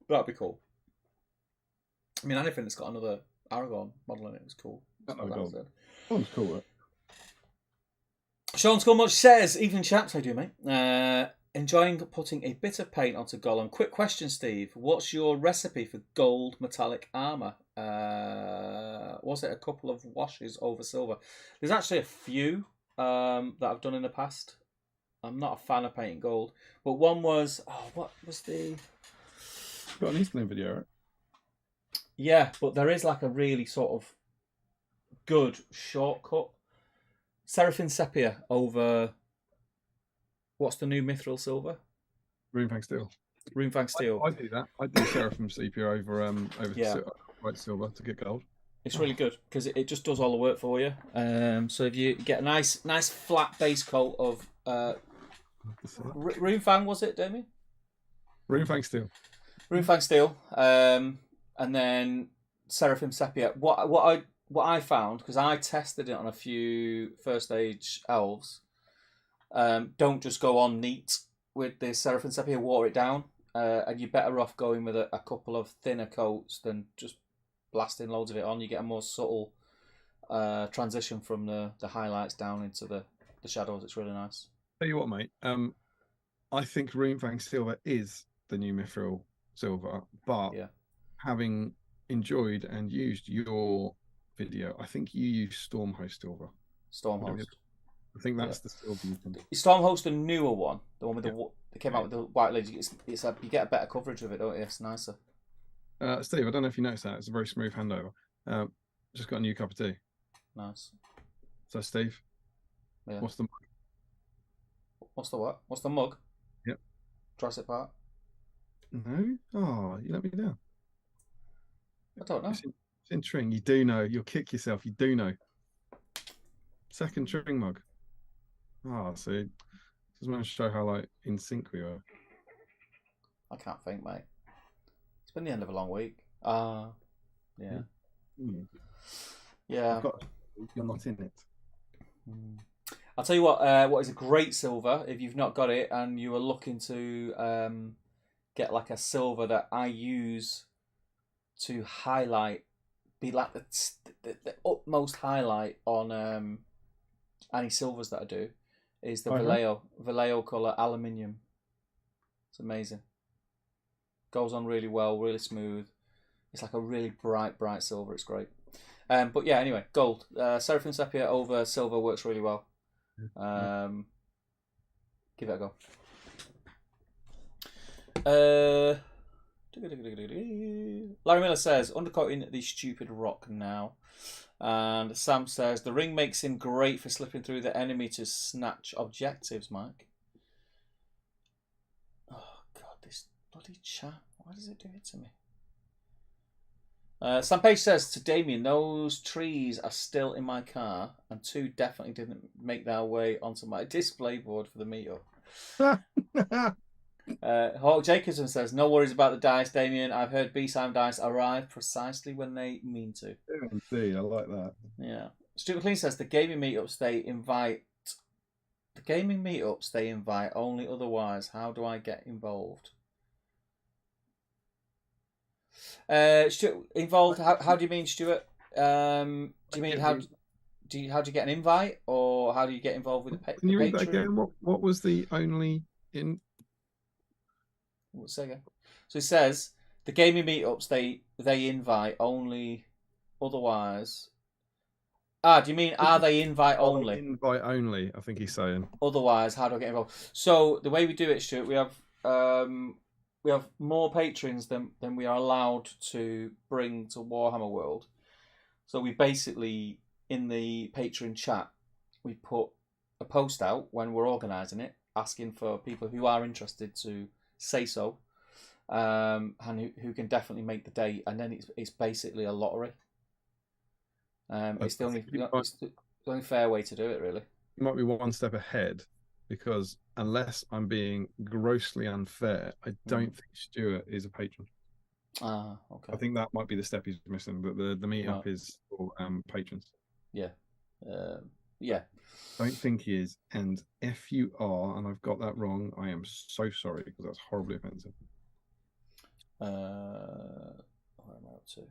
That'd be cool. I mean, anything that's got another Aragorn model in it was cool. That was cool. Right? Sean Skullmuch says, evening chaps, how do you, mate? Enjoying putting a bit of paint onto Gollum. Quick question, Steve. What's your recipe for gold metallic armour? Was it a couple of washes over silver? There's actually a few that I've done in the past. I'm not a fan of painting gold. But one was... what was the... Got an Eastern video, right? Yeah, but there is like a really sort of good shortcut. Seraphim Sepia over... What's the new Mithril Silver? Runefang Steel. Runefang Steel. I do that. I do Seraphim Sepia over white silver to get gold. It's really good because it just does all the work for you. So if you get a nice flat base coat of Runefang, was it, Damien? Runefang Steel. Runefang Steel, and then Seraphim Sepia. What I found, because I tested it on a few first stage elves. Don't just go on neat with the Seraphim Sepia, water it down, and you're better off going with a couple of thinner coats than just blasting loads of it on. You get a more subtle transition from the highlights down into the shadows. It's really nice. Tell you what, mate. I think Runefang Silver is the new Mithril Silver, but having enjoyed and used your video, I think you use Stormhost Silver. Stormhost. I think that's the silver you can do. Stormhost, the newer one, the one with they came out with the white lid. You get a better coverage of it, don't you? It's nicer. Steve, I don't know if you noticed that. It's a very smooth handover. Just got a new cup of tea. Nice. So, Steve, what's the mug? What's the what? What's the mug? Yep. Jurassic Park. No. Oh, you let me down. I don't know. It's in Tring. You do know. You'll kick yourself. You do know. Second Tring mug. See. Just want to show how in sync we are. I can't think, mate. It's been the end of a long week. Yeah. Yeah. You're not in it. I'll tell you what is a great silver, if you've not got it and you are looking to get like a silver that I use to highlight, be like the utmost highlight on any silvers that I do, is the Vallejo colour aluminium. It's amazing. Goes on really well, really smooth. It's like a really bright silver. It's great. But yeah, anyway, gold. Seraphim Sepia over silver works really well. Give it a go. Larry Miller says, undercoating the stupid rock now. And Sam says, the ring makes him great for slipping through the enemy to snatch objectives, Mike. Oh, God, this bloody chat. Why does it do it to me? Sam Page says to Damien, those trees are still in my car, and 2 definitely didn't make their way onto my display board for the meetup. Hawk Jacobson says, no worries about the dice, Damien. I've heard BSIME dice arrive precisely when they mean to. Yeah, indeed, I like that. Yeah. Stupid Clean says the gaming meetups they invite only otherwise. How do I get involved? Stuart, involved? How do you mean, Stuart? Do you mean how do you get an invite, or how do you get involved with the Can you read that Patron? again? What was the only in? What's that again? So it says the gaming meetups they invite only. Otherwise, do you mean are they invite only? Invite only. I think he's saying. Otherwise, how do I get involved? So the way we do it, Stuart, we have more patrons than we are allowed to bring to Warhammer World. So we basically, in the patron chat, we put a post out when we're organising it, asking for people who are interested to say so, and who can definitely make the date. And then it's basically a lottery. It's the only fair way to do it, really. You might be one step ahead, because unless I'm being grossly unfair, I don't think Stuart is a patron. Ah, okay. I think that might be the step he's missing, but the meetup is for patrons. Yeah. Yeah. Don't think he is, and if you are, and I've got that wrong, I am so sorry, because that's horribly offensive. Where am I up to?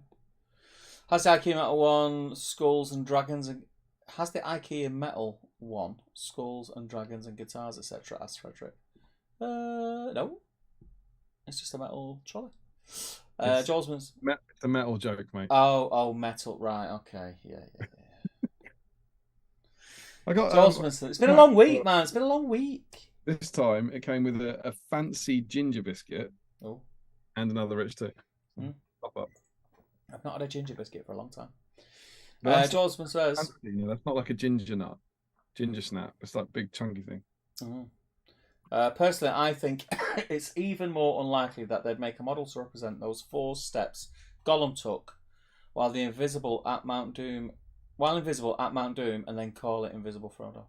Has the IKEA Metal won Skulls and Dragons? And has the IKEA Metal won Skulls and Dragons and Guitars, etc.? Asked Frederick. No. It's just a metal trolley. Jolsman's. The metal joke, mate. Oh, metal. Right. Okay. Yeah. I got. Jolsman's. It's been a long week, man. It's been a long week. This time it came with a fancy ginger biscuit. Oh. And another rich tea. Pop up. I've not had a ginger biscuit for a long time. Jolsman says that's not like a ginger snap. It's like a big chunky thing. Personally, I think it's even more unlikely that they'd make a model to represent those 4 steps Gollum took while invisible at Mount Doom, and then call it Invisible Frodo.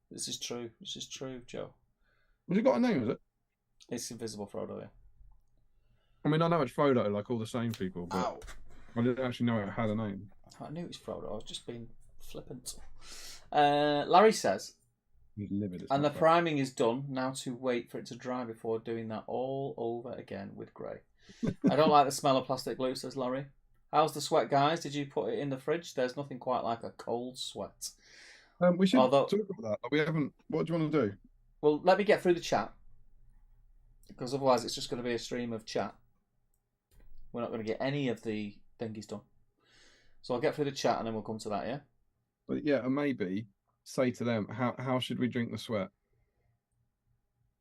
This is true, Joe. Has it got a name? Is it? It's Invisible Frodo. Yeah. I mean, I know it's Frodo, like all the same people, but I didn't actually know it had a name. I knew it was Frodo. I was just being flippant. Larry says, and the priming is done. Now to wait for it to dry before doing that all over again with grey. I don't like the smell of plastic glue, says Larry. How's the sweat, guys? Did you put it in the fridge? There's nothing quite like a cold sweat. We should talk about that. We haven't. What do you want to do? Well, let me get through the chat, because otherwise it's just going to be a stream of chat. We're not going to get any of the thingies done. So I'll get through the chat and then we'll come to that, yeah? But yeah, and maybe say to them, how should we drink the sweat?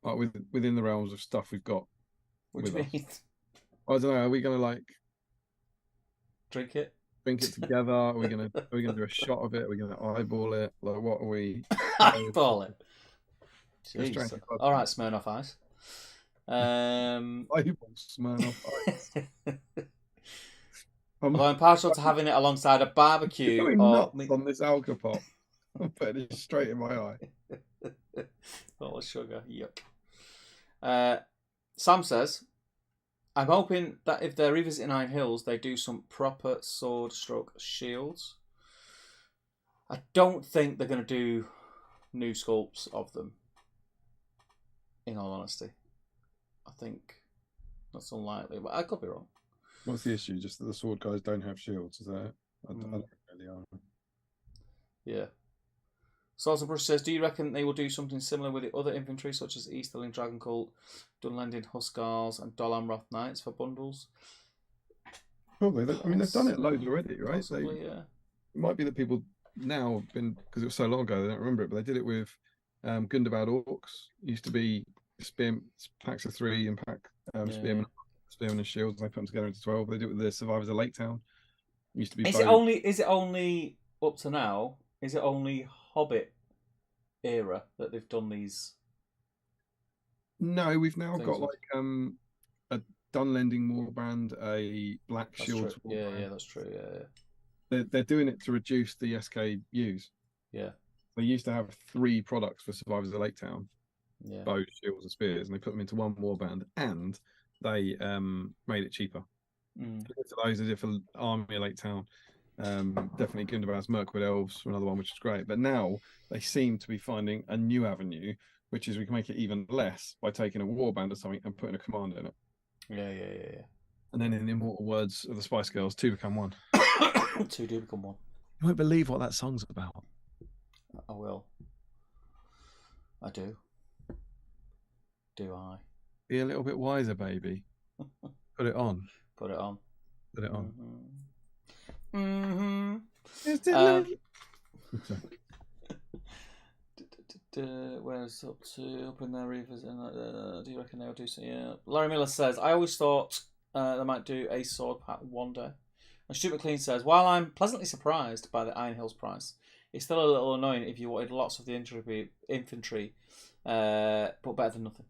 Like within the realms of stuff we've got. What do you mean? I don't know, are we going to like... Drink it together? Are we going to do a shot of it? Are we going to eyeball it? Like, what are we... Eyeball it? Jeez. All right, Smirnoff Ice. Eyeball Smirnoff Ice. I'm partial to having it alongside a barbecue or on this alcohol. I'm putting it straight in my eye. All sugar, yuck. Sam says, I'm hoping that if they're revisiting Iron Hills, they do some proper sword stroke shields. I don't think they're going to do new sculpts of them, in all honesty. I think that's unlikely, but I could be wrong. What's the issue? Just that the sword guys don't have shields, is that it? I don't really are. Yeah. Salzbrush says, do you reckon they will do something similar with the other infantry, such as Easterling Dragon Cult, Dunlending Huskars, and Dolan Roth Knights for bundles? Probably. I mean, they've done it loads already, right? Possibly, yeah. It might be that people now have been, because it was so long ago, they don't remember it, but they did it with Gundabad Orcs. It used to be packs of 3 and Spearmen and Shields, and they put them together into 12. They do it with the Survivors of Lake Town. It used to be. Is it only up to now? Is it only Hobbit era that they've done these? No, we've now got like a Dunlending warband, a Black Shields warband. Yeah, that's true. Yeah. They're doing it to reduce the SKUs. Yeah. They used to have 3 products for Survivors of Lake Town. Yeah. Bows, shields, and spears, and they put them into one warband, and they made it cheaper. So those are for Army of Lake Town. Definitely Gundabad's Mirkwood Elves, another one, which is great. But now they seem to be finding a new avenue, which is we can make it even less by taking a warband or something and putting a command in it. Yeah. And then in the immortal words of the Spice Girls, two become one. Two do become one. You won't believe what that song's about. I will. I do. Do I? Be a little bit wiser, baby. Put it on. Put it on. Put it on. Mm-hmm. Is it late? Where's up to? Up in there, Reavers. Do you reckon they'll do so? Yeah. Larry Miller says, I always thought they might do a sword pack one day. And Stu McLean says, while I'm pleasantly surprised by the Iron Hills price, it's still a little annoying if you wanted lots of the infantry, but better than nothing.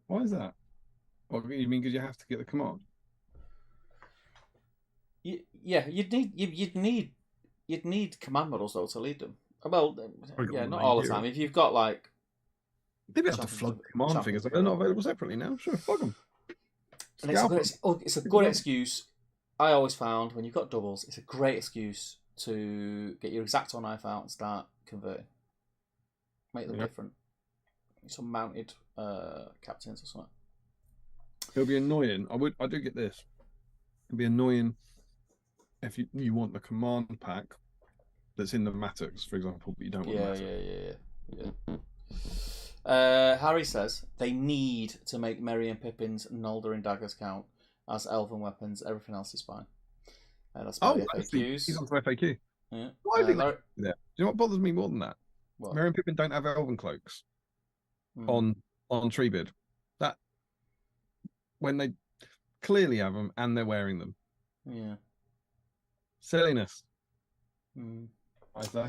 Why is that? What you mean? Because you have to get the command? Yeah, you'd need command models though to lead them. Well, yeah, not all the time. If you've got like, maybe have to flog command figures. They're not available separately now. Sure, flog them. And it's a good excuse. I always found when you've got doubles, it's a great excuse to get your X-Acto knife out and start converting. Make them different. Some mounted captains or something. It'll be annoying. I do get this. It'll be annoying if you want the command pack that's in the Mattox, for example, but you don't want the Mattox. Yeah. Harry says they need to make Merry and Pippin's Nolder and daggers count as elven weapons. Everything else is fine. That's my FAQs. He's on to FAQ. Yeah. Why do you know what bothers me more than that? What? Merry and Pippin don't have elven cloaks on Treebid. That when they clearly have them and they're wearing them. Yeah. Silliness. I say.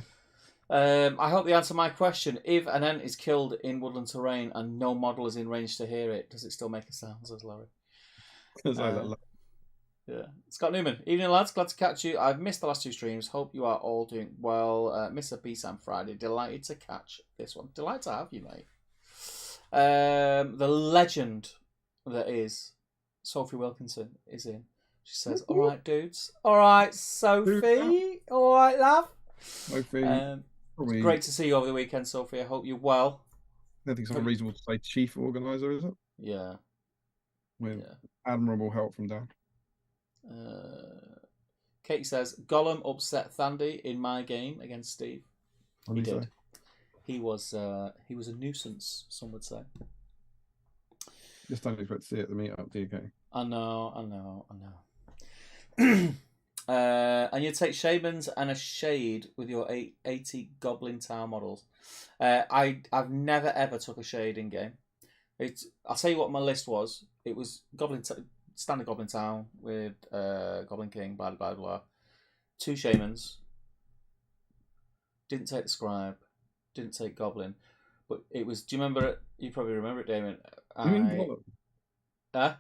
I hope they answer my question. If an ant is killed in woodland terrain and no model is in range to hear it, does it still make a sound? Says Larry. Yeah. Scott Newman. Evening, lads. Glad to catch you. I've missed the last two streams. Hope you are all doing well. Mr. BSIME Friday. Delighted to catch this one. Delighted to have you, mate. The legend that is Sophie Wilkinson is in. She says, all right, dudes. All right, Sophie. All right, love. Sophie. It's great to see you over the weekend, Sophie. I hope you're well. I think it's unreasonable to say chief organizer, is it? Yeah. With admirable help from Dan. Katie says, Gollum upset Thandy in my game against Steve. He did. He was a nuisance, some would say. Just don't expect to see it at the meetup, do you, Katie? I know. And you take Shamans and a Shade with your 80 Goblin Town models. I've never ever took a Shade in game. I'll tell you what my list was. It was standard Goblin Town with Goblin King, blah blah blah. 2 Shamans. Didn't take the Scribe. Didn't take Goblin. But it was. Do you remember it? You probably remember it, Damien. You mean Gollum?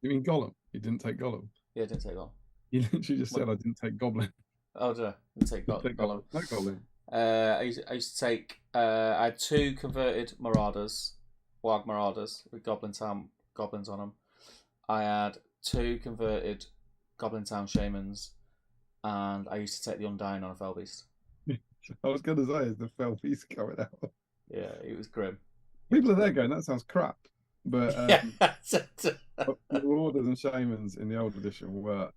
You mean Gollum? You didn't take Gollum? Yeah, I didn't take Gollum. You literally just said I didn't take Goblin. Oh, did I? Didn't take Gollum. No Goblin. I used to take. I had 2 converted Marauders, Warg Marauders with Goblin Town goblins on them. I had 2 converted Goblin Town Shamans, and I used to take the Undying on a Fell Beast. I was going to say, is the Fell Beast coming out? Yeah, it was grim. People are there going, that sounds crap. But the Marauders and Shamans in the old edition were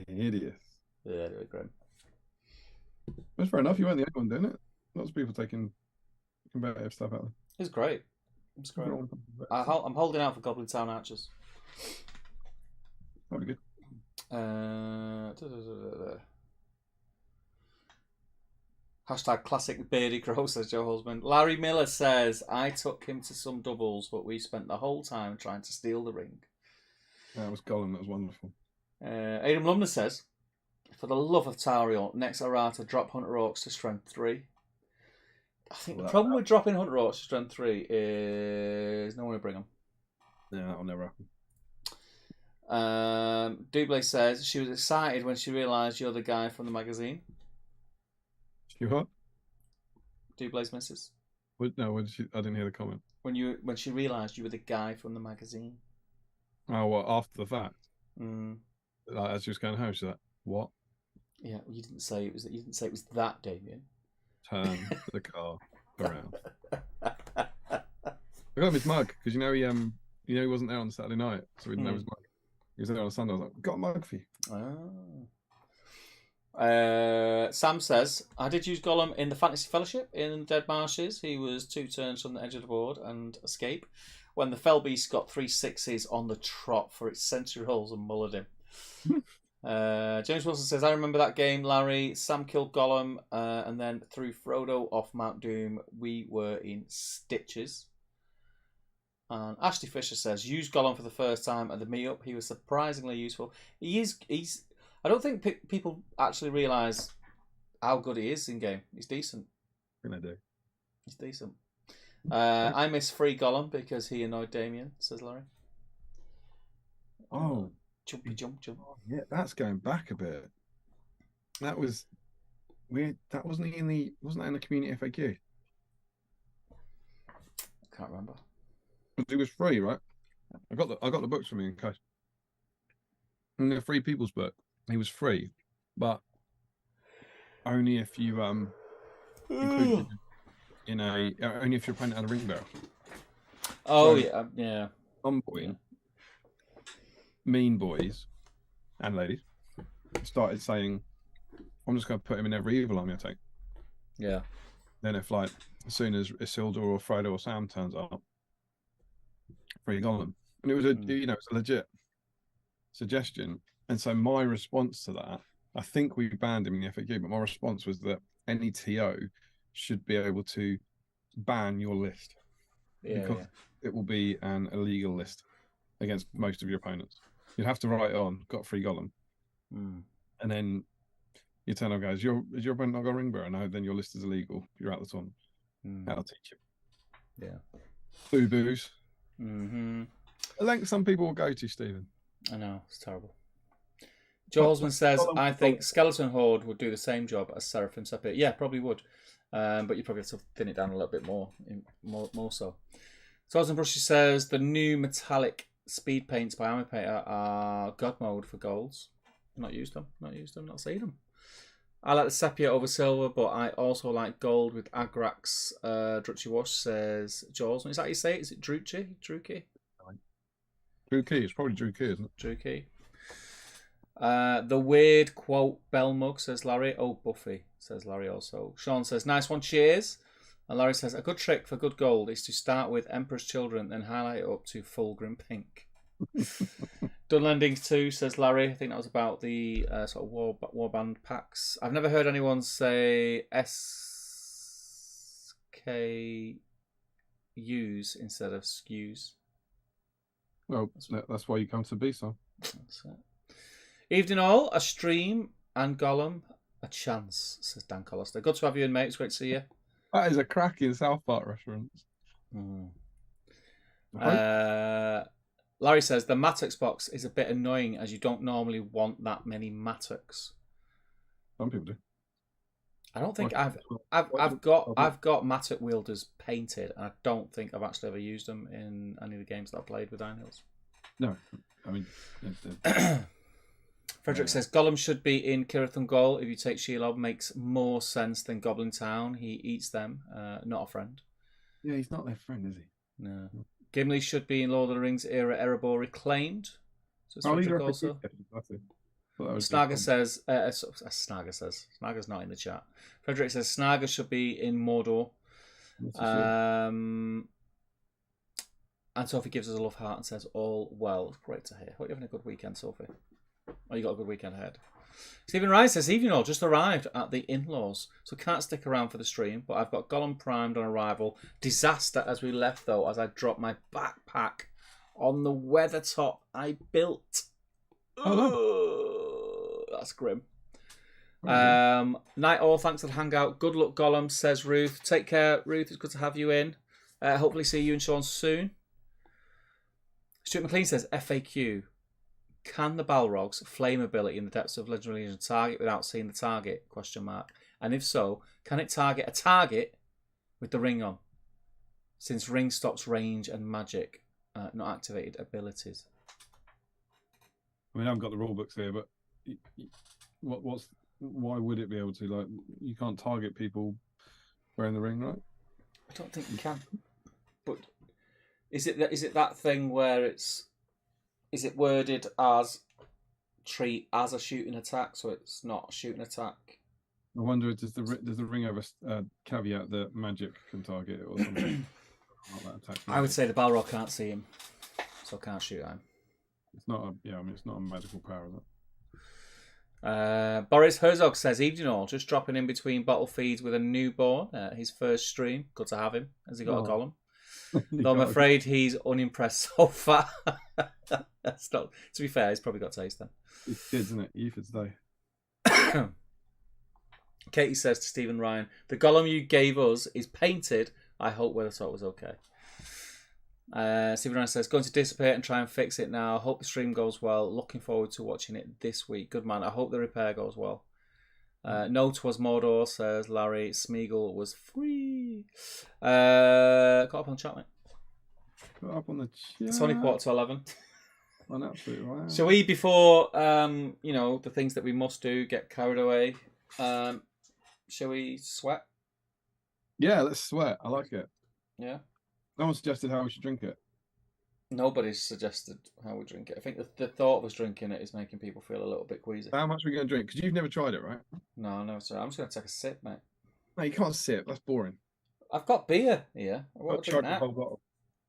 hideous. Yeah, they were grim. That's fair enough. You weren't the only one doing it. Lots of people taking competitive stuff out there. It was great. I'm holding out for Goblin Town Archers. That'd be good. Hashtag classic beardy crow, says Joe Husband. Larry Miller says, I took him to some doubles, but we spent the whole time trying to steal the ring. That was Gollum. That was wonderful. Adam Lumner says, for the love of Tariel, next errata, drop Hunter Orcs to strength 3. I think the problem with dropping Hunter Orcs to strength 3 is no one will bring them. Yeah, that'll never happen. Dublé says she was excited when she realised you're the guy from the magazine. You what? Dublé's missus. No, I didn't hear the comment. When she realised you were the guy from the magazine. Oh, well, after the fact. Mm. As she was going home, she's like, "What?" Yeah, you didn't say it was. You didn't say it was that, Damien. Turn the car around. I got him his mug because you know You know, he wasn't there on Saturday night, so we didn't have his mug. He was there on a Sunday. I was like, got a mug for you. Sam says, I did use Gollum in the Fantasy Fellowship in Dead Marshes. He was 2 turns from the edge of the board and escape when the Fell Beast got 3 6s on the trot for its sentry rolls and mullered him. James Wilson says, I remember that game, Larry. Sam killed Gollum and then threw Frodo off Mount Doom. We were in stitches. And Ashley Fisher says, used Gollum for the first time at the Meetup. He was surprisingly useful. He's. I don't think people actually realise how good he is in game. He's decent. What can I do? He's decent. I miss free Gollum because he annoyed Damien, says Larry. Oh. Jumpy jump. Yeah, that's going back a bit. That was weird. That wasn't that in the community FAQ? I can't remember. It was free, right? I got the books from me in case. In the Free People's book, he was free, but only if you included in only if you're playing out a ring barrel. Oh so, yeah. Some point, mean boys and ladies started saying, "I'm just going to put him in every evil army I take." Yeah. Then if as soon as Isildur or Frodo or Sam turns up, free Gollum, and it was it's a legit suggestion. And so my response to that, I think we banned him in the FAQ, but my response was that any TO should be able to ban your list because it will be an illegal list against most of your opponents. You'd have to write it on, got free Gollum, and then you turn up, guys, is your opponent not got a ring bearer? No, then your list is illegal. You're out the tournament. That'll teach you. Yeah. Boo-boos. Mm-hmm. I think some people will go to, Stephen. I know, it's terrible. Joe Osmond says, I think Skeleton Horde would do the same job as Seraphim Sepia. Yeah, probably would. But you probably have to thin it down a little bit more so. Swords and Brushes says, the new metallic speed paints by Army Painter are God mode for golds. Not used them, not seen them. I like the sepia over silver, but I also like gold with Agrax. Druchi Wash says, Joe Osmond. Is that how you say it? Is it Druchi? Druki? Drew Key. It's probably Drew Key, isn't it? Drew Key. The weird quote Bell Mug, says Larry. Oh, Buffy, says Larry also. Sean says, nice one, cheers. And Larry says, a good trick for good gold is to start with Emperor's Children, then highlight it up to Fulgrim Pink. Dunlendings 2, says Larry. I think that was about the sort of warband packs. I've never heard anyone say SKUs instead of SKUs. Well, that's why you come to BSIME. That's it. Evening all, a stream and Gollum, a chance, says Dan Collister. Good to have you in, mate. It's great to see you. That is a cracking South Park reference. Larry says, the Mattocks box is a bit annoying as you don't normally want that many Mattocks. Some people do. I don't think I've got Mattock wielders painted, and I don't think I've actually ever used them in any of the games that I've played with Iron Hills. No, I mean, Frederick says Gollum should be in Kirith Ungol. If you take Shelob, makes more sense than Goblin Town. He eats them, not a friend. Yeah, he's not their friend, is he? No. Gimli should be in Lord of the Rings era Erebor reclaimed. So it's Frederick also. Snagger says, Snagger's not in the chat. Frederick says Snagger should be in Mordor. And Sophie gives us a love heart and says, all well. Great to hear. Hope you're having a good weekend, Sophie. Oh, you got a good weekend ahead. Stephen Rice says, evening all, just arrived at the in-laws, so can't stick around for the stream, but I've got Gollum primed on arrival. Disaster as we left, though, as I dropped my backpack on the weather top I built. That's grim. Night all, thanks for the hangout. Good luck, Gollum, says Ruth. Take care, Ruth. It's good to have you in. Hopefully see you and Sean soon. Stuart McLean says, FAQ. Can the Balrogs flame ability in the depths of Legendary Legion target without seeing the target? ? And if so, can it target a target with the ring on? Since ring stops range and magic, not activated abilities. I mean, I haven't got the rule books here, but why would it be able to? Like, you can't target people wearing the ring, right? I don't think you can. But Is it that thing where is it worded as treat as a shooting attack, so it's not a shooting attack? I wonder, does the ring over caveat that magic can target it or something? I would say the Balrog can't see him, so can't shoot at him. It's not it's not a magical power, is it? Boris Herzog says, evening all, just dropping in between bottle feeds with a newborn. His first stream. Good to have him. Has he got a Gollum? Though I'm afraid he's unimpressed so far. That's not, to be fair, he's probably got taste then. It's kids, isn't it? Euphord's Day. Katie says to Stephen Ryan, the Gollum you gave us is painted. I hope Weathertop was okay. Stephen Ryan says, going to dissipate and try and fix it now. Hope the stream goes well. Looking forward to watching it this week. Good man. I hope the repair goes well. No, 'twas Mordor, says Larry. Smeagol was free. Got up on the chat, mate. Got up on the chat. It's only 11:15. On absolute right. Shall we, before the things that we must do, get carried away? Shall we sweat? Yeah, let's sweat. I like it. Yeah. No one suggested how we should drink it. Nobody's suggested how we drink it. I think the thought of us drinking it is making people feel a little bit queasy. How much are we going to drink? Because you've never tried it, right? No, sorry. I'm just going to take a sip, mate. No, you can't sip. That's boring. I've got beer here. I want to drink the that. whole bottle.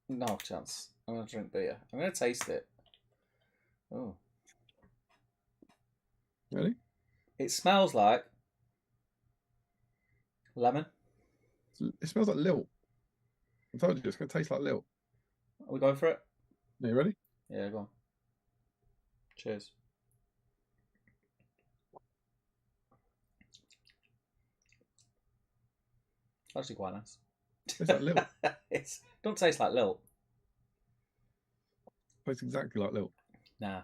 No chance. I'm going to drink beer. I'm going to taste it. Oh. Ready? It smells like lemon. It smells like lilt. I told you, it's going to taste like lilt. Are we going for it? Are you ready? Yeah, go on. Cheers. Actually quite nice. It's like lilt. It don't taste like lilt. Tastes exactly like lilt. Nah.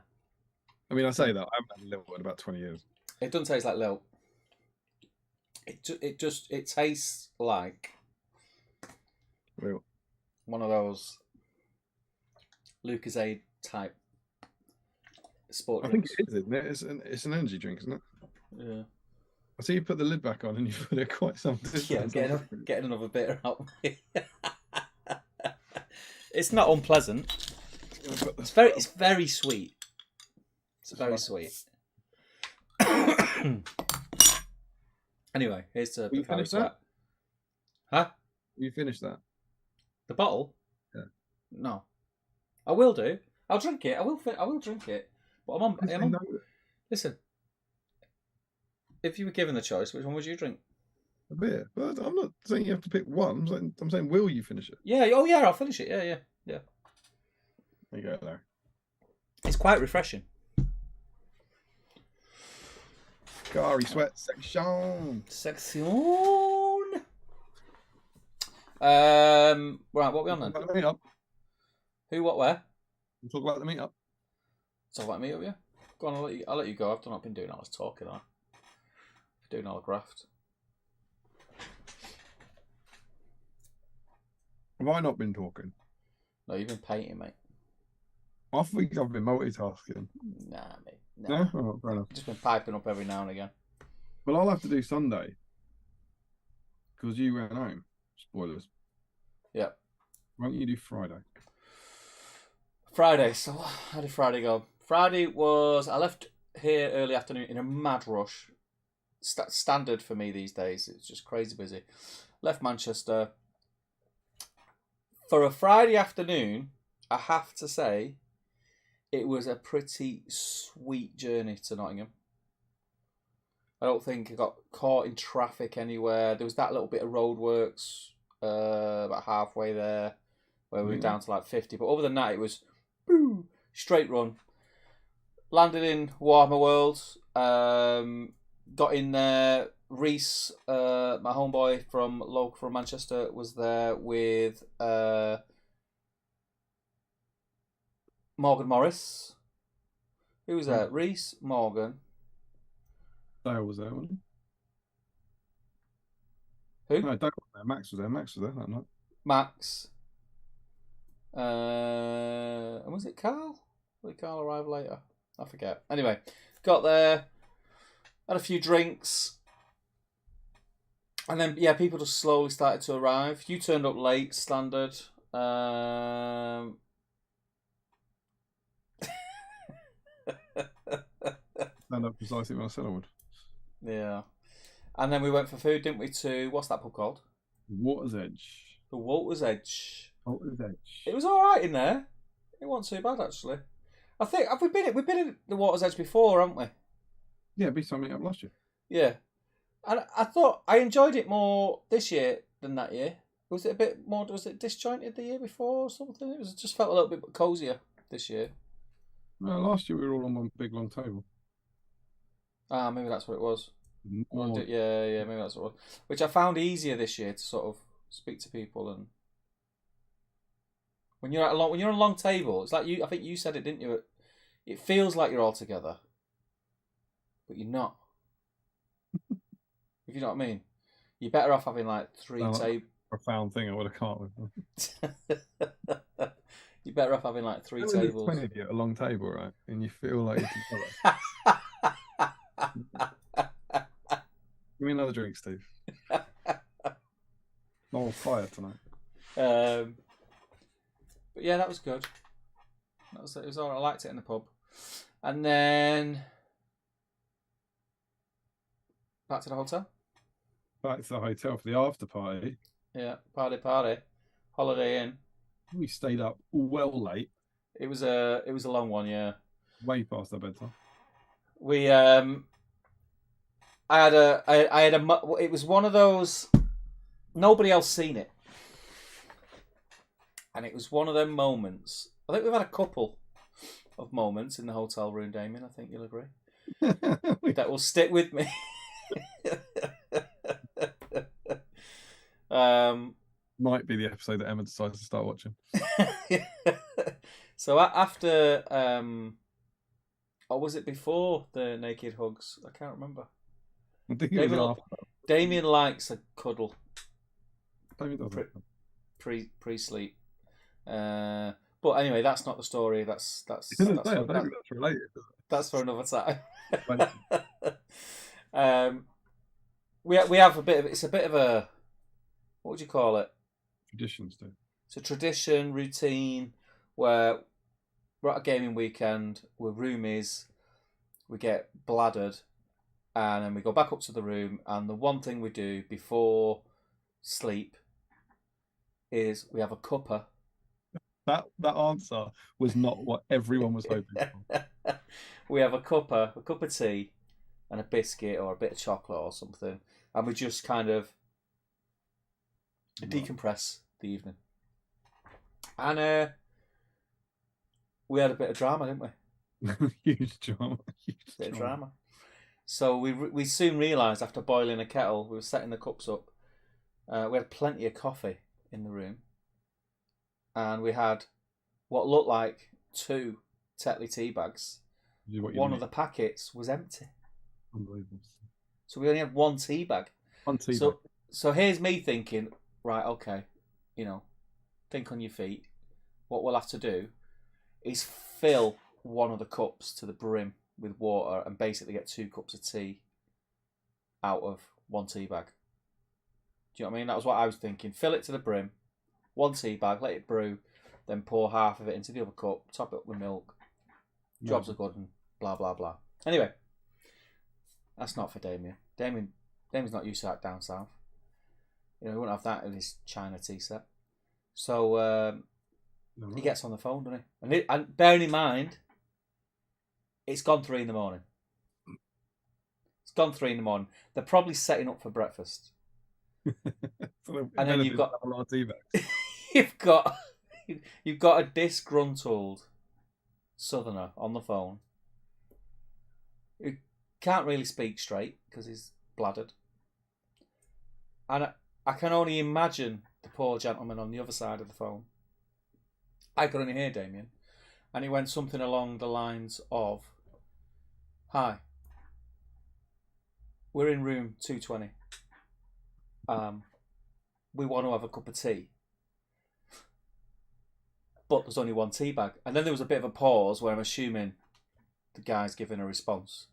I mean, I say that. I haven't had lilt in about 20 years. It doesn't taste like lilt. It tastes like Lilt. one of those Lucozade type sport drinks. I think it is, isn't it? It's an energy drink, isn't it? Yeah. I see you put the lid back on and you put it quite some distance. Yeah, getting another bit out. It's not unpleasant. It's very sweet. It's very sweet. Anyway, here's the Pocari Sweat. Huh? You finished that? The bottle? Yeah. No. I will do. I'll drink it. I will drink it. But I'm on. Listen. If you were given the choice, which one would you drink? A beer. But I'm not saying you have to pick one. I'm saying, will you finish it? Yeah. Oh, yeah. I'll finish it. Yeah. There you go, Larry. It's quite refreshing. Pocari Sweat section. Right, what are we on then? Talk about the meetup. Who, what, where? We'll talk about the meetup. Talk about meetup, yeah. Go on, I'll let you go. I've not been doing all this talking, have I? Doing all the graft. Have I not been talking? No, you've been painting, mate. I think I've been multitasking. Nah, mate. Nah. No? Oh, fair enough. Just been piping up every now and again. Well, I'll have to do Sunday. Because you went home. Spoilers. Yeah. Why don't you do Friday? Friday. So, how did Friday go? Friday was... I left here early afternoon in a mad rush. Standard for me these days. It's just crazy busy. Left Manchester. For a Friday afternoon, I have to say, it was a pretty sweet journey to Nottingham. I don't think I got caught in traffic anywhere. There was that little bit of roadworks about halfway there where we were down to like 50. But other than that, it was straight run. Landed in Warhammer World. Got in there. Reese, my homeboy from Manchester, was there with Morgan Morris. Who was there? Reese, Morgan. Dale was there, wasn't Who? he? No, Dale was there. Max was there. Max was there that night. Max. And was it Carl? Did Carl arrive later? I forget. Anyway, got there, had a few drinks, and then people just slowly started to arrive. You turned up late, standard. Stand up precisely when I said I would. Yeah. And then we went for food, didn't we, to, what's that pub called? Water's Edge. The Walter's Edge. Water's Edge. It was alright in there. It wasn't too bad, actually. I think, we've been in the Water's Edge before, haven't we? Yeah, BSIME Meetup last year. Yeah. And I thought I enjoyed it more this year than that year. Was it a bit more, was it disjointed the year before or something? It just felt a little bit cosier this year. No, last year we were all on one big long table. Ah, maybe that's what it was. More, Yeah, maybe that's what it was. Which I found easier this year to sort of speak to people, and when you're on a long table, it's like I think you said it, didn't you? It feels like you're all together, but you're not. If you know what I mean. You're better off having like three tables. Profound thing I would have come up with. You're better off having like three tables. 20 of you at a long table, right? And you feel like you're together. Give me another drink, Steve. I'm on fire tonight. But yeah, that was good. It was all right. I liked it in the pub. And then back to the hotel. Back to the hotel for the after party. Yeah, party. Holiday Inn. We stayed up well late. It was a long one, yeah. Way past our bedtime. We I had a it was one of those, nobody else seen it. And it was one of them moments. I think we've had a couple of moments in the hotel room, Damien, I think you'll agree. That will stick with me. Might be the episode that Emma decides to start watching. So after, or was it before the naked hugs? I can't remember. I think it was after. Damien likes a cuddle. Damien doesn't. Pre-sleep. But anyway, that's not the story. That's related. That's for another time. We have a bit of, it's a bit of a, what would you call it? Traditions do. It's a tradition, routine, where we're at a gaming weekend, we're roomies, we get bladdered, and then we go back up to the room, and the one thing we do before sleep is we have a cuppa. That answer was not what everyone was hoping for. We have a cup of tea, and a biscuit or a bit of chocolate or something, and we just kind of decompress the evening. And we had a bit of drama, didn't we? Huge drama. Bit of drama. So we soon realised after boiling a kettle, we were setting the cups up. We had plenty of coffee in the room, and we had what looked like 2 Tetley tea bags. One of the packets was empty. Unbelievable. So we only had 1 tea bag. One tea bag. bag. So here's me thinking, right, okay, think on your feet. What we'll have to do is fill one of the cups to the brim with water and basically get 2 cups of tea out of 1 tea bag. Do you know what I mean? That was what I was thinking. Fill it to the brim, 1 tea bag, let it brew, then pour half of it into the other cup, top it up with milk. Jobs are good and blah, blah, blah. Anyway, that's not for Damien. Damien's not used to that down south. He wouldn't have that in his China tea set. So he gets on the phone, doesn't he? And bearing in mind, it's gone 3 in the morning. It's gone 3 in the morning. They're probably setting up for breakfast. So and then you've got a lot of tea bags. you've got a disgruntled southerner on the phone who can't really speak straight because he's bladdered. And I can only imagine the poor gentleman on the other side of the phone. I could only hear Damien, and he went something along the lines of, "Hi, we're in room 220. We want to have a cup of tea, but there's only 1 tea bag." And then there was a bit of a pause where I'm assuming the guy's giving a response.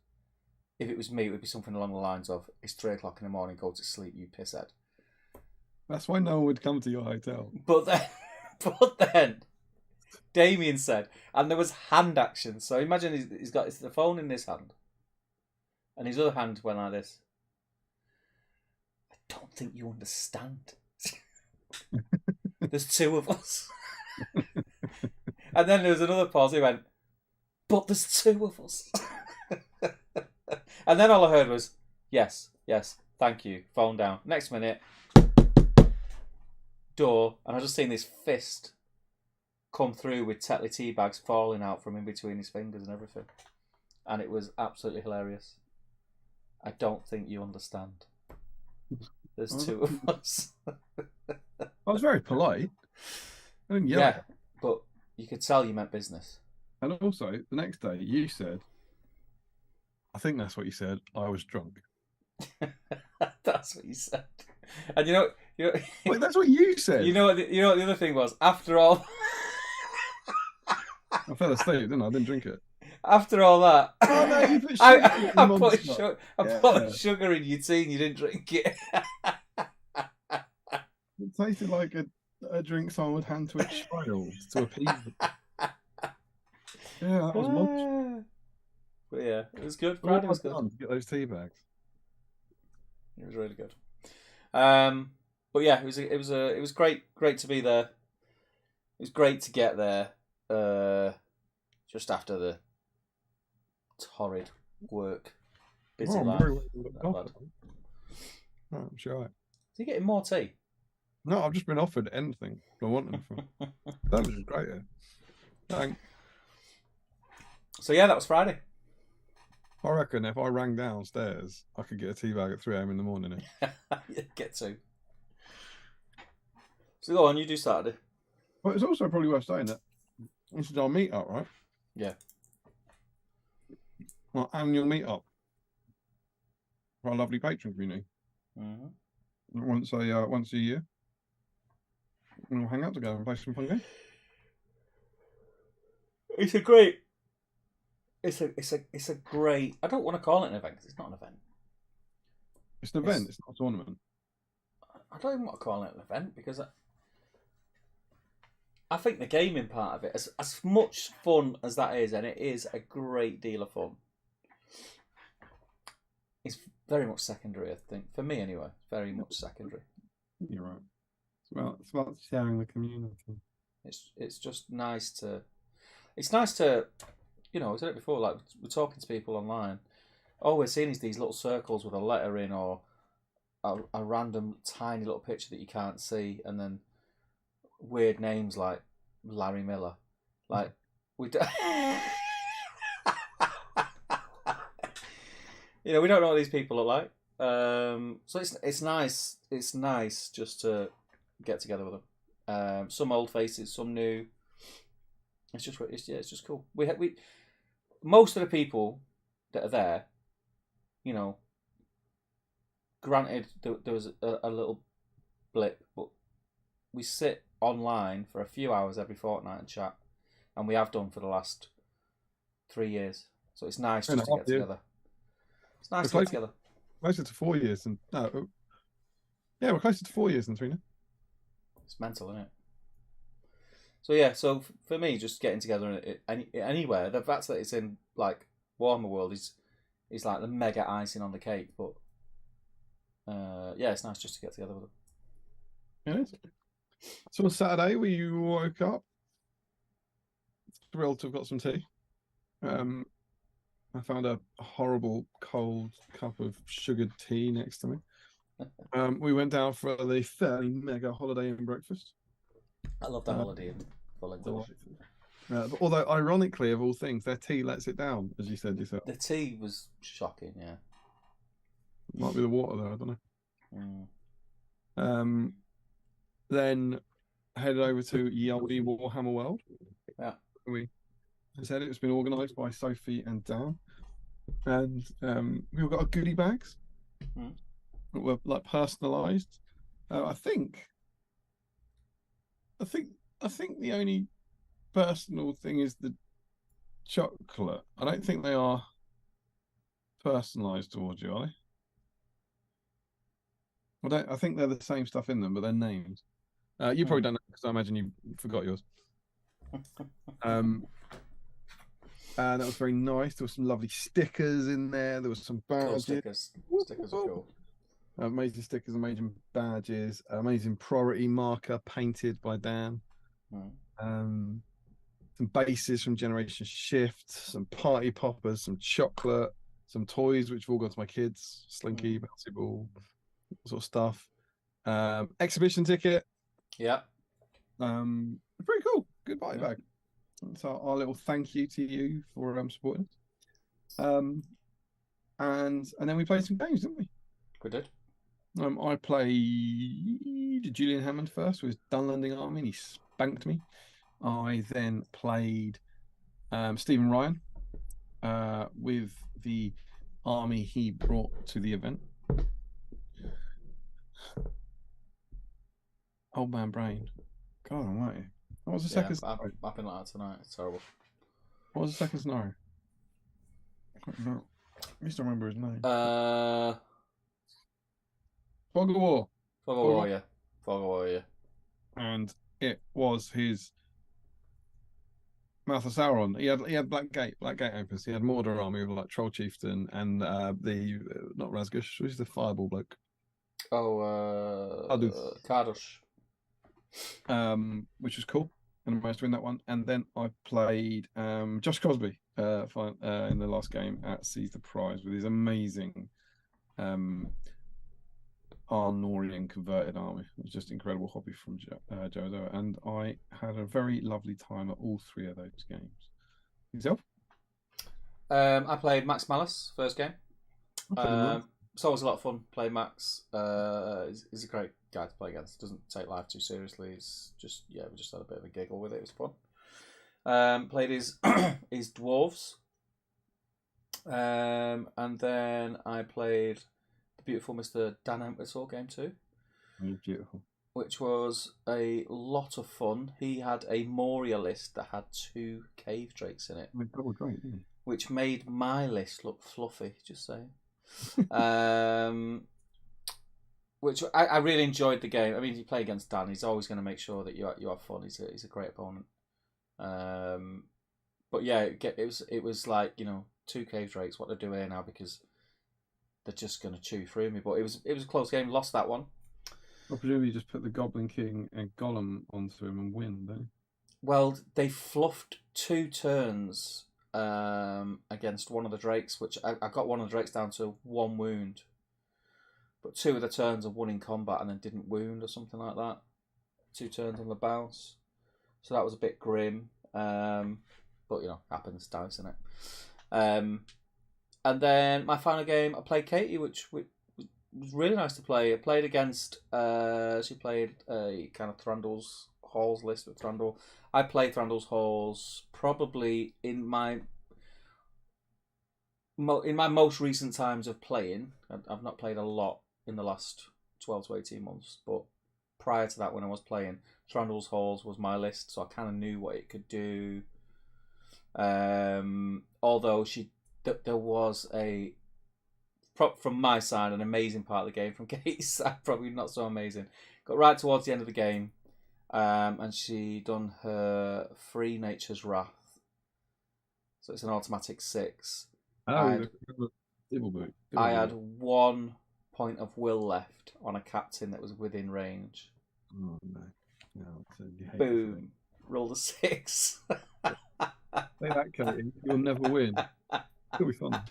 If it was me, it would be something along the lines of, "It's 3 o'clock in the morning, go to sleep, you pisshead." That's why no one would come to your hotel. But But then Damien said, and there was hand action. So imagine he's got the phone in his hand, and his other hand went like this. I don't think you understand. There's two of us. And then there was another pause. He went, but there's two of us. And then all I heard was, yes, thank you, phone down. Next minute, door, and I just seen this fist come through with Tetley tea bags falling out from in between his fingers and everything. And it was absolutely hilarious. I don't think you understand. There's two of us. I was very polite. I didn't yell. Yeah, but you could tell you meant business. And also, the next day, you said, I think that's what you said, I was drunk. That's what you said. And you know, Wait, that's what you said. You know what the other thing was? After all, I fell asleep, didn't I? I didn't drink it. After all that, Oh no, you put sugar in your I Monster. put sugar in your tea and you didn't drink it. It tasted like a drink someone would hand to a child to appease them. Yeah, that was monster. But yeah, it was good. Well, Friday was good. to get those tea bags. It was really good. But yeah, it was great to be there. It was great to get there just after the torrid work. Busy I'm life. very well looked Not after. bad. Oh, I'm sure. Are you getting more tea? No, I've just been offered anything I want them from. That was great. Thanks. So yeah, that was Friday. I reckon if I rang downstairs, I could get a tea bag at 3 a.m. in the morning. Get to. So go on, you do Saturday. Well, it's also probably worth saying that this is our meetup, right? Yeah. Our annual meetup for our lovely Patron community. Mm-hmm. Once a year. And we'll hang out together and play some fun games. It's a great. It's a great. I don't want to call it an event because it's not an event. It's an event. It's not a tournament. I don't even want to call it an event because I think the gaming part of it, as much fun as that is, and it is a great deal of fun, it's very much secondary, I think. For me, anyway, very much secondary. You're right. It's about sharing the community. It's just nice to. It's nice to, I said it before. Like we're talking to people online. All we're seeing is these little circles with a letter in, or a random tiny little picture that you can't see, and then weird names like Larry Miller. Like we don't. We don't know what these people look like. So it's nice. It's nice just to get together with them. Some old faces, some new. It's just cool. We most of the people that are there, granted there was a little blip, but we sit online for a few hours every fortnight and chat, and we have done for the last 3 years. So it's nice just to get together. It's nice to get together. Closer to 4 years than we're closer to 4 years than 3 now. It's mental, isn't it? So yeah, so for me, just getting together anywhere, the fact that it's in like Warhammer World is like the mega icing on the cake. But it's nice just to get together with them. It is. So on Saturday, we woke up thrilled to have got some tea. I found a horrible cold cup of sugared tea next to me. We went down for the fairly mega holiday and breakfast. I love that holiday in Volendam. Although, ironically, of all things, their tea lets it down, as you said yourself. The tea was shocking, yeah. Might be the water, though, I don't know. Mm. Then headed over to Yaldi Warhammer World. Yeah. As I said, it's been organised by Sophie and Dan. And we all got our goodie bags that were like personalised. I think the only personal thing is the chocolate. I don't think they are personalised towards you, are they? I think they're the same stuff in them, but they're named. You probably don't know because I imagine you forgot yours. And that was very nice. There were some lovely stickers in there. There was some badges. Cool stickers. Stickers are cool. Amazing stickers, amazing badges, amazing priority marker painted by Dan. Some bases from Generation Shift, some party poppers, some chocolate, some toys which have all gone to my kids, Slinky, bouncy ball, sort of stuff. Exhibition ticket. Yeah. Pretty cool. Good party bag. So our little thank you to you for supporting us. And then we played some games, didn't we? We did. I played Julian Hammond first with Dunlanding Army, and he spanked me. I then played Stephen Ryan with the army he brought to the event. Old man brain. God almighty. What was the second scenario? I've been like that tonight. It's terrible. What was the second scenario? I don't know. I used to remember his name. Fog of War. Fog of War, yeah. Fog of War, yeah. And it was his Mouth of Sauron. He had Black Gate opens. He had Mordor army with like Troll Chieftain and the not Razgush, who's the fireball bloke? Kardush. Which was cool. And I managed to win that one. And then I played Josh Crosby in the last game at Seize the Prize with his amazing Arnorian converted army. It was just incredible hobby from Jozo, and I had a very lovely time at all three of those games. Yourself? I played Max Malice first game. It's always a lot of fun playing Max. He's a great guy to play against. Doesn't take life too seriously. He's just we just had a bit of a giggle with it. It was fun. Played his his dwarves, and then I played the beautiful Mr. Dan Entwistle game 2. Beautiful. Which was a lot of fun. He had a Moria list that had 2 cave drakes in it. Oh, great, yeah. Which made my list look fluffy, just saying. Which I really enjoyed the game. I mean, you play against Dan, he's always going to make sure that you have fun. He's a great opponent. But yeah, it was like, 2 cave drakes. What they're doing now, because they're just going to chew through me. But it was a close game. Lost that one. Well, presumably you just put the Goblin King and Gollum onto him and win, don't you? Well, they fluffed 2 turns against one of the drakes, which I got one of the drakes down to 1 wound. But 2 of the turns are won in combat and then didn't wound or something like that. 2 turns on the bounce. So that was a bit grim. But, happens, dice, innit? And then my final game, I played Katie, which was really nice to play. I played against, she played a kind of Thranduil's Halls list with Thranduil. I played Thranduil's Halls probably in my most recent times of playing. I've not played a lot in the last 12 to 18 months, but prior to that, when I was playing, Thranduil's Halls was my list, so I kind of knew what it could do. Although there was from my side, an amazing part of the game. From Katie's side, probably not so amazing. Got right towards the end of the game, and she done her free Nature's Wrath. So it's an automatic 6. I had 1 point of will left on a captain that was within range. Oh no! Boom! Rolled a 6. Say that, Katie. You'll never win. It'll be fun.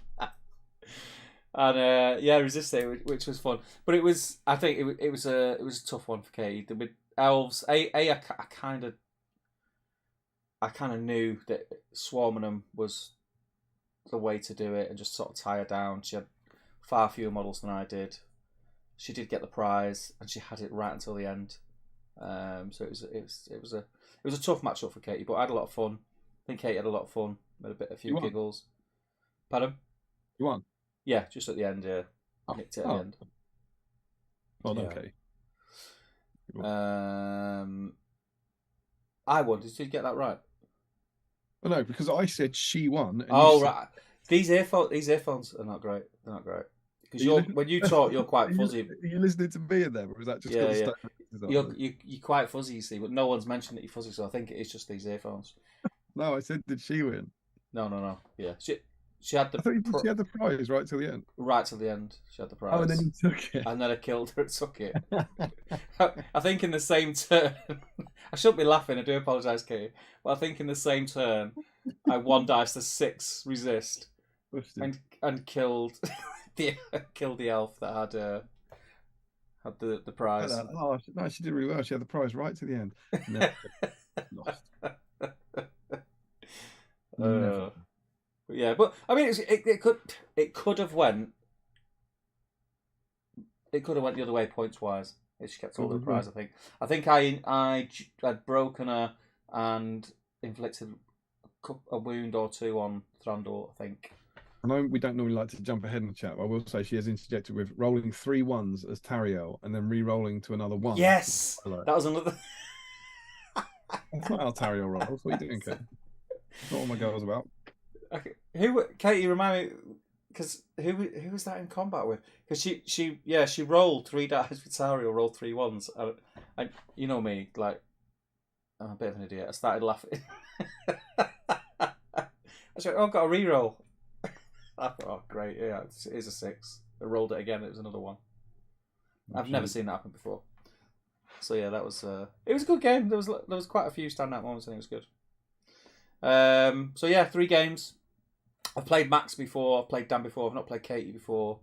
And resist it, which was fun. But it was, I think it was a tough one for Katie. With elves, I kind of knew that swarming them was the way to do it, and just sort of tie her down. She had far fewer models than I did. She did get the prize, and she had it right until the end. So it was a tough matchup for Katie, but I had a lot of fun. I think Katie had a lot of fun. Made a few giggles. Pardon? You won? Yeah, just at the end. Yeah, nicked it at the end. Well done, Katie. I won. Did you get that right? Well, no, because I said she won. And right. These earphones are not great. They're not great. Because when you talk, you're quite fuzzy. Are you listening to me in there, or was that just Yeah, got yeah. You're quite fuzzy, you see, but no one's mentioned that you're fuzzy, so I think it is just these earphones. No, I said, did she win? No. Yeah, she had the. I thought she had the prize right till the end. Right till the end, she had the prize. Oh, and then you took it. And then I killed her and took it. I think in the same turn, I shouldn't be laughing. I do apologise, Katie, but I think in the same turn, I one dice the 6 resist and killed the elf that had the prize. Oh no, she did really well. She had the prize right to the end. Never lost. Never. Yeah, but I mean, it could have went. It could have went the other way points wise if she kept all the prize. I think I had broken her and inflicted a wound or 2 on Thranduil. I think. I know we don't normally like to jump ahead in the chat, but I will say she has interjected with rolling 3 ones as Tariel and then re-rolling to another 1. Yes, that was another. That's not how Tariel rolls. What are you doing, Kate? That's not what my girl was about. Okay. Katie, remind me, because who was that in combat with? Because she rolled 3 dice with Tariel, rolled 3 ones. And you know me, like, I'm a bit of an idiot. I started laughing. I said, "Oh, I've got a re-roll." I thought, "Oh, great, yeah, it is a 6." I rolled it again. It was another 1. I've never seen that happen before. So yeah, that was it was a good game. There was quite a few standout moments, and it was good. So yeah, 3 games. I've played Max before. I've played Dan before. I've not played Katie before.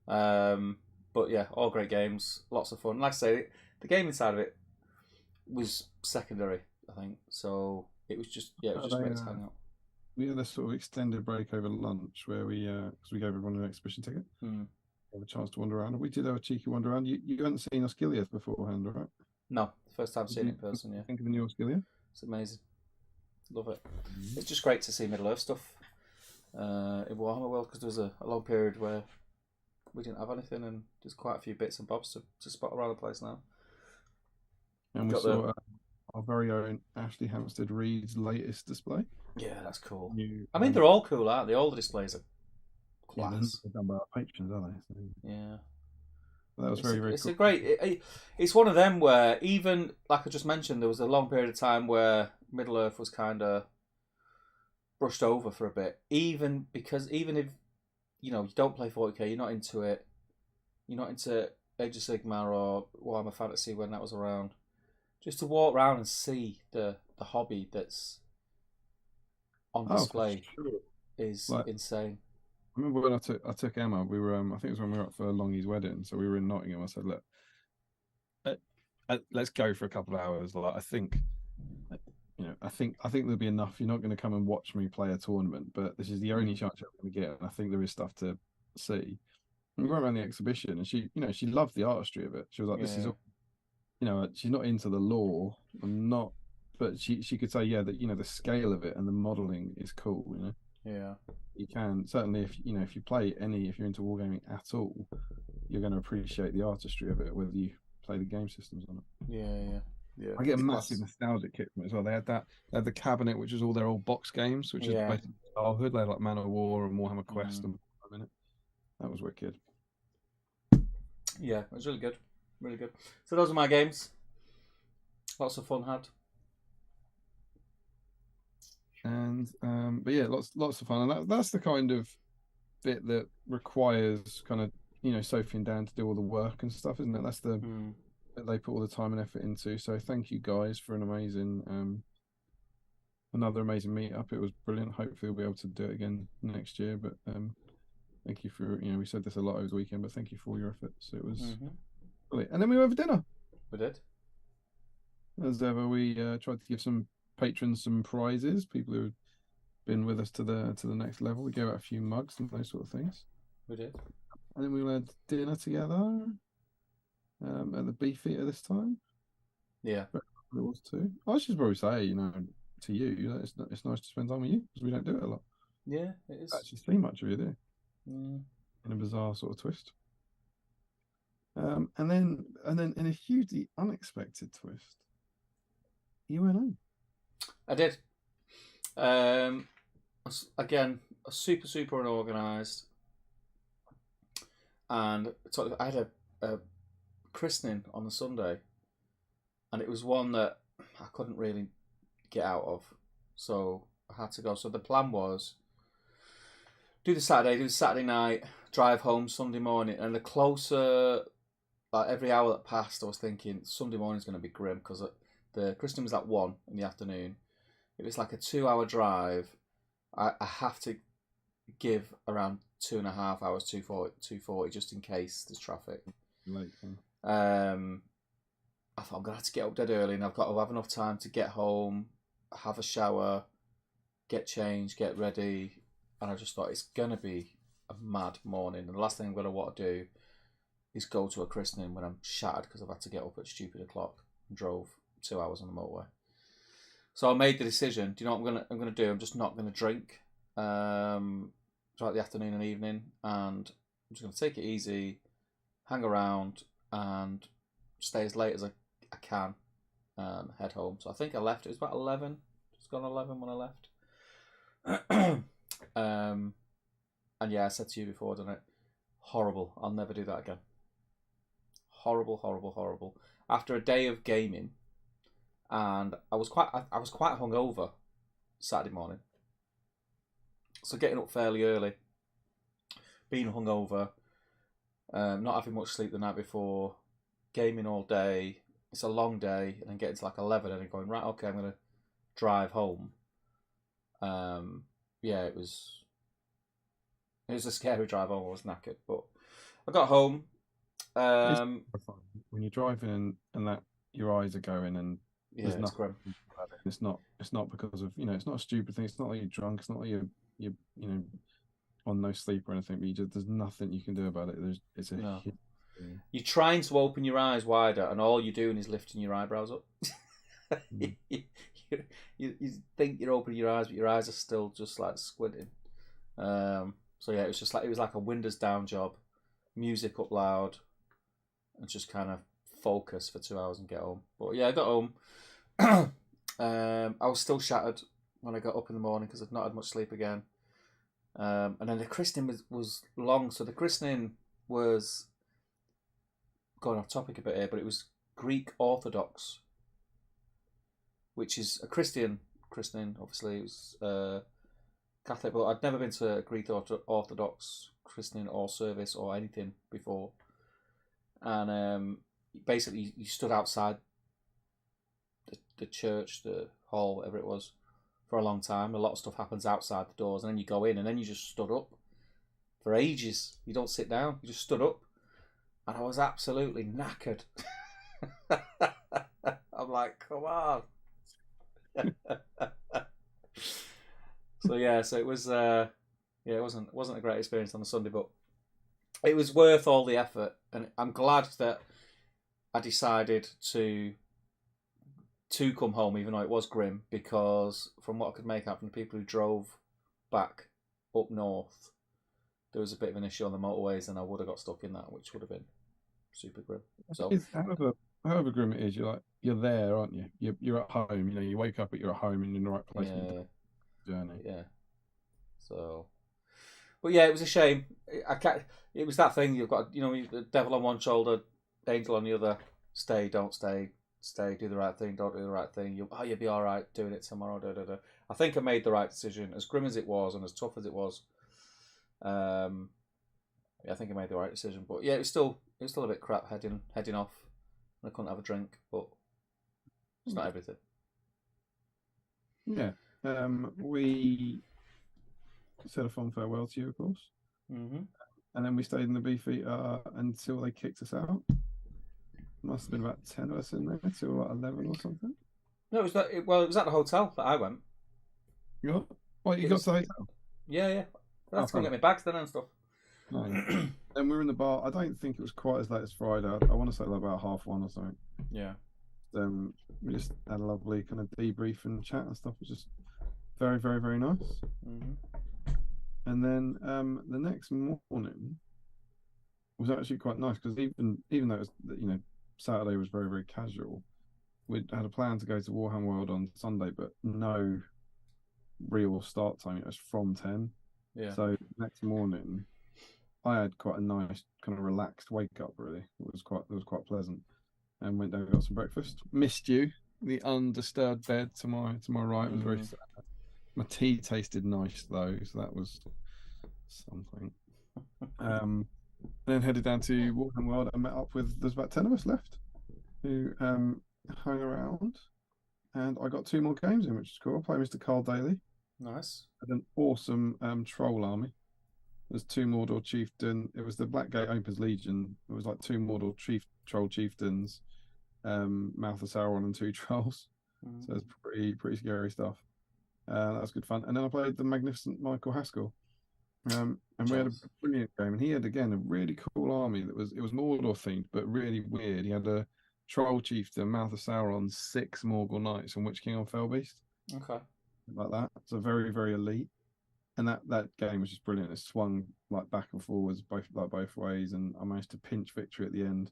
But yeah, all great games. Lots of fun. Like I say, the gaming side of it was secondary, I think. So it was just great to hang out. We had a sort of extended break over lunch where we because we gave everyone an exhibition ticket. Have a chance to wander around. We did have a cheeky wander around. You hadn't seen Osgiliath beforehand, right? No, first time seeing it in person. Yeah, think of the new Osgiliath? It's amazing. Love it. It's just great to see Middle Earth stuff in Warhammer World, because there was a long period where we didn't have anything, and there's quite a few bits and bobs to spot around the place now. And we saw our very own Ashley Hampstead Reed's latest display. Yeah, that's cool. I mean, they're all cool, aren't they? All the displays are class. They're done by our patrons, aren't they? So, yeah. That was very cool. It's a great. It's one of them where, even like I just mentioned, there was a long period of time where Middle Earth was kind of brushed over for a bit. Even if you don't play 40k, you're not into it. You're not into Age of Sigmar or Warhammer Fantasy when that was around. Just to walk around and see the hobby that's on display is insane. I remember when I took Emma. We were I think it was when we were up for Longy's wedding. So we were in Nottingham. I said, "Look, let's go for a couple of hours. Like, I think there'll be enough. You're not going to come and watch me play a tournament, but this is the only chance you're going to get. And I think there is stuff to see." And we went around the exhibition, and she loved the artistry of it. She was like, "This is all." She's not into the lore, but she could say, yeah, that the scale of it and the modelling is cool. Yeah. You can certainly, if you play if you're into wargaming at all, you're going to appreciate the artistry of it, whether you play the game systems on it. Yeah. I get a massive nostalgic kick from it as well. They had the cabinet, which was all their old box games, which is basically childhood. They had like Man of War and Warhammer Quest and in it. That was wicked. Yeah, it was really good. Really good. So those are my games. Lots of fun had. And but yeah, lots of fun, and that's the kind of bit that requires kind of Sophie and Dan to do all the work and stuff, isn't it? That's the that they put all the time and effort into. So thank you guys for an amazing another amazing meetup. It was brilliant. Hopefully we'll be able to do it again next year. But thank you for we said this a lot over the weekend, but thank you for all your efforts. It was brilliant. And then we went for dinner. We did. As ever, we tried to give some patrons some prizes, people who have been with us to the next level. We gave out a few mugs and those sort of things. We did. And then we had dinner together at the Beefeater this time. Yeah. It was too. I should probably say, to you, that it's nice to spend time with you, because we don't do it a lot. Yeah, it is. I actually see much of you do. In a bizarre sort of twist. And then in a hugely unexpected twist, you went home. I did. Again, super unorganised. and so I had a christening on the Sunday, and it was one that I couldn't really get out of, so I had to go. So the plan was do the Saturday night, drive home Sunday morning, and the closer, like every hour that passed, I was thinking Sunday morning's going to be grim because the christening was at 1 in the afternoon. If it's like a 2-hour drive, I have to give around 2.5 hours, 240, just in case there's traffic. Late, I thought I'm gonna have to get up dead early, and I've got to have enough time to get home, have a shower, get changed, get ready, and I just thought it's gonna be a mad morning. And the last thing I'm gonna want to do is go to a christening when I'm shattered because I've had to get up at stupid o'clock and drove 2 hours on the motorway. So I made the decision. Do you know what I'm gonna do? I'm just not gonna drink throughout the afternoon and evening, and I'm just gonna take it easy, hang around, and stay as late as I can, head home. So I think I left. It was about 11. Just gone 11 when I left. And yeah, I said to you before, didn't it? Horrible. I'll never do that again. Horrible, horrible, horrible. After a day of gaming, and I was quite hungover Saturday morning. So getting up fairly early, being hungover, not having much sleep the night before, gaming all day. It's a long day, and then getting to like 11 and then going, right, okay, I'm going to drive home. Yeah, it was a scary drive home. I was knackered, but I got home. When you're driving and that your eyes are going and Yeah, there's it's nothing grim. about it. It's not because of, it's not a stupid thing. It's not like you're drunk. It's not like you're on no sleep or anything. But there's nothing you can do about it. It's a No. hit thing. You're trying to open your eyes wider, and all you're doing is lifting your eyebrows up. you think you're opening your eyes, but your eyes are still just like squinting. So yeah, it was like a windows down job, music up loud, and just kind of focus for 2 hours and get home. But yeah, I got home. I was still shattered when I got up in the morning because I'd not had much sleep again. And then the christening was long, so the christening was, going off topic a bit here, but it was Greek Orthodox, which is a Christian christening. Obviously, it was Catholic, but I'd never been to a Greek Orthodox christening or service or anything before. And basically, you stood outside the church, the hall, whatever it was, for a long time. A lot of stuff happens outside the doors, and then you go in, and then you just stood up for ages. You don't sit down, you just stood up. And I was absolutely knackered. I'm like, come on. So it was it wasn't a great experience on the Sunday, but it was worth all the effort, and I'm glad that I decided to come home, even though it was grim, because from what I could make out from the people who drove back up north, there was a bit of an issue on the motorways, and I would have got stuck in that, which would have been super grim. So It's however grim it is, you're there, aren't you? You're at home. You wake up, but you're at home and you're in the right place. yeah, Journey. yeah. So, but yeah, it was a shame. I can't. It was that thing. You've got the devil on one shoulder, angel on the other. Stay, don't stay. Stay, do the right thing, don't do the right thing. You'll be all right doing it tomorrow. Da, da, da. I think I made the right decision, as grim as it was and as tough as it was. Yeah, I think I made the right decision. But yeah, it was still a bit crap heading off. I couldn't have a drink, but it's not everything. Yeah. We said a fond farewell to you, of course. Mm-hmm. And then we stayed in the Beefeater until they kicked us out. Must have been about 10 of us in there till like 11 or something. No, it was at the hotel that I went. You got to the hotel? Yeah. I had to go and get my bags then and stuff. No. Then we were in the bar. I don't think it was quite as late as Friday. I want to say like about 1:30 or something. Yeah. We just had a lovely kind of debrief and chat and stuff. It was just very, very, very nice. Mm-hmm. And then the next morning was actually quite nice because even though it was, Saturday was very, very casual, we had a plan to go to Warhammer World on Sunday, but no real start time. It was from 10. Yeah. So next morning I had quite a nice kind of relaxed wake up. Really, it was quite pleasant. And went down and got some breakfast. Missed you. The undisturbed bed to my right was very sad. My tea tasted nice though, so that was something. And then headed down to Waltham World and met up with. There's about 10 of us left who hung around, and I got 2 more games in, which is cool. I played Mr. Carl Daly. Nice. Had an awesome troll army. There's 2 Mordor chieftain. It was the Blackgate Opens Legion. It was like 2 Mordor troll chieftains, Mouth of Sauron, and 2 trolls. So it's pretty scary stuff. That was good fun. And then I played the magnificent Michael Haskell. And we had a brilliant game. And he had again a really cool army it was Mordor themed, but really weird. He had a troll chieftain, Mouth of Sauron, 6 Morgul knights, and Witch King on Fellbeast. Okay. Like that. So very, very elite. And that game was just brilliant. It swung like back and forwards both ways, and I managed to pinch victory at the end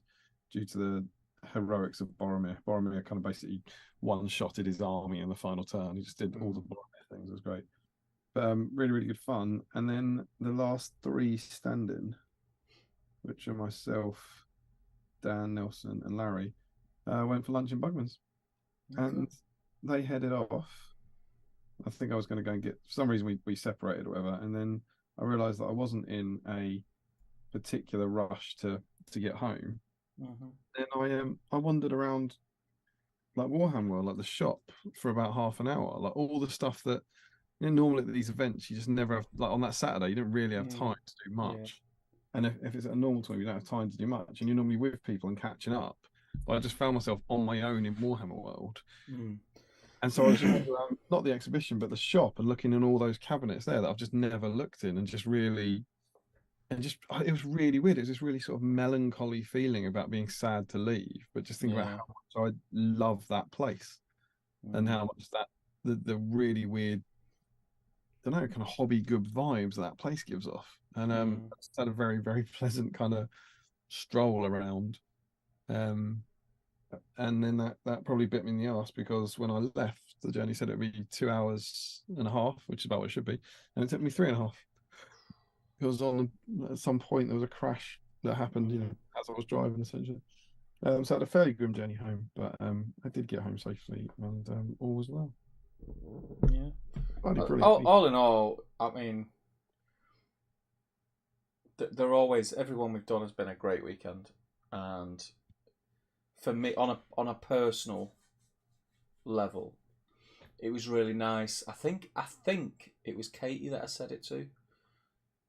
due to the heroics of Boromir. Boromir kind of basically one-shotted his army in the final turn. He just did all the Boromir things. It was great. But really, really good fun. And then the last 3 standing, which are myself, Dan, Nelson, and Larry, went for lunch in Bugman's. Okay. And they headed off. I think I was going to go and get, for some reason we separated or whatever, and then I realised that I wasn't in a particular rush to get home. Then I wandered around like Warhammer World, like the shop, for about half an hour, like all the stuff that normally at these events you just never have. Like on that Saturday, you don't really have time to do much, and if it's at a normal time, you don't have time to do much, and you're normally with people and catching up. But I just found myself on my own in Warhammer World. And so I was just around, not the exhibition, but the shop, and looking in all those cabinets there that I've just never looked in, and just really, it was really weird. It was this really sort of melancholy feeling about being sad to leave, but just think about how much I love that place, and how much the really weird, I don't know, kind of hobby good vibes that place gives off. And I just had a very, very pleasant kind of stroll around. And then that probably bit me in the arse, because when I left, the journey said it'd be 2 hours and a half, which is about what it should be, and it took me 3.5. Because at some point there was a crash that happened, as I was driving essentially. So I had a fairly grim journey home, but I did get home safely, and all was well. Yeah. All in all, I mean, everyone we've done has been a great weekend, and for me, on a personal level, it was really nice. I think it was Katie that I said it to.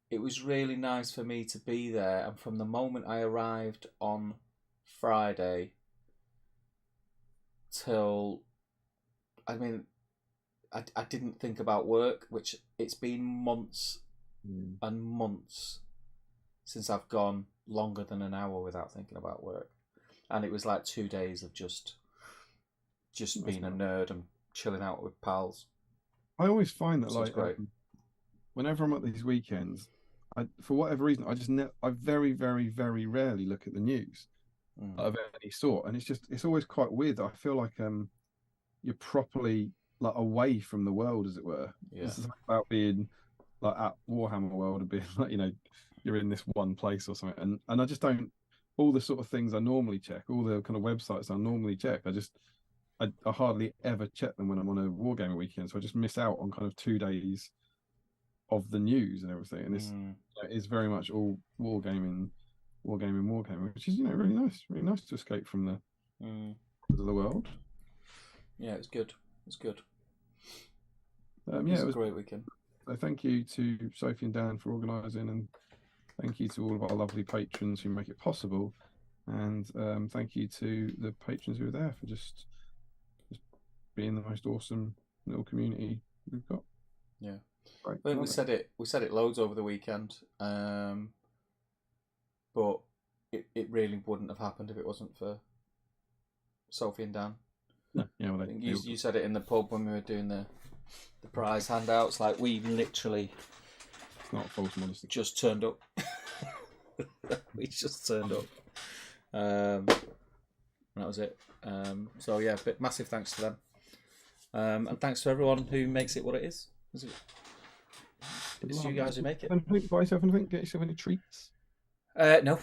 It was really nice for me to be there, and from the moment I arrived on Friday till, I didn't think about work, which it's been months and months since I've gone longer than an hour without thinking about work. And it was like 2 days of just being a nerd and chilling out with pals. I always find that, so like, great. Whenever I'm at these weekends, for whatever reason, I very, very, very rarely look at the news of any sort, and it's always quite weird. I feel like you're properly like away from the world, as it were. Yeah. This is about being like at Warhammer World and being like, you're in this one place or something, and I just don't. All the sort of things I normally check, all the kind of websites I normally check, I hardly ever check them when I'm on a wargaming weekend. So I just miss out on kind of 2 days of the news and everything. And it's very much all wargaming, which is really nice to escape from the world. Yeah, it's good. It was a great weekend. So thank you to Sophie and Dan for organising, and thank you to all of our lovely patrons who make it possible, and thank you to the patrons who are there for just being the most awesome little community we've got. Yeah, right. I think we said it loads over the weekend, but it really wouldn't have happened if it wasn't for Sophie and Dan. No, yeah, well, I think you said it in the pub when we were doing the prize handouts. Like, we literally. Not false modesty. Just turned up. We just turned up. That was it. So yeah, massive thanks to them. And thanks to everyone who makes it what it is. It's you guys who make it. Buy yourself anything? Get yourself any treats? No.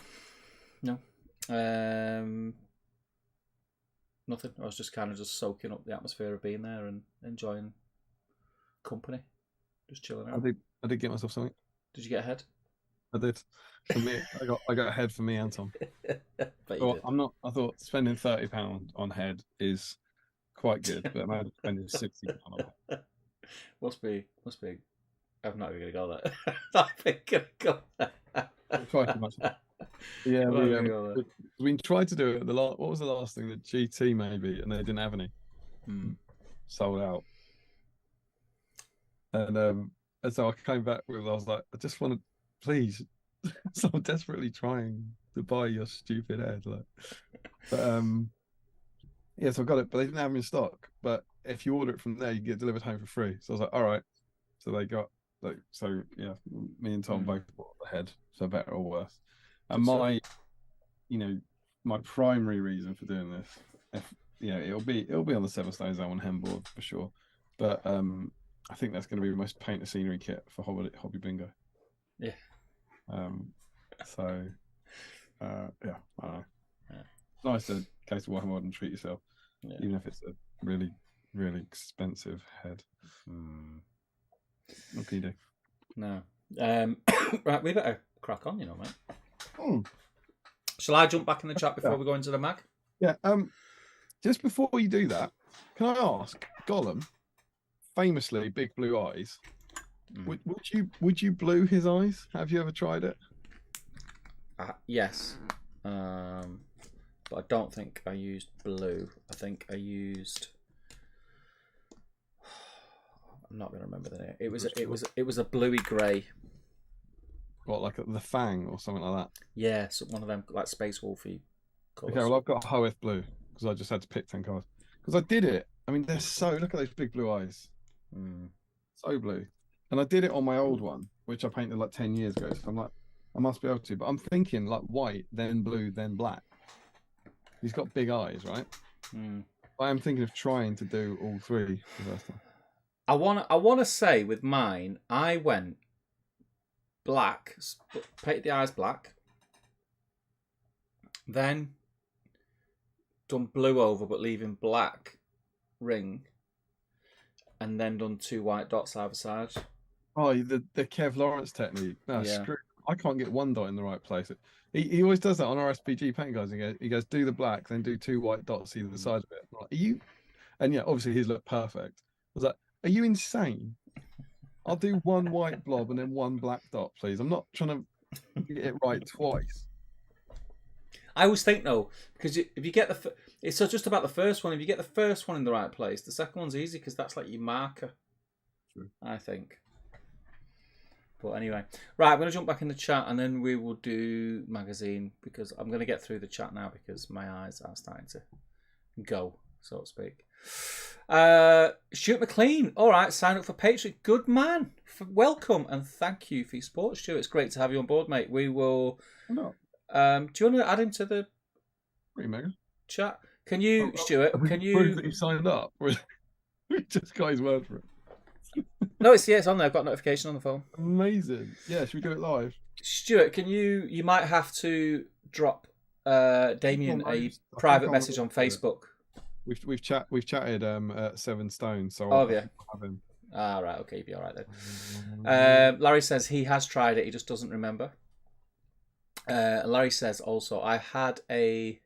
Nothing. I was just kind of just soaking up the atmosphere of being there and enjoying company, just chilling out. I did get myself something. Did you get ahead? I did. For me, I got ahead for me and Tom. But Well, I'm not. I thought spending £30 on head is quite good, but I'm spending £60 on it. Must be. I'm not even gonna go there. I'm not even gonna go there. Quite too much. Yeah, we tried to do it. What was the last thing? The GT maybe, and they didn't have any. Sold out. And so I came back with. I was like, I just want to, please. So I'm desperately trying to buy your stupid head, like. But yeah, so I got it, but they didn't have them in stock. But if you order it from there, you get it delivered home for free. So I was like, all right. So they got so yeah, me and Tom both bought the head, so better or worse. And my primary reason for doing this, it'll be on the Seven Stones Owl Hen board for sure. But I think that's going to be the most paint a scenery kit for hobby bingo. Yeah. So yeah, I don't know. Yeah. It's nice to go to one mod and treat yourself, even if it's a really, really expensive head. What can you do? No. Right, we better crack on, mate. Shall I jump back in the chat before we go into the mag? Yeah. Just before you do that, can I ask Gollum, famously big blue eyes, would you blue his eyes? Have you ever tried it? Yes. But I don't think I used blue. I think I used. I'm not going to remember the name. It was a bluey grey. What, like the Fang or something like that? Yeah, so one of them like Space Wolfy colours. Okay, well I've got Hoeth blue because I just had to pick 10 colours. Because I did it. I mean, look at those big blue eyes. So blue. And I did it on my old one, which I painted like 10 years ago. So I'm like, I must be able to. But I'm thinking like white, then blue, then black. He's got big eyes, right? I am thinking of trying to do all three the first time. I want to say with mine, I went black, painted the eyes black, then done blue over but leaving black ring, and then done 2 white dots either side. Oh, the Kev Lawrence technique. No, Yeah. screw. I can't get 1 dot in the right place. He always does that on our SBG paint guys. He goes do the black, then do 2 white dots either side of it. Like, are you? And yeah, obviously his look perfect. I was like, are you insane? I'll do 1 white blob and then 1 black dot, please. I'm not trying to get it right twice. I always think though, because if you get it's just about the first one. If you get the first one in the right place, the second one's easy because that's like your marker. True. I think. But anyway, right, I'm going to jump back in the chat and then we will do magazine because I'm going to get through the chat now because my eyes are starting to go, so to speak. Stuart McLean, all right, sign up for Patreon. Good man, welcome and thank you for your support, Stuart. It's great to have you on board, mate. We will. No. Do you want to add him to the chat? Can you, Stuart? Can you prove that you signed up? We just got his word for it. No, it's on there. I've got a notification on the phone. Amazing. Yeah, should we do it live? Stuart, can you might have to drop Damien a private message on Facebook. We've chatted at 7 Stones, so I'll have him. Ah, right, okay, be all right then. Larry says he has tried it, he just doesn't remember. Larry says also, I had I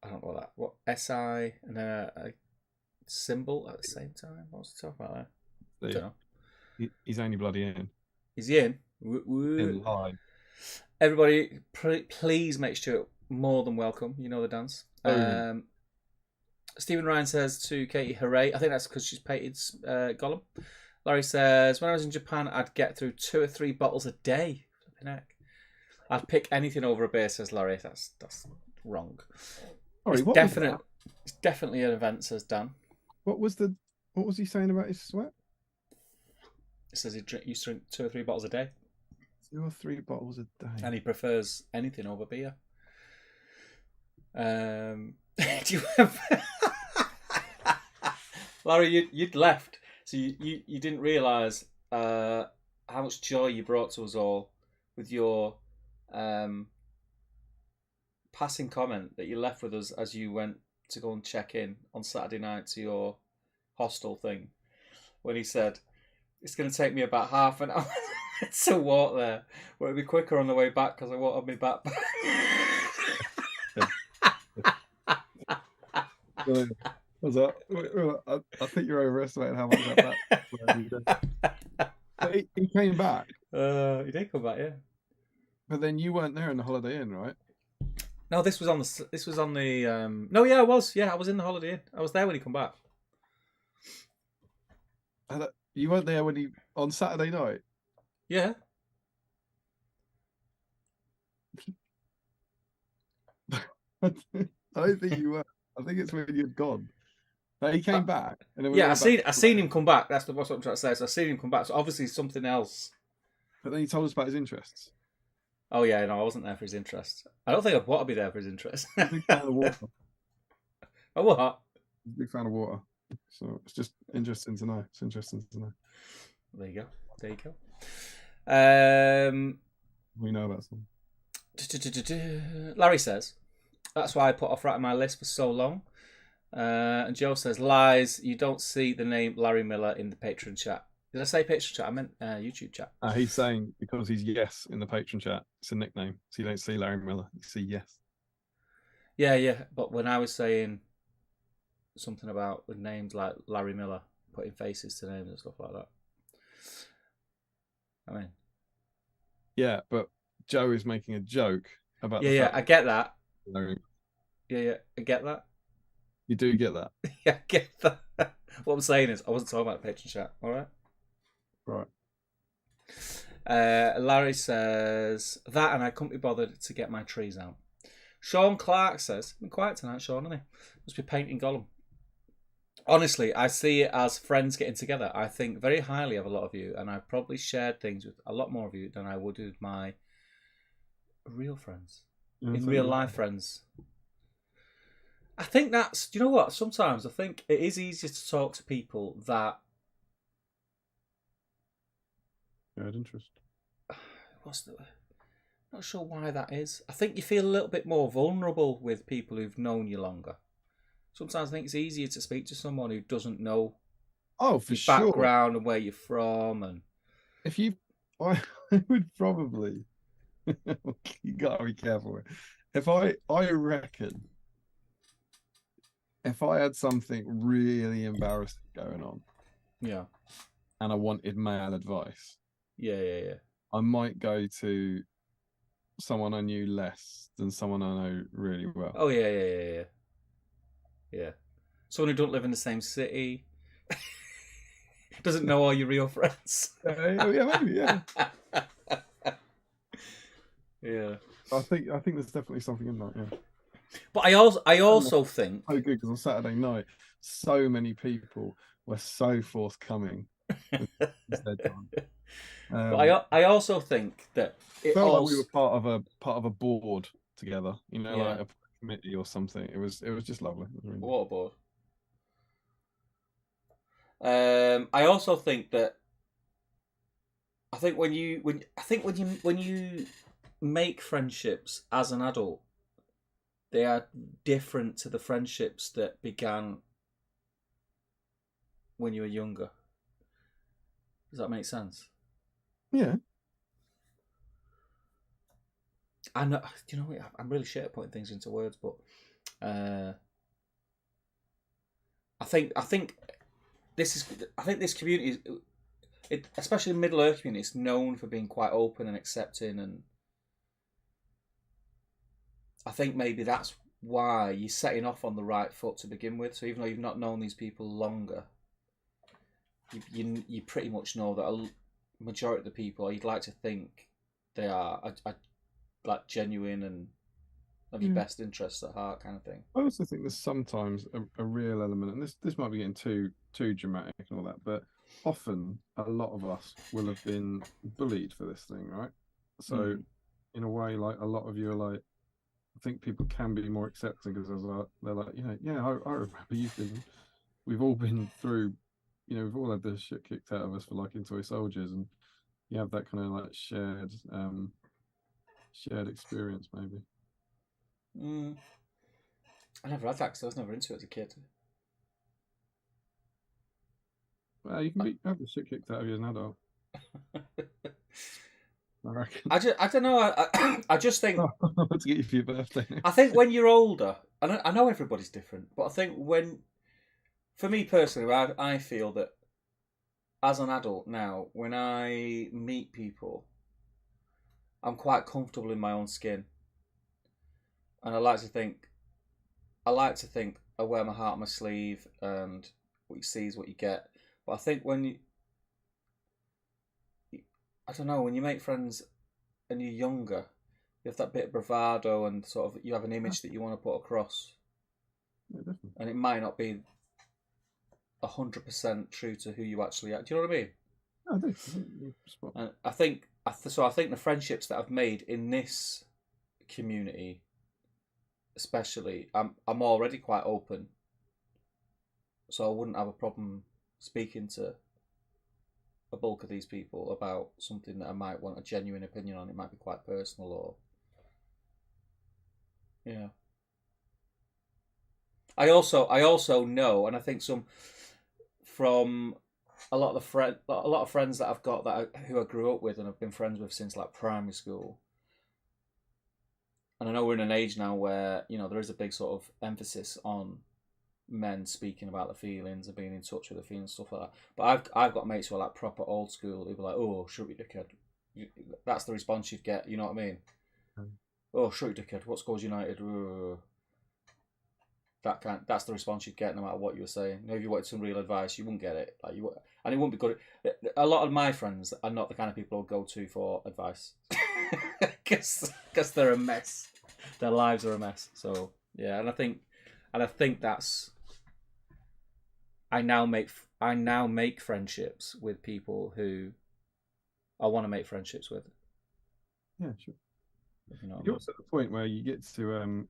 don't know what SI and a symbol at the same time. What was he talking about there? I don't know. He's only bloody in. Is he in? In live. Everybody, please make Stuart more than welcome. You know the dance. Stephen Ryan says to Katie, hooray. I think that's because she's painted Gollum. Larry says, when I was in Japan, I'd get through 2 or 3 bottles a day. Flipping heck. I'd pick anything over a beer, says Larry. That's wrong. Sorry, it's definitely an event, says Dan. What was he saying about his sweat? It says he used to drink 2 or 3 bottles a day. 2 or 3 bottles a day. And he prefers anything over beer. Do you Larry, you'd left, so you didn't realise how much joy you brought to us all with your passing comment that you left with us as you went to go and check in on Saturday night to your hostel thing, when he said, "It's going to take me about half an hour to walk there, but it'll be quicker on the way back because I won't have my backpack." I think you're overestimating how much that. But he came back. He did come back, yeah. But then you weren't there in the Holiday Inn, right? No, this was on the. No, yeah, I was. Yeah, I was in the Holiday Inn. I was there when he come back. You weren't there when he on Saturday night. Yeah. I don't think you were. I think it's when you'd gone. But he came back, and then yeah, I seen him come back. That's what I'm trying to say. So I seen him come back. So obviously something else. But then he told us about his interests. Oh yeah, no, I wasn't there for his interest. I don't think I'd want to be there for his interest. Big fan of water. Oh what? Big fan of water. So it's just interesting to know. It's interesting to know. There you go. We know about some. Larry says, "That's why I put off writing my list for so long." And Joe says, "Lies, you don't see the name Larry Miller in the Patron chat." Did I say Patron chat? I meant YouTube chat. He's saying because he's Yes in the Patron chat, it's a nickname. So you don't see Larry Miller, you see Yes. Yeah. But when I was saying something about with names like Larry Miller, putting faces to names and stuff like that. I mean. Yeah, but Joe is making a joke about Yeah, I get that. Larry. Yeah, I get that. You do get that. Yeah, I get that. What I'm saying is, I wasn't talking about the Patron chat, all right? Right. Larry says, that and I couldn't be bothered to get my trees out. Sean Clark says, been quiet tonight, Sean, hasn't he? Must be painting Gollum. Honestly, I see it as friends getting together. I think very highly of a lot of you, and I've probably shared things with a lot more of you than I would with my real friends. In real life friends. I think that's, you know what, sometimes I think it is easier to talk to people that... You had interest. Not sure why that is. I think you feel a little bit more vulnerable with people who've known you longer. Sometimes I think it's easier to speak to someone who doesn't know your background sure. And where you're from. And if you, I would probably, you gotta be careful. If I reckon, if I had something really embarrassing going on, yeah, and I wanted male advice, yeah, I might go to someone I knew less than someone I know really well. Oh yeah. Someone who don't live in the same city, doesn't know all your real friends. Yeah, maybe, yeah. Yeah. I think there's definitely something in that. Yeah. But I also think so good because on Saturday night, so many people were so forthcoming. But I also think that it felt also... like we were part of a board together. You know, like a committee or something. It was just lovely. Really what a board. I also think that when you make friendships as an adult, they are different to the friendships that began when you were younger. Does that make sense? Yeah. I know. You know, I'm really shit at putting things into words, but I think this community is, especially the Middle Earth community, is known for being quite open and accepting, and I think maybe that's why you're setting off on the right foot to begin with. So even though you've not known these people longer, you pretty much know that a majority of the people, or you'd like to think they are like genuine and have your best interests at heart, kind of thing. I also think there's sometimes a real element, and this might be getting too dramatic and all that, but often a lot of us will have been bullied for this thing, right? So in a way, like a lot of you are like, I think people can be more accepting because they're like, I remember we've all been through, we've all had the shit kicked out of us for liking toy soldiers, and you have that kind of like shared experience, maybe. I never had that because I was never into it as a kid. Well, you can have the shit kicked out of you as an adult. I reckon. I don't know. I just think to get you for your birthday. I think when you're older, I know everybody's different, but I think for me personally, I feel that as an adult now, when I meet people, I'm quite comfortable in my own skin, and I like to think I wear my heart on my sleeve, and what you see is what you get. But I think when I don't know, when you make friends and you're younger, you have that bit of bravado and sort of you have an image that you want to put across. Yeah, definitely. And it might not be 100% true to who you actually are. Do you know what I mean? I do. And I think the friendships that I've made in this community, especially, I'm already quite open. So I wouldn't have a problem speaking to a bulk of these people about something that I might want a genuine opinion on. It might be quite personal, or yeah. I also know, and I think from a lot of friends that I've got who I grew up with and I've been friends with since like primary school. And I know we're in an age now where there is a big sort of emphasis on men speaking about their feelings and being in touch with their feelings, stuff like that. But I've got mates who are like proper old school who be like, "Oh, shut your dickhead." That's the response you'd get. You know what I mean? Oh, shut your dickhead. What scores United? That's the response you'd get no matter what you were saying. If you wanted some real advice, you wouldn't get it. And it wouldn't be good. A lot of my friends are not the kind of people who go to for advice, because they're a mess. Their lives are a mess. So yeah, and I think that's. I now make friendships with people who I want to make friendships with. Yeah, sure. You're also at the point where you get to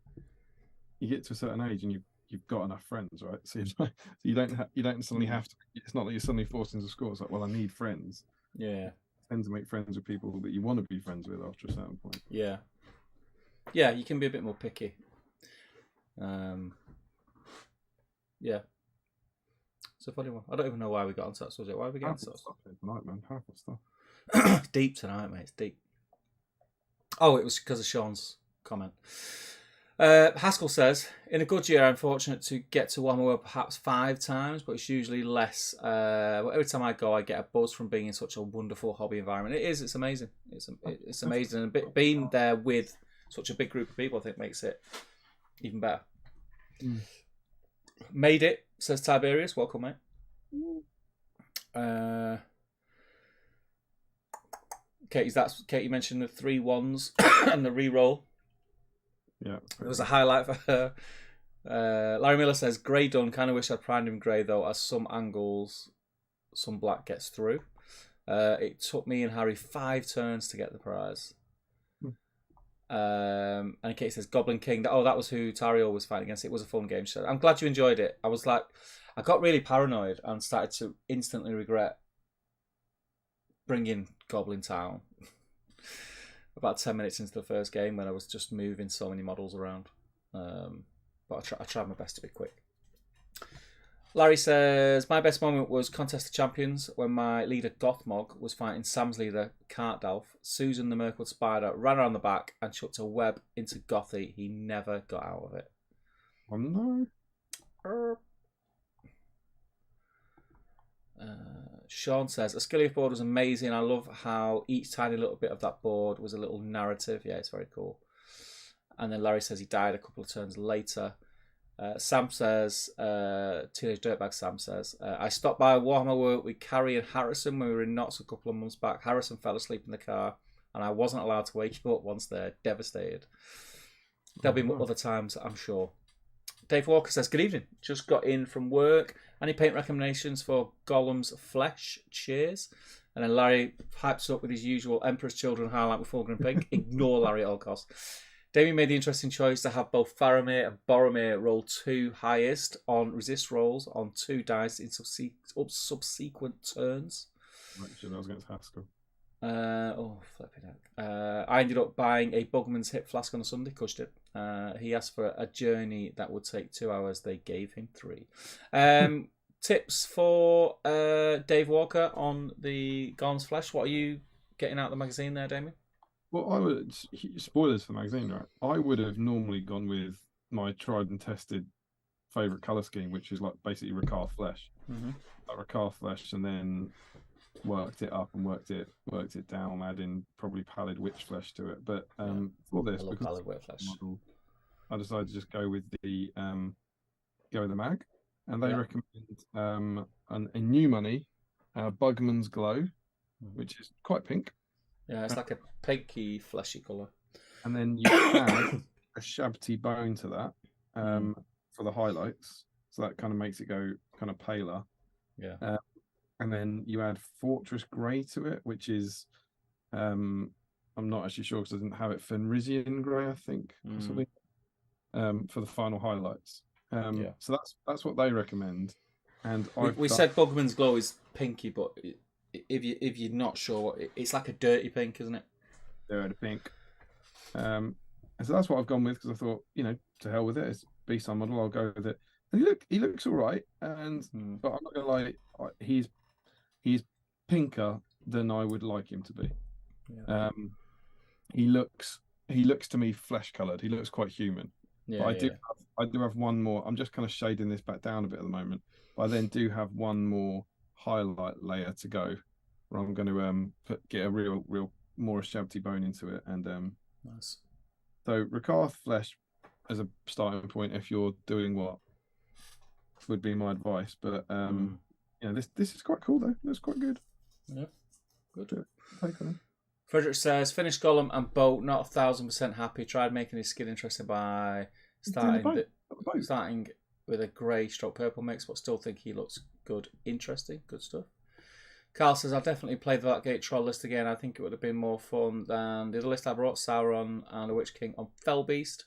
a certain age and you've got enough friends, right? So you don't suddenly have to. It's not that you're suddenly forced into school. It's like, well, I need friends. Yeah. Tend to make friends with people that you want to be friends with after a certain point. Yeah. Yeah, you can be a bit more picky. Yeah. It's a funny one. I don't even know why we got onto that subject. Why are we getting onto that tonight, man? Powerful stuff. Deep tonight, mate. It's deep. Oh, it was because of Sean's comment. Haskell says, in a good year, I'm fortunate to get to Warhammer World perhaps 5 times, but it's usually less. Every time I go, I get a buzz from being in such a wonderful hobby environment. It's amazing. It's amazing. And being there with such a big group of people, I think, makes it even better. Made it, says Tiberius. Welcome, mate. Katie mentioned the 3 1s and the re-roll. Yeah. It was a highlight for her. Larry Miller says, Grey done. Kind of wish I'd primed him grey, though, as some angles, some black gets through. It took me and Harry 5 turns to get the prize. And Kate says, Goblin King. Oh, that was who Tario was fighting against. It was a fun game. She said, I'm glad you enjoyed it. I was like, I got really paranoid and started to instantly regret bringing Goblin Town about 10 minutes into the first game when I was just moving so many models around. But I tried my best to be quick. Larry says, my best moment was Contest of Champions when my leader Gothmog was fighting Sam's leader Cartdalf. Susan the Merkwood Spider ran around the back and chucked a web into Gothy. He never got out of it. Oh no. Sean says, Ascilius board was amazing. I love how each tiny little bit of that board was a little narrative. Yeah, it's very cool. And then Larry says he died a couple of turns later. Sam says, Teenage Dirtbag Sam says, I stopped by Warhammer World with Carrie and Harrison when we were in Knots a couple of months back. Harrison fell asleep in the car and I wasn't allowed to wake him up once there. Devastated. There'll be other times, I'm sure. Dave Walker says, good evening. Just got in from work. Any paint recommendations for Gollum's Flesh? Cheers. And then Larry hypes up with his usual Emperor's Children highlight with Fulgrim Pink. Ignore Larry at all costs. Damien made the interesting choice to have both Faramir and Boromir roll 2 highest on resist rolls on 2 dice in subsequent turns. Actually, I was against Haskell. Flipping out. I ended up buying a Bugman's Hip Flask on a Sunday, cushed it. He asked for a journey that would take 2 hours. They gave him 3. Tips for Dave Walker on the Gollum's Flesh. What are you getting out of the magazine there, Damien? Well, I would spoilers for the magazine, right? I would have normally gone with my tried and tested favorite color scheme, which is like basically Ricard Flesh, like Ricard Flesh, and then worked it up and worked it down, adding probably Pallid Witch Flesh to it. But for this, because Pallid Witch Flesh, I decided to just go with the mag, and they recommend a new money, Bugman's Glow, which is quite pink. Yeah, it's like a pinky, fleshy colour. And then you add a Shabty Bone to that for the highlights. So that kind of makes it go kind of paler. Yeah. And then you add Fortress Grey to it, which is, I'm not actually sure because I didn't have it, Fenrisian Grey, I think, or something, for the final highlights. So that's what they recommend. And we said Bugman's Glow is pinky, but if you're not sure, it's like a dirty pink, isn't it? Dirty pink. And so that's what I've gone with because I thought, to hell with it. It's BSIME model. I'll go with it. And he looks all right. And but I'm not gonna lie, he's pinker than I would like him to be. Yeah. He looks to me flesh coloured. He looks quite human. Yeah, but I do have one more. I'm just kind of shading this back down a bit at the moment. But I then do have one more highlight layer to go where I'm going to get a real more Shabty Bone into it. And nice. So Ricard Flesh as a starting point, if you're doing what would be my advice. But this is quite cool though. That's quite good. Yeah, good. Take on him. Frederick says, finished Gollum and Boat, not 1,000% happy. Tried making his skin interesting by starting with a grey stroke purple mix, but still think he looks good. Interesting, good stuff. Carl says, I'll definitely play the Blackgate Troll list again. I think it would have been more fun than the other list I brought, Sauron and a Witch King on Fellbeast.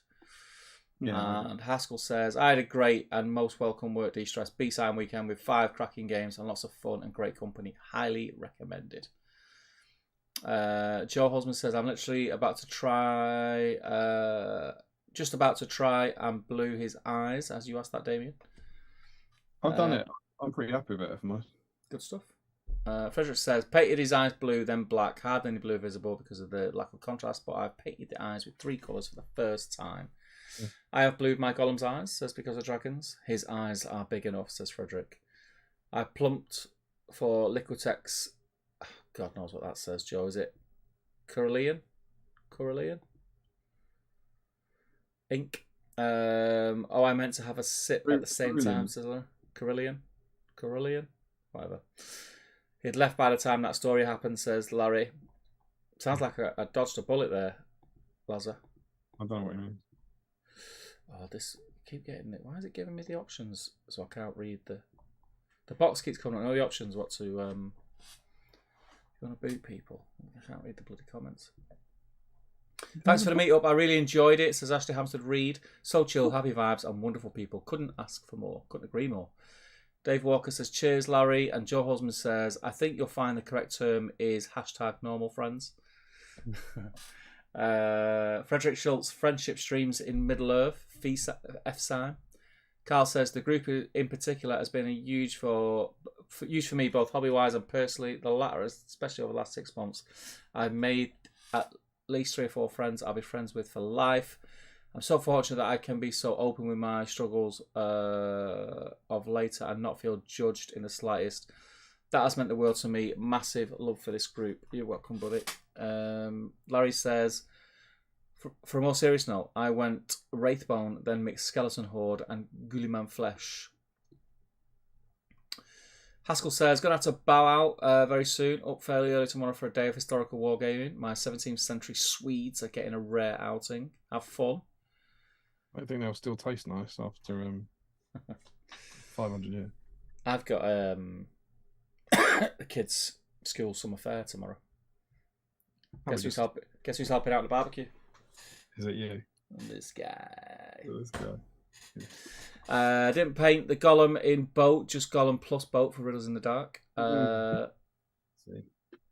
Yeah. And Haskell says, I had a great and most welcome work de-stress BSIME weekend with 5 cracking games and lots of fun and great company. Highly recommended. Joe Hosman says, I'm literally about to try and blue his eyes, as you asked that, Damien. I've done it. I'm pretty happy with it, if I'm honest. Good stuff. Frederick says, painted his eyes blue, then black. Hardly any blue visible because of the lack of contrast, but I've painted the eyes with 3 colours for the first time. Yeah. I have blued my Gollum's eyes, says Because of Dragons. His eyes are big enough, says Frederick. I plumped for Liquitex. God knows what that says, Joe. Is it Carolean? Ink. I meant to have a sip at the same time, Sizzler. Carolean? Whatever. He'd left by the time that story happened, says Larry. Sounds like I dodged a bullet there, Lazar. I don't know what you mean. Oh, keep getting it. Why is it giving me the options so I can't read the box keeps coming on all the options what to you want to boot people. I can't read the bloody comments. Thanks for the meetup. I really enjoyed it, says Ashley Hampstead Reed. So chill, happy vibes, and wonderful people. Couldn't ask for more. Couldn't agree more. Dave Walker says, cheers, Larry. And Joe Hosman says, I think you'll find the correct term is #normal friends. Frederick Schultz, friendship streams in Middle Earth, FSIME. Carl says, the group in particular has been a huge for me, both hobby-wise and personally. The latter, especially over the last 6 months. I've made at least 3 or 4 friends I'll be friends with for life. I'm so fortunate that I can be so open with my struggles of later and not feel judged in the slightest. That has meant the world to me. Massive love for this group. You're welcome, buddy. Larry says, for a more serious note, I went Wraithbone, then mixed Skeleton Horde and Gulliman Flesh. Haskell says, going to have to bow out very soon. Up fairly early tomorrow for a day of historical wargaming. My 17th century Swedes are getting a rare outing. Have fun. I think they'll still taste nice after 500 years. I've got the kids' school summer fair tomorrow. Guess who's helping out at the barbecue? Is it you? This guy. This guy. Didn't paint the Gollum in boat, just Gollum plus boat for Riddles in the Dark. See.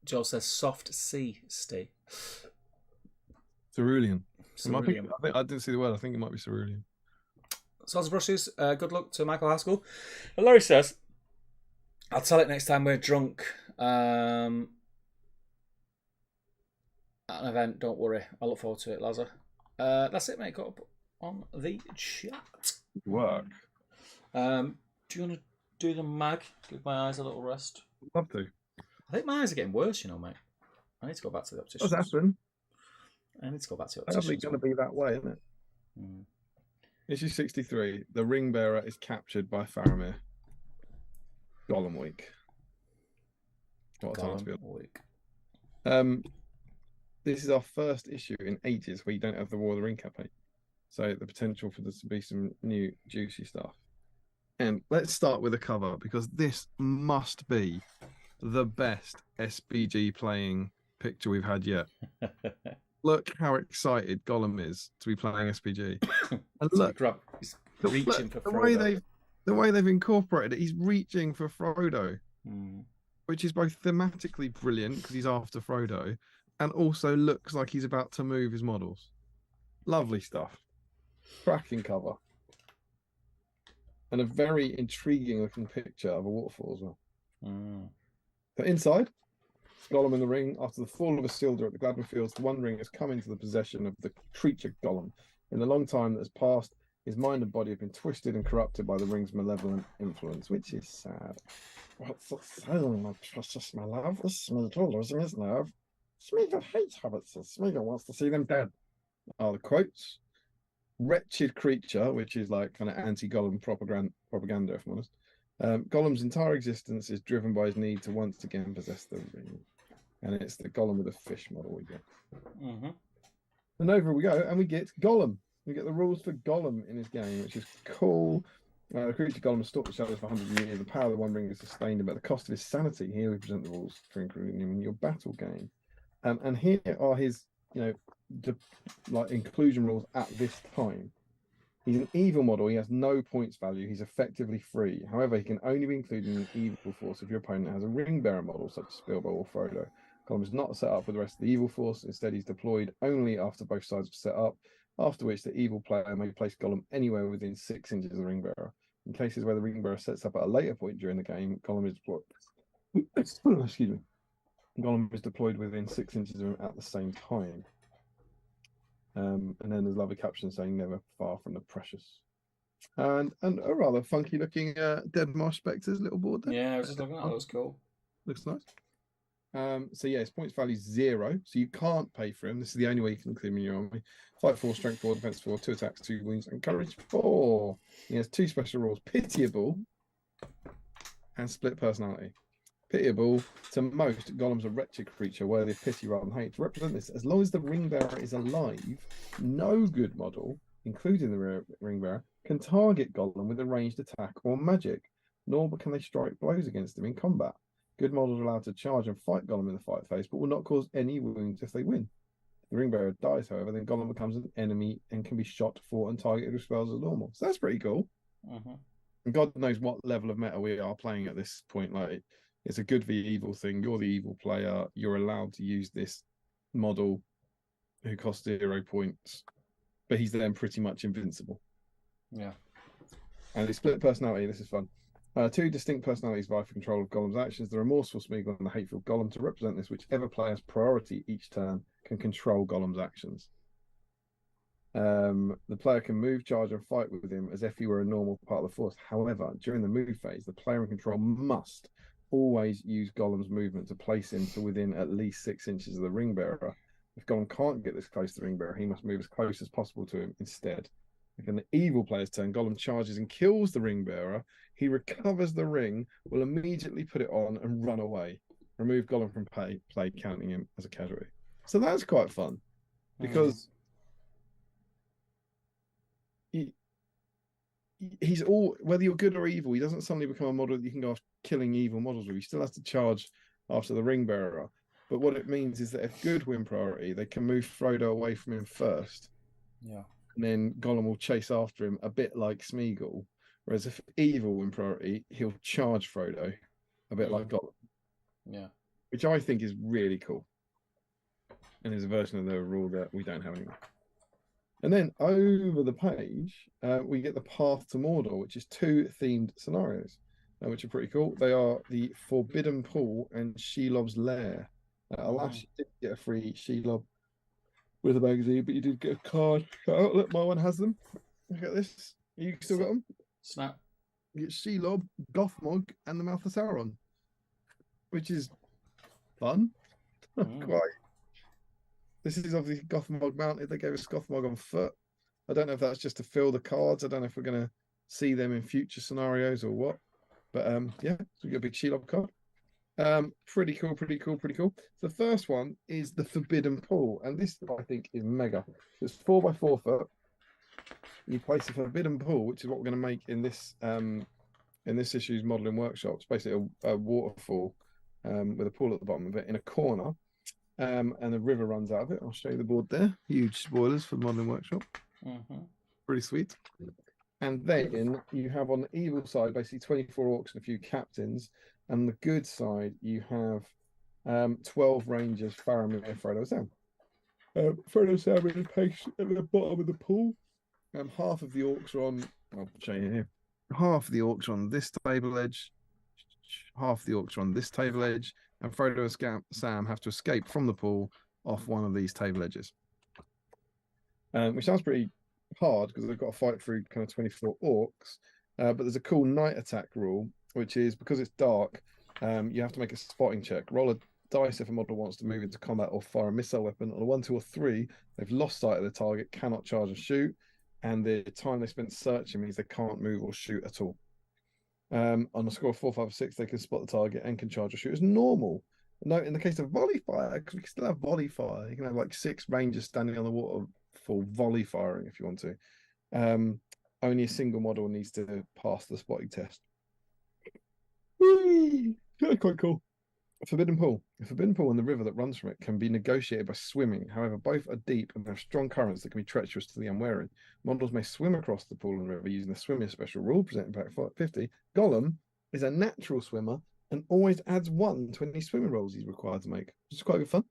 Joel says soft sea stay. Cerulean. Cerulean. I think I didn't see the word. I think it might be cerulean. Sods brushes. Good luck to Michael Haskell. And Laurie says, "I'll tell it next time we're drunk at an event. Don't worry. I look forward to it, Lazar." That's it, mate. Got up on the chat. Work. Do you want to do the mag? Give my eyes a little rest. I'd love to. I think my eyes are getting worse, you know, mate. I need to go back to the optician. What's happened? I need to go back to the It's optician. going to be that way, isn't it? Issue 63. The ring bearer is captured by Faramir. Gollum week. What a time to be week. This is our first issue in ages where you don't have the War of the Ring campaign. So the potential for there to be some new juicy stuff. And let's start with a cover, because this must be the best SBG playing picture we've had yet. Look how excited Gollum is to be playing SBG. And look, he's reaching for the Frodo. way they've incorporated it, he's reaching for Frodo, which is both thematically brilliant because he's after Frodo, and also looks like he's about to move his models. Lovely stuff. Cracking cover. And a very intriguing looking picture of a waterfall as well. So inside, Gollum in the ring. After the fall of Isildur at the Gladden Fields, the One Ring has come into the possession of the creature Gollum. In the long time that has passed, his mind and body have been twisted and corrupted by the ring's malevolent influence, which is sad. What's the saying, my precious, my love? Is Smeagol losing his nerve? Smeagol hates hobbits. Smeagol wants to see them dead. Are the quotes. Wretched creature, which is like kind of anti-Gollum propaganda, if I'm honest. Gollum's entire existence is driven by his need to once again possess the ring. And it's the Gollum with a fish model we get. And over we go, and we get Gollum. We get the rules for Gollum in his game, which is cool. The creature Gollum has stalked the shadows for 100 years. The power of the One Ring is sustained him at the cost of his sanity. Here we present the rules for including him in your battle game. And here are his, inclusion rules at this time. He's an evil model. He has no points value. He's effectively free. However, he can only be included in the evil force if your opponent has a ring bearer model, such as Bilbo or Frodo. Gollum is not set up with the rest of the evil force. Instead, he's deployed only after both sides have set up, after which the evil player may place Gollum anywhere within 6 inches of the ring bearer. In cases where the ring bearer sets up at a later point during the game, Gollum is deployed. Excuse me. Gollum is deployed within 6 inches of him at the same time. And then there's a lovely caption saying "never far from the precious," and a rather funky looking Dead Marsh Spectres little board there. Yeah, I was just looking at that. That was cool. Looks nice. So yeah, his points value is 0, so you can't pay for him. This is the only way you can include him in your army. Fight 4, strength 4, defense 4, 2 attacks, 2 wounds, and courage 4. He has 2 special rules: pitiable and split personality. Pitiable, to most, Gollum's a wretched creature worthy of pity rather than hate. To represent this, as long as the ring bearer is alive, no good model, including the ring bearer, can target Gollum with a ranged attack or magic, nor can they strike blows against him in combat. Good models are allowed to charge and fight Gollum in the fight phase, but will not cause any wounds if they win. If the ring bearer dies, however, then Gollum becomes an enemy and can be shot, fought, and targeted with spells as normal. So that's pretty cool. And God knows what level of meta we are playing at this point. Like, it's a good v evil thing. You're the evil player. You're allowed to use this model who costs 0 points, but he's then pretty much invincible. Yeah. And his split personality, this is fun. 2 distinct personalities vie for control of Gollum's actions: the remorseful Smeagol and the hateful Gollum. To represent this, whichever player's priority each turn can control Gollum's actions. The player can move, charge, and fight with him as if he were a normal part of the force. However, during the move phase, the player in control must always use Gollum's movement to place him to within at least 6 inches of the ring bearer. If Gollum can't get this close to the ring bearer, he must move as close as possible to him instead. Like in the evil player's turn, Gollum charges and kills the ring bearer. He recovers the ring, will immediately put it on and run away. Remove Gollum from play, counting him as a casualty. So that's quite fun, because he's all, whether you're good or evil, he doesn't suddenly become a model that you can go after killing evil models with. He still has to charge after the ring bearer. But what it means is that if good win priority, they can move Frodo away from him first. Yeah. and then Gollum will chase after him a bit like Smeagol. Whereas if evil in priority, he'll charge Frodo a bit like Gollum. Yeah. Which I think is really cool. And is a version of the rule that we don't have anymore. And then over the page, we get the Path to Mordor, which is 2 themed scenarios, which are pretty cool. They are the Forbidden Pool and Shelob's Lair. Alas, you didn't get a free Shelob with a magazine, but you did get a card. Oh, look, my one has them. Look at this. You still got them? Snap. You get Shelob, Gothmog, and the Mouth of Sauron, which is fun. Quite. This is obviously Gothmog mounted. They gave us Gothmog on foot. I don't know if that's just to fill the cards. I don't know if we're going to see them in future scenarios or what. But yeah, so we got a big Shelob card. Pretty cool. The first one is the Forbidden Pool, and this I think is mega. It's 4x4 foot. You place a Forbidden Pool, which is what we're going to make in this issue's modelling workshop. It's basically a waterfall with a pool at the bottom of it in a corner. And the river runs out of it. I'll show you the board there. Huge spoilers for the modelling workshop. Pretty sweet. And then you have on the evil side basically 24 orcs and a few captains. And the good side, you have 12 rangers, Faramir, Frodo, Sam. Frodo, Sam in a place at the bottom of the pool. Half of the orcs are on. I'll show you here. Half of the orcs are on this table edge. Half of the orcs are on this table edge. And Frodo and Sam have to escape from the pool off one of these table edges. Which sounds pretty hard because they've got to fight through kind of 24 orcs. But there's a cool night attack rule, which is because it's dark, you have to make a spotting check. Roll a dice if a model wants to move into combat or fire a missile weapon. On a 1, 2, or 3, they've lost sight of the target, cannot charge or shoot. And the time they spent searching means they can't move or shoot at all. On a score of 4, 5, 6, they can spot the target and can charge or shoot as normal. No, in the case of volley fire, because we can still have volley fire, you can have like 6 rangers standing on the water for volley firing if you want to. Only a single model needs to pass the spotting test. Whee! Quite cool. Forbidden Pool. The Forbidden Pool and the river that runs from it can be negotiated by swimming. However, both are deep and have strong currents that can be treacherous to the unwary. Models may swim across the pool and river using the Swimmer Special rule presented in Pack 50. Gollum is a natural swimmer and always adds 1 to any swimming rolls he's required to make, which is quite good fun.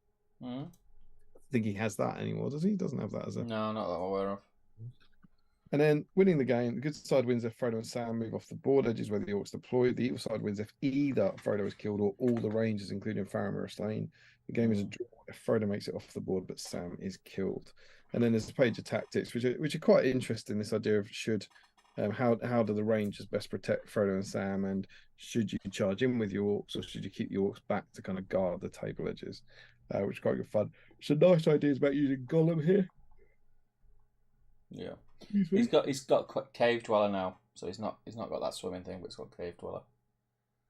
I think he has that anymore, does he? He doesn't have that as a... No, not that I'm aware of. And then winning the game, the good side wins if Frodo and Sam move off the board edges where the orcs deployed. The evil side wins if either Frodo is killed or all the rangers, including Faramir, are slain. The game is a draw if Frodo makes it off the board, but Sam is killed. And then there's a page of tactics, which are quite interesting. This idea of how do the rangers best protect Frodo and Sam, and should you charge in with your orcs or should you keep your orcs back to kind of guard the table edges, which is quite good fun. Some nice ideas about using Gollum here. Yeah. He's got cave dweller now, so he's not got that swimming thing, but he's got cave dweller.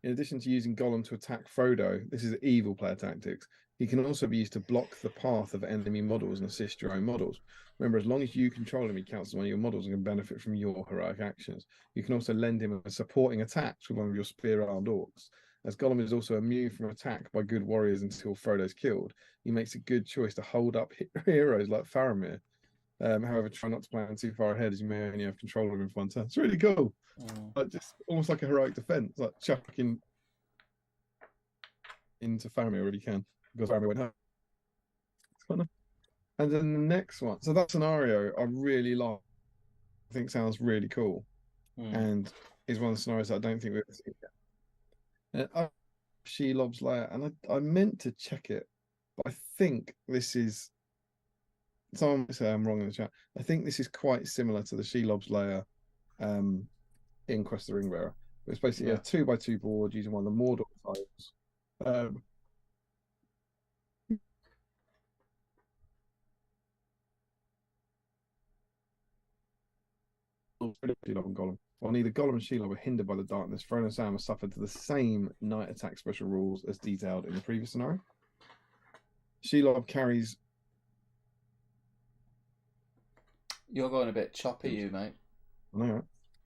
In addition to using Gollum to attack Frodo, this is evil player tactics. He can also be used to block the path of enemy models and assist your own models. Remember, as long as you control him, he counts as one of your models and can benefit from your heroic actions. You can also lend him a supporting attacks with one of your spear-armed orcs. As Gollum is also immune from attack by good warriors until Frodo's killed, he makes a good choice to hold up heroes like Faramir. However, try not to plan too far ahead as you may only have control of him for 1 turn. It's really cool. Like just almost like a heroic defense, like chucking into Faramir already can because Faramir went home. It's quite nice. And then the next one, so that scenario I really like. I think sounds really cool, and is one of the scenarios that I don't think we've ever seen yet. Shelob's Lair, and I meant to check it, but I think this is. Someone may say I'm wrong in the chat. I think this is quite similar to the Shelob's Lair in Quest of the Ringbearer. It's basically a 2x2 board using one of the Mordor tiles. Shelob and Gollum. While neither Gollum and Shelob were hindered by the darkness, Frodo and Sam were suffered to the same night attack special rules as detailed in the previous scenario. Shelob carries. You're going a bit choppy, you mate. I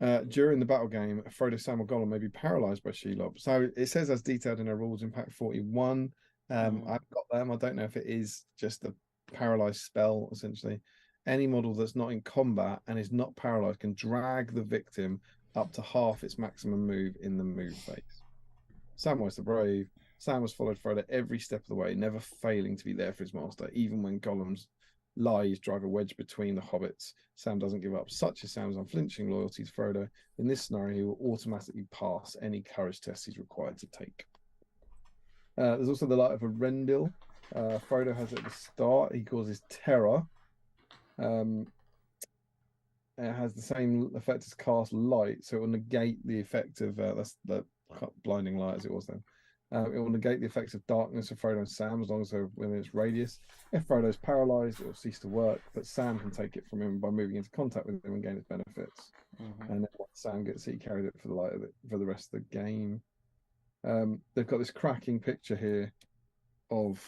know. During the battle game, Frodo, Sam, or Gollum may be paralysed by Shelob. So it says as detailed in our rules in Pack 41. I've got them. I don't know if it is just a paralysed spell, essentially. any model that's not in combat and is not paralyzed can drag the victim up to half its maximum move in the move phase. Samwise the Brave. Sam has followed Frodo every step of the way, never failing to be there for his master, even when Gollum's lies drive a wedge between the hobbits. Sam doesn't give up. Such is Sam's unflinching loyalty to Frodo. In this scenario, he will automatically pass any courage test he's required to take. There's also the Light of Arendil. Frodo has it at the start. He causes terror. It has the same effect as cast light, so it will negate the effect of that's the blinding light as it was then. It will negate the effects of darkness of Frodo and Sam as long as they're within its radius. If Frodo is paralyzed, it will cease to work, but Sam can take it from him by moving into contact with him and gain its benefits. And then once Sam gets it, he carries it for the light of it for the rest of the game. They've got this cracking picture here of.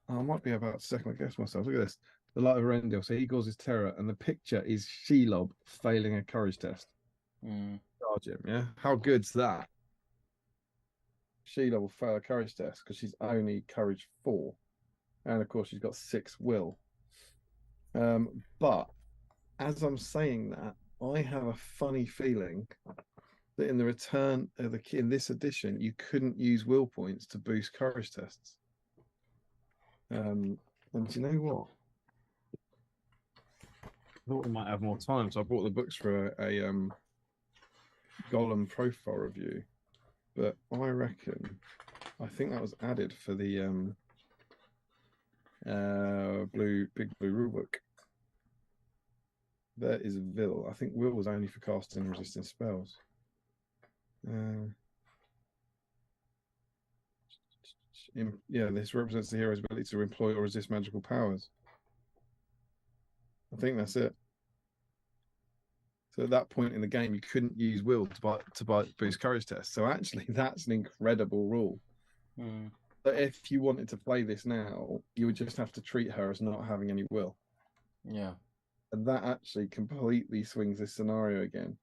I might be about to second guess myself. Look at this. The Light of Arendil. So he causes terror, and the picture is Shelob failing a courage test. Charge him, yeah? How good's that? Shelob will fail a courage test because she's only courage 4. And of course, she's got 6 will. But as I'm saying that, I have a funny feeling that in the return of in this edition, you couldn't use will points to boost courage tests. And do you know what? I thought we might have more time, so I bought the books for a Gollum profile review. But I think that was added for the big blue rulebook. There is Vil. I think Will was only for casting and resisting spells. This represents the hero's ability to employ or resist magical powers. I think that's it. So at that point in the game, you couldn't use will to boost courage tests. So actually, that's an incredible rule. But if you wanted to play this now, you would just have to treat her as not having any will. Yeah. And that actually completely swings this scenario again.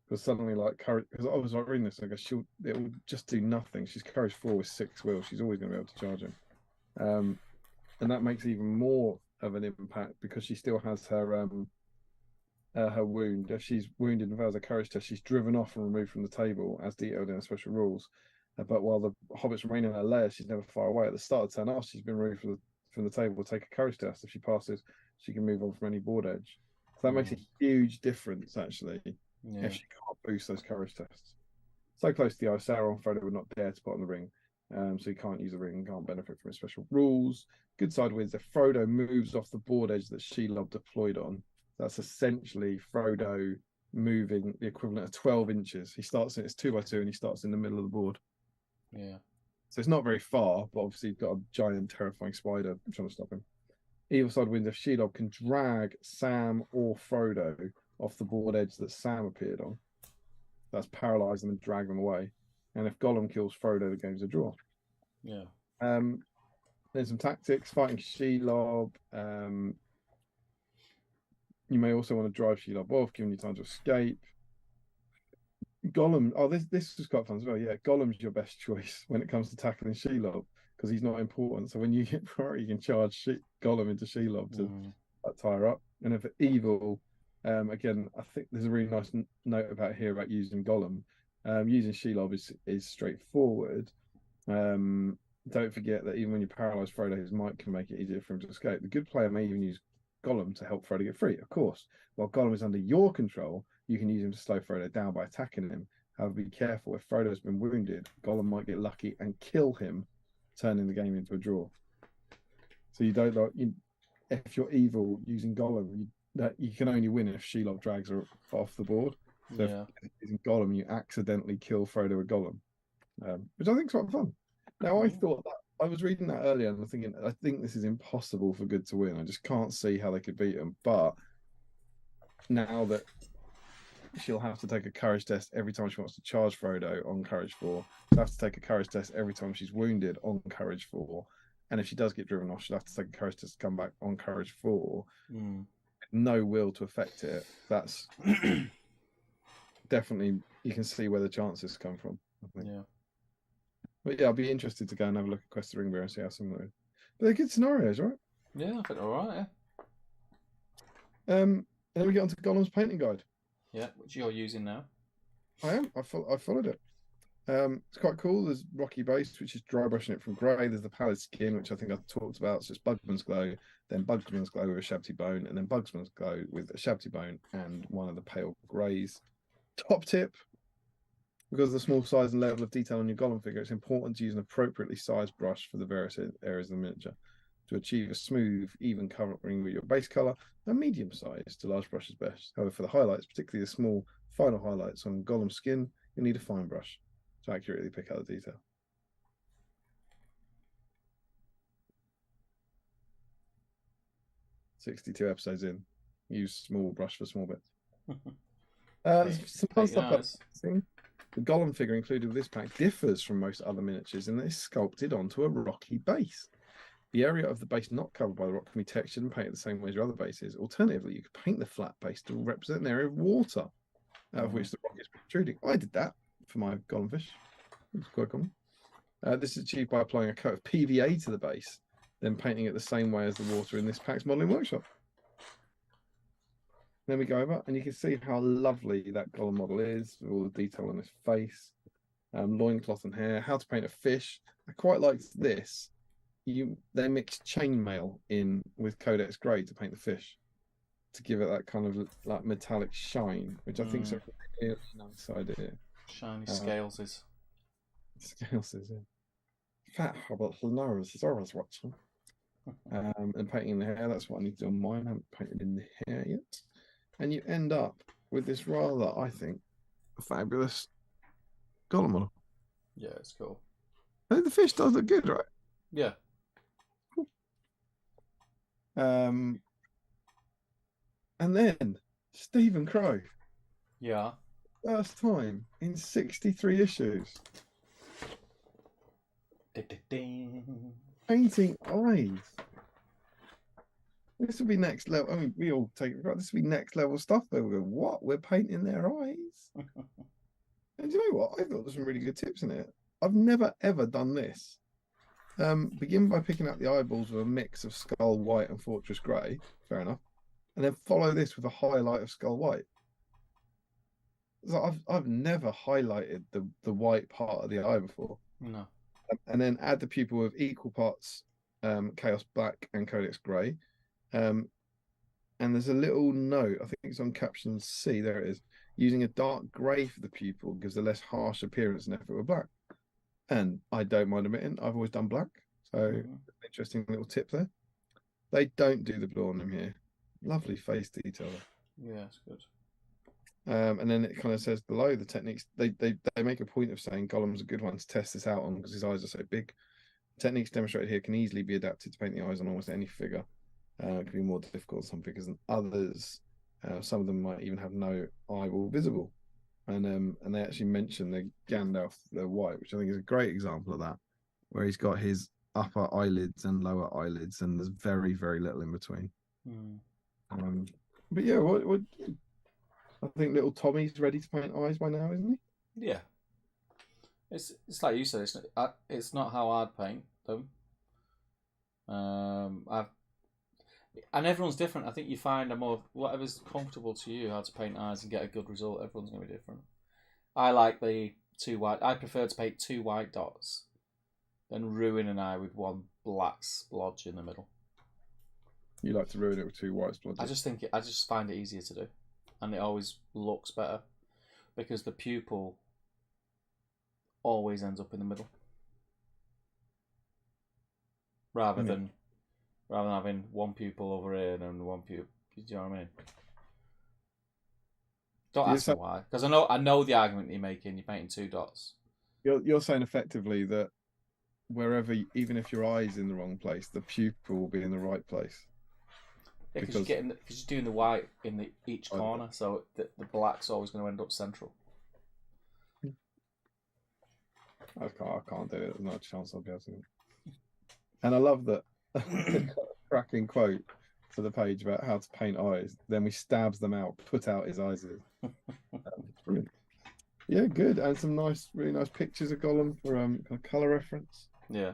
Because suddenly, like, courage, because I was reading this, I guess it will just do nothing. She's courage 4 with 6 will. She's always going to be able to charge him. And that makes even more of an impact because she still has her wound. If she's wounded and fails a courage test, she's driven off and removed from the table as detailed in the special rules. But while the hobbits remain in her lair, she's never far away. At the start of turn after she's been removed from the table, will take a courage test. If she passes, she can move on from any board edge. So that makes a huge difference, actually, if she can't boost those courage tests. So close to the eye, Sauron, Frodo would not dare to put on the ring. So he can't use the ring and can't benefit from his special rules. Good side wins if Frodo moves off the board edge that Shelob deployed on. That's essentially Frodo moving the equivalent of 12 inches. He starts it's 2x2 and he starts in the middle of the board. Yeah. So it's not very far, but obviously you've got a giant, terrifying spider trying to stop him. Evil side wins if Shelob can drag Sam or Frodo off the board edge that Sam appeared on. That's paralyze them and drag them away. And if Gollum kills Frodo, the game's a draw. Yeah. There's some tactics, fighting Shelob. You may also want to drive Shelob off, giving you time to escape. Gollum, this was quite fun as well. Yeah, Gollum's your best choice when it comes to tackling Shelob because he's not important. So when you get priority, you can charge Gollum into Shelob to tie her up. And if evil, again, I think there's a really nice note about here about using Gollum. Using Shelob is straightforward. Don't forget that even when you're paralyzed, Frodo's might can make it easier for him to escape. The good player may even use Gollum to help Frodo get free, of course. While Gollum is under your control, you can use him to slow Frodo down by attacking him. However, be careful if Frodo's been wounded, Gollum might get lucky and kill him, turning the game into a draw. So you don't if you're evil using Gollum, you can only win if Shelob drags her off the board. So if using Gollum, you accidentally kill Frodo with Gollum, which I think is quite fun. Now, I thought that I was reading that earlier and I'm thinking, I think this is impossible for good to win. I just can't see how they could beat him. But now that she'll have to take a courage test every time she wants to charge Frodo on courage 4, she'll have to take a courage test every time she's wounded on courage 4. And if she does get driven off, she'll have to take a courage test to come back on courage 4. No will to affect it. That's definitely, you can see where the chances come from, I think. Yeah. But yeah, I'll be interested to go and have a look at Quest of the Ringbearer and see how similar it is. But they're good scenarios, right? Yeah, I think all right. Yeah. And then we get onto Gollum's painting guide. Yeah, which you're using now. I am. I followed it. It's quite cool. There's Rocky Base, which is dry brushing it from grey. There's the Pallid Skin, which I think I talked about. So it's Bugsman's Glow, then Bugsman's Glow with a Shabty Bone, and then Bugsman's Glow with a Shabty Bone and one of the pale greys. Top tip: because of the small size and level of detail on your Gollum figure, it's important to use an appropriately sized brush for the various areas of the miniature. To achieve a smooth, even covering with your base colour, a medium size to large brush is best. However, for the highlights, particularly the small final highlights on Gollum's skin, you'll need a fine brush to accurately pick out the detail. "62 episodes in, use small brush for small bits." Some fun stuff about the Gollum figure included with this pack differs from most other miniatures in that it's sculpted onto a rocky base. The area of the base not covered by the rock can be textured and painted the same way as your other bases. Alternatively, you could paint the flat base to represent an area of water out of which the rock is protruding. I did that for my Gollum fish. It's quite common. This is achieved by applying a coat of PVA to the base, then painting it the same way as the water in this pack's modelling workshop. Then we go over, and you can see how lovely that Gollum model is, with all the detail on his face, loincloth and hair, how to paint a fish. I quite liked this. They mixed chainmail in with Codex Grey to paint the fish, to give it that kind of like metallic shine, which I think is a really nice idea. Shiny scales is. Scales is, yeah. Fat Hobbit knows he's always watching. And painting in the hair, that's what I need to do on mine. I haven't painted in the hair yet. And you end up with this rather, I think, fabulous Gollum model. Yeah, it's cool. I think the fish does look good, right? Yeah. And then Stephen Crow. Yeah. First time in 63 issues. Painting eyes. This will be next level. I mean, we all take it right. This will be next level stuff. They will go, what? We're painting their eyes? And you know what? I thought there's some really good tips in it. I've never ever done this. Begin by picking out the eyeballs with a mix of Skull White and Fortress Grey. Fair enough. And then follow this with a highlight of Skull White. So I've never highlighted the white part of the eye before. No. And then add the pupil with equal parts Chaos Black and Codex Grey. And there's a little note, I think it's on caption C, there it is. Using a dark grey for the pupil gives a less harsh appearance than if it were black. And I don't mind admitting, I've always done black. So interesting little tip there. They don't do the blue on them here. Lovely face detail. Yeah, it's good. And then it kind of says below the techniques, they make a point of saying Gollum's a good one to test this out on because his eyes are so big. Techniques demonstrated here can easily be adapted to paint the eyes on almost any figure. It can be more difficult on some figures than others. Some of them might even have no eyeball visible. And they actually mention the Gandalf, the white, which I think is a great example of that, where he's got his upper eyelids and lower eyelids, and there's very, very little in between. But yeah, what I think little Tommy's ready to paint eyes by now, isn't he? Yeah. It's like you said. It's not how I'd paint them. And everyone's different. I think you find whatever's comfortable to you, how to paint eyes and get a good result. Everyone's going to be different. I like the two white. I prefer to paint two white dots than ruin an eye with one black splodge in the middle. You like to ruin it with two white splodges? I just find it easier to do, and it always looks better because the pupil always ends up in the middle, rather than having one pupil over here and one pupil. Do you know what I mean? Don't ask me why, because I know the argument you're making. You're painting two dots. You're saying effectively that wherever, even if your eye's in the wrong place, the pupil will be in the right place. Yeah, because you're doing the white in each corner, so the black's always going to end up central. I can't do it. There's not a chance I'll be able to. And I love that cracking quote for the page about how to paint eyes. Then we stabs them out, put out his eyes. Brilliant. Yeah, good. And some really nice pictures of Gollum for kind of colour reference. Yeah.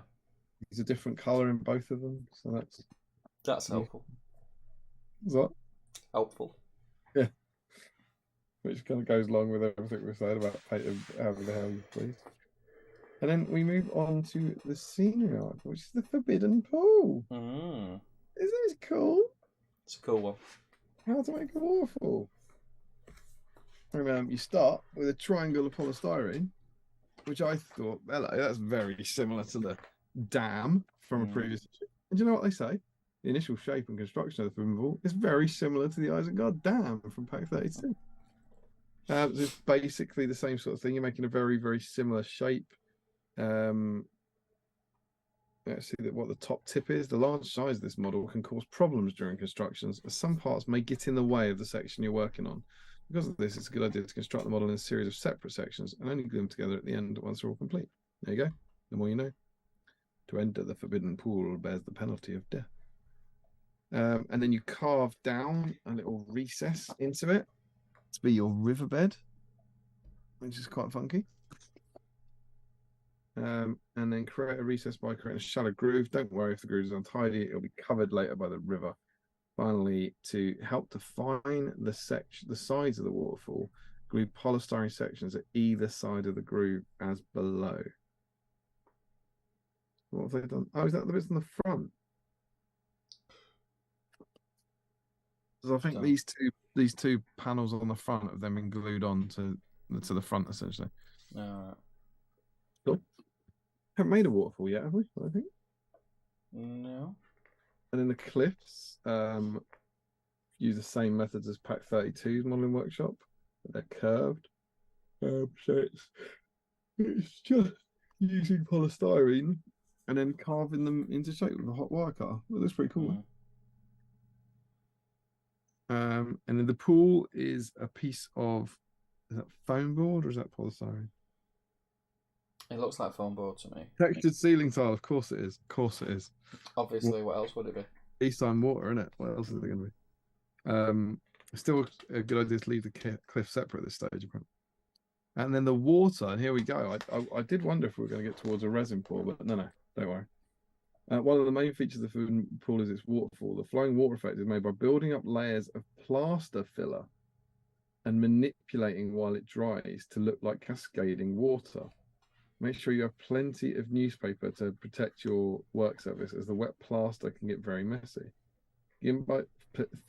He's a different colour in both of them, so that's helpful. Is that? Helpful. Which kind of goes along with everything we've said about painting however the hell you please. And then we move on to the senior arc, which is the Forbidden Pool. Mm. Isn't this cool? It's a cool one. How to make a waterfall. And, you start with a triangle of polystyrene, which I thought, hello, that's very similar to the dam from a previous issue. And do you know what they say? The initial shape and construction of the Forbidden Pool is very similar to the Isengard Dam from Pack 32. It's basically the same sort of thing. You're making a very, very similar shape. Let's see what the top tip is. The large size of this model can cause problems during constructions, as some parts may get in the way of the section you're working on. Because of this, it's a good idea to construct the model in a series of separate sections and only glue them together at the end once they're all complete. There you go. The more you know. To enter the Forbidden Pool bears the penalty of death. And then you carve down a little recess into it to be your riverbed, which is quite funky. And then create a recess by creating a shallow groove. Don't worry if the groove is untidy, it'll be covered later by the river. Finally, to help define the sides of the waterfall, glue polystyrene sections at either side of the groove as below. What have they done? Oh, is that the bits on the front? So I think these two panels on the front have then been glued on to the front essentially. Cool. Haven't made a waterfall yet, have we? I think. No. And then the cliffs use the same methods as Pack 32's modeling workshop, but they're curved. So it's just using polystyrene and then carving them into shape with a hot wire cutter. Well, that's pretty cool. And then the pool is a piece of, is that foam board or is that polystyrene? It looks like foam board to me. Textured ceiling tile, of course it is. Of course it is. Obviously, what else would it be? BSIME water, isn't it? What else is it going to be? Still a good idea to leave the cliff separate at this stage, apparently. And then the water, and here we go. I did wonder if we were going to get towards a resin pool, but no, don't worry. One of the main features of the pool is its waterfall. The flowing water effect is made by building up layers of plaster filler and manipulating while it dries to look like cascading water. Make sure you have plenty of newspaper to protect your work surface, as the wet plaster can get very messy. Begin by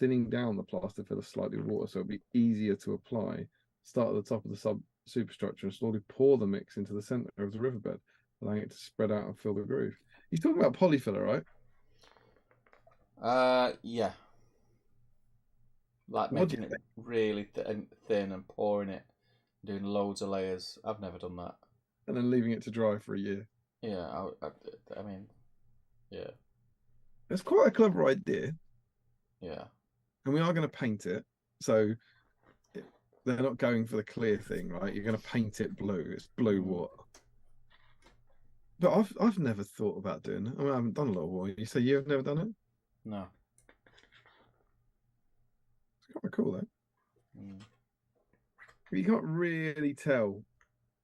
thinning down the plaster filler slightly with water so it'll be easier to apply. Start at the top of the superstructure and slowly pour the mix into the center of the riverbed, allowing it to spread out and fill the groove. You're talking about polyfiller, right? Yeah. Like making it really thin and pouring it, doing loads of layers. I've never done that. And then leaving it to dry for a year. Yeah, I mean, yeah. It's quite a clever idea. Yeah. And we are going to paint it. So they're not going for the clear thing, right? You're going to paint it blue. It's blue water. But I've never thought about doing it. I mean, I haven't done a lot of water. You say you've never done it? No. It's kind of cool, though. You can't really tell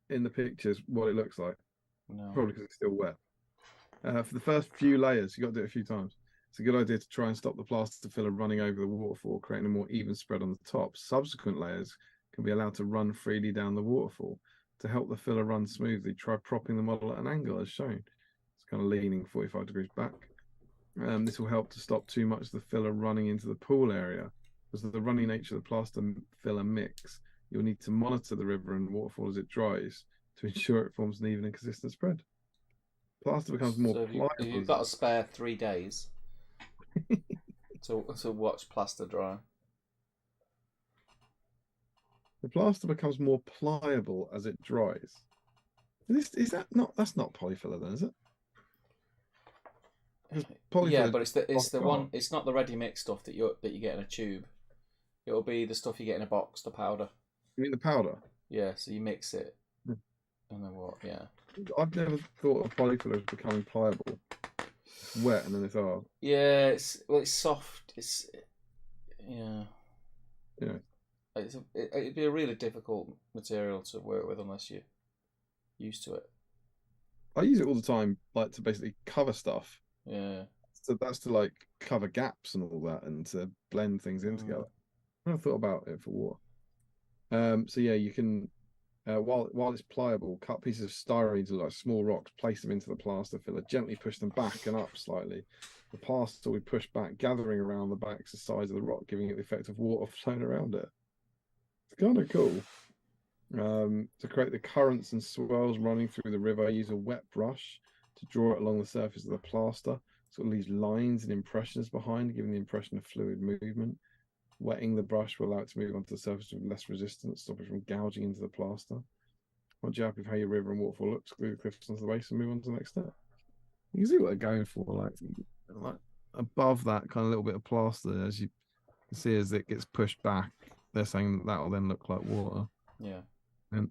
in the pictures what it looks like. No. Probably because it's still wet. For the first few layers, you got to do it a few times. It's a good idea to try and stop the plaster filler running over the waterfall, creating a more even spread on the top. Subsequent layers can be allowed to run freely down the waterfall. To help the filler run smoothly, try propping the model at an angle as shown. It's kind of leaning 45 degrees back. This will help to stop too much of the filler running into the pool area. Because of the runny nature of the plaster filler mix, you'll need to monitor the river and waterfall as it dries to ensure it forms an even and consistent spread. Plaster becomes more pliable. You've got to spare 3 days to watch plaster dry. The plaster becomes more pliable as it dries. Is that not? That's not polyfiller, then, is it? Yeah, but it's the one. It's not the ready mix stuff that you get in a tube. It'll be the stuff you get in a box, the powder. You mean the powder? Yeah. So you mix it, and then what? Yeah. I've never thought of polyfiller as becoming pliable. It's wet and then it's hard. Yeah. It's soft. Yeah. It'd be a really difficult material to work with unless you're used to it. I use it all the time, like to basically cover stuff. Yeah. that's to like cover gaps and all that, and to blend things in together. I never thought about it for water. So yeah, you can while it's pliable, cut pieces of styrene into like small rocks, place them into the plaster filler, gently push them back and up slightly. The plaster will be pushed back, gathering around the backs and sides of the rock, giving it the effect of water flowing around it. It's kind of cool. To create the currents and swirls running through the river, use a wet brush to draw it along the surface of the plaster, so it leaves lines and impressions behind, giving the impression of fluid movement. Wetting the brush will allow it to move onto the surface with less resistance, stop it from gouging into the plaster. Once you're happy with how your river and waterfall looks, glue the cliffs onto the base and move on to the next step. You can see what they're going for, like above that kind of little bit of plaster, as you can see as it gets pushed back, they're saying that will then look like water. Yeah. And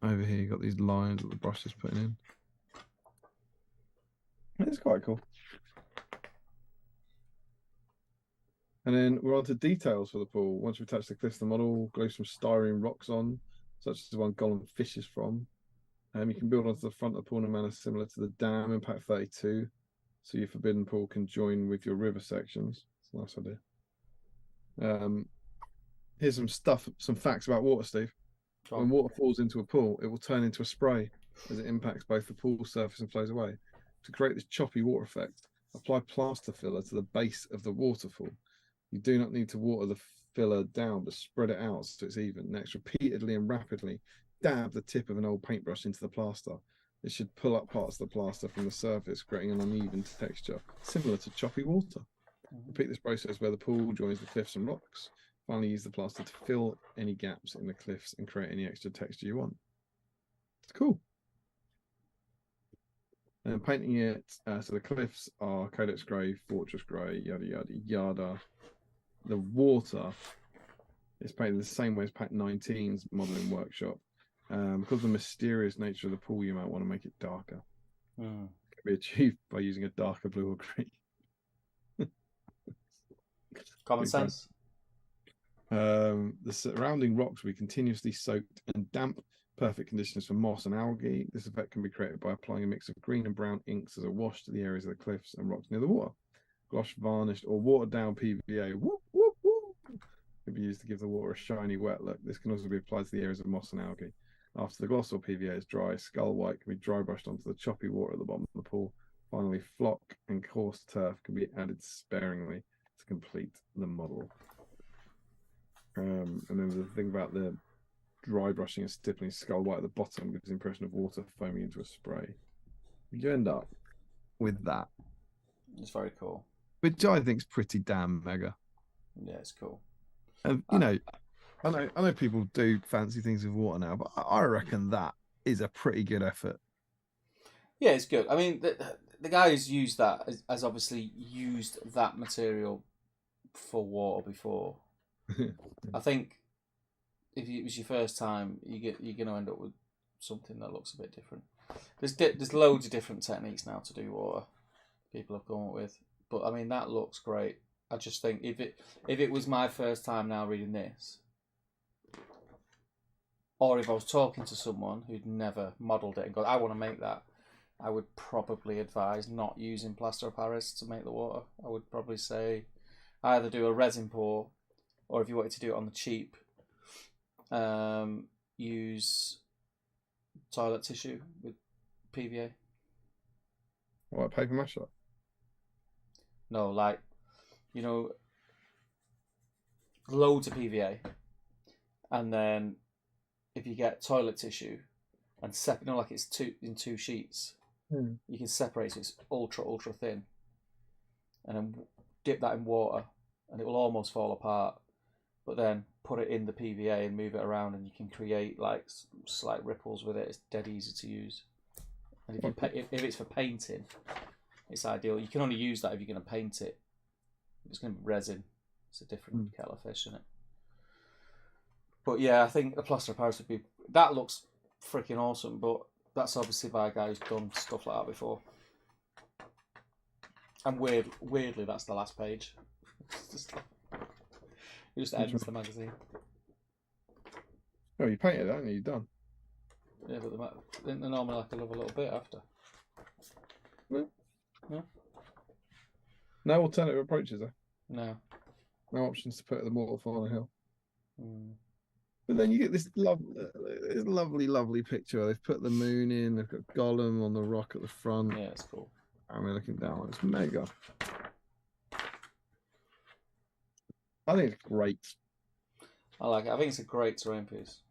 over here you got these lines that the brush is putting in. It's quite cool. And then we're on to details for the pool. Once we attach the cliffs to the model, glue some styrene rocks on, such as the one Gollum fishes from. You can build onto the front of the pool in a manner similar to the dam in Pack 32, so your forbidden pool can join with your river sections. It's a nice idea. Here's some facts about water, Steve. When water falls into a pool, it will turn into a spray as it impacts both the pool surface and flows away. To create this choppy water effect, apply plaster filler to the base of the waterfall. You do not need to water the filler down, but spread it out so it's even. Next, repeatedly and rapidly dab the tip of an old paintbrush into the plaster. It should pull up parts of the plaster from the surface, creating an uneven texture, similar to choppy water. Repeat this process where the pool joins the cliffs and rocks. Finally, use the plaster to fill any gaps in the cliffs and create any extra texture you want. It's cool. And painting it, so the cliffs are Codex Grey, Fortress Grey, yada, yada, yada. The water is painted the same way as Pack 19's modelling workshop. Because of the mysterious nature of the pool, you might want to make it darker. It can be achieved by using a darker blue or green. Common sense. The surrounding rocks will be continuously soaked and damp, perfect conditions for moss and algae. This effect can be created by applying a mix of green and brown inks as a wash to the areas of the cliffs and rocks near the water. Gloss varnished or watered down PVA can be used to give the water a shiny wet look. This can also be applied to the areas of moss and algae. After the gloss or PVA is dry, skull white can be dry brushed onto the choppy water at the bottom of the pool. Finally, flock and coarse turf can be added sparingly to complete the model. And then the thing about the dry brushing and stippling skull white at the bottom gives the impression of water foaming into a spray. You end up with that. It's very cool. Which I think is pretty damn mega. Yeah, it's cool. You know, I know people do fancy things with water now, but I reckon that is a pretty good effort. Yeah, it's good. I mean, the guy who's used that has obviously used that material for water before. I think if it was your first time, you're going to end up with something that looks a bit different. There's loads of different techniques now to do water. People have come up with, but I mean that looks great. I just think if it was my first time now reading this, or if I was talking to someone who'd never modelled it and gone, I want to make that, I would probably advise not using plaster of Paris to make the water. I would probably say either do a resin pour, or if you wanted to do it on the cheap, use toilet tissue with PVA. What, paper mache? No, like, you know, loads of PVA, and then if you get toilet tissue and like it's in two sheets, you can separate so it's ultra thin, and then dip that in water, and it will almost fall apart. But then put it in the PVA and move it around, and you can create like slight ripples with it. It's dead easy to use. And if it's for painting, it's ideal. You can only use that if you're going to paint it. If it's going to be resin, it's a different kettle of fish, isn't it? But yeah, I think a plaster of Paris would be... That looks freaking awesome, but that's obviously by a guy who's done stuff like that before. And weirdly, that's the last page. It just ends the magazine. Oh, you painted that, and you're done. Yeah, but they're normally like a little bit after. Yeah. Yeah. No alternative approaches, though. No. No options to put the waterfall on a hill. Mm. But then you get this lovely, lovely picture. They've put the moon in. They've got Gollum on the rock at the front. Yeah, it's cool. And we're looking down. It's mega. I think it's great. I like it. I think it's a great terrain piece.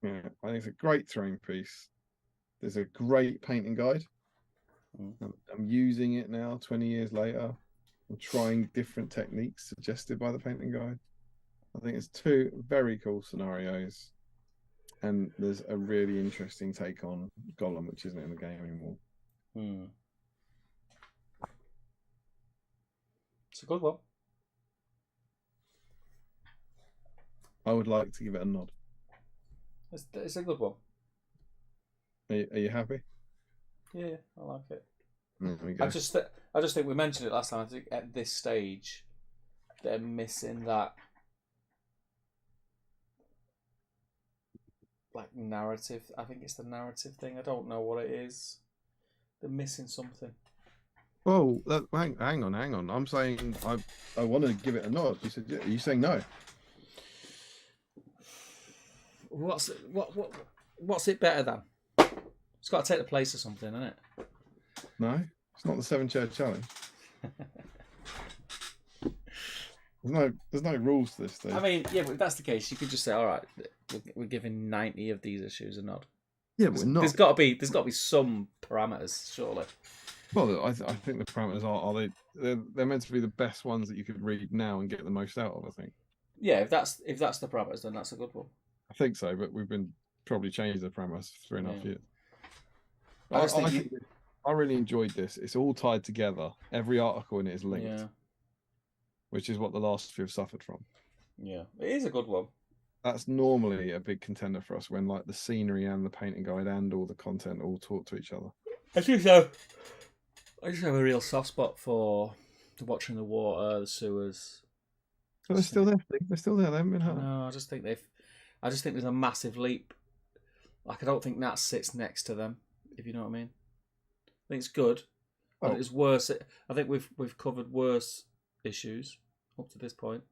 Yeah, I think it's a great terrain piece. There's a great painting guide. I'm using it now, 20 years later. I'm trying different techniques suggested by the painting guide. I think it's two very cool scenarios. And there's a really interesting take on Gollum, which isn't in the game anymore. It's a good one. I would like to give it a nod. It's a good one. Are you happy? Yeah, I like it. There we go. I just think we mentioned it last time. I think at this stage, they're missing that like narrative. I think it's the narrative thing. I don't know what it is. They're missing something. Oh, hang on. I'm saying I want to give it a nod. You said, yeah. Are you saying no? What's it better than? It's got to take the place of something, isn't it? No, it's not the 7-chair challenge. There's no rules to this thing. I mean, yeah, but if that's the case, you could just say, all right, we're giving 90 of these issues a nod. Yeah, but we're not. There's got to be some parameters, surely. Well, I think the parameters they're meant to be the best ones that you could read now and get the most out of. I think. Yeah, if that's the parameters, then that's a good one. I think so, but we've been probably changed the parameters for 3.5 years. I really enjoyed this. It's all tied together. Every article in it is linked, which is what the last few have suffered from. Yeah, it is a good one. That's normally a big contender for us when like the scenery and the painting guide and all the content all talk to each other. I just have a real soft spot for watching the water, the sewers. So they're still there. They're still there. They haven't been hurt. No, I just think there's a massive leap. Like I don't think Nat sits next to them, if you know what I mean. I think it's good. But it's worse. I think we've covered worse issues up to this point.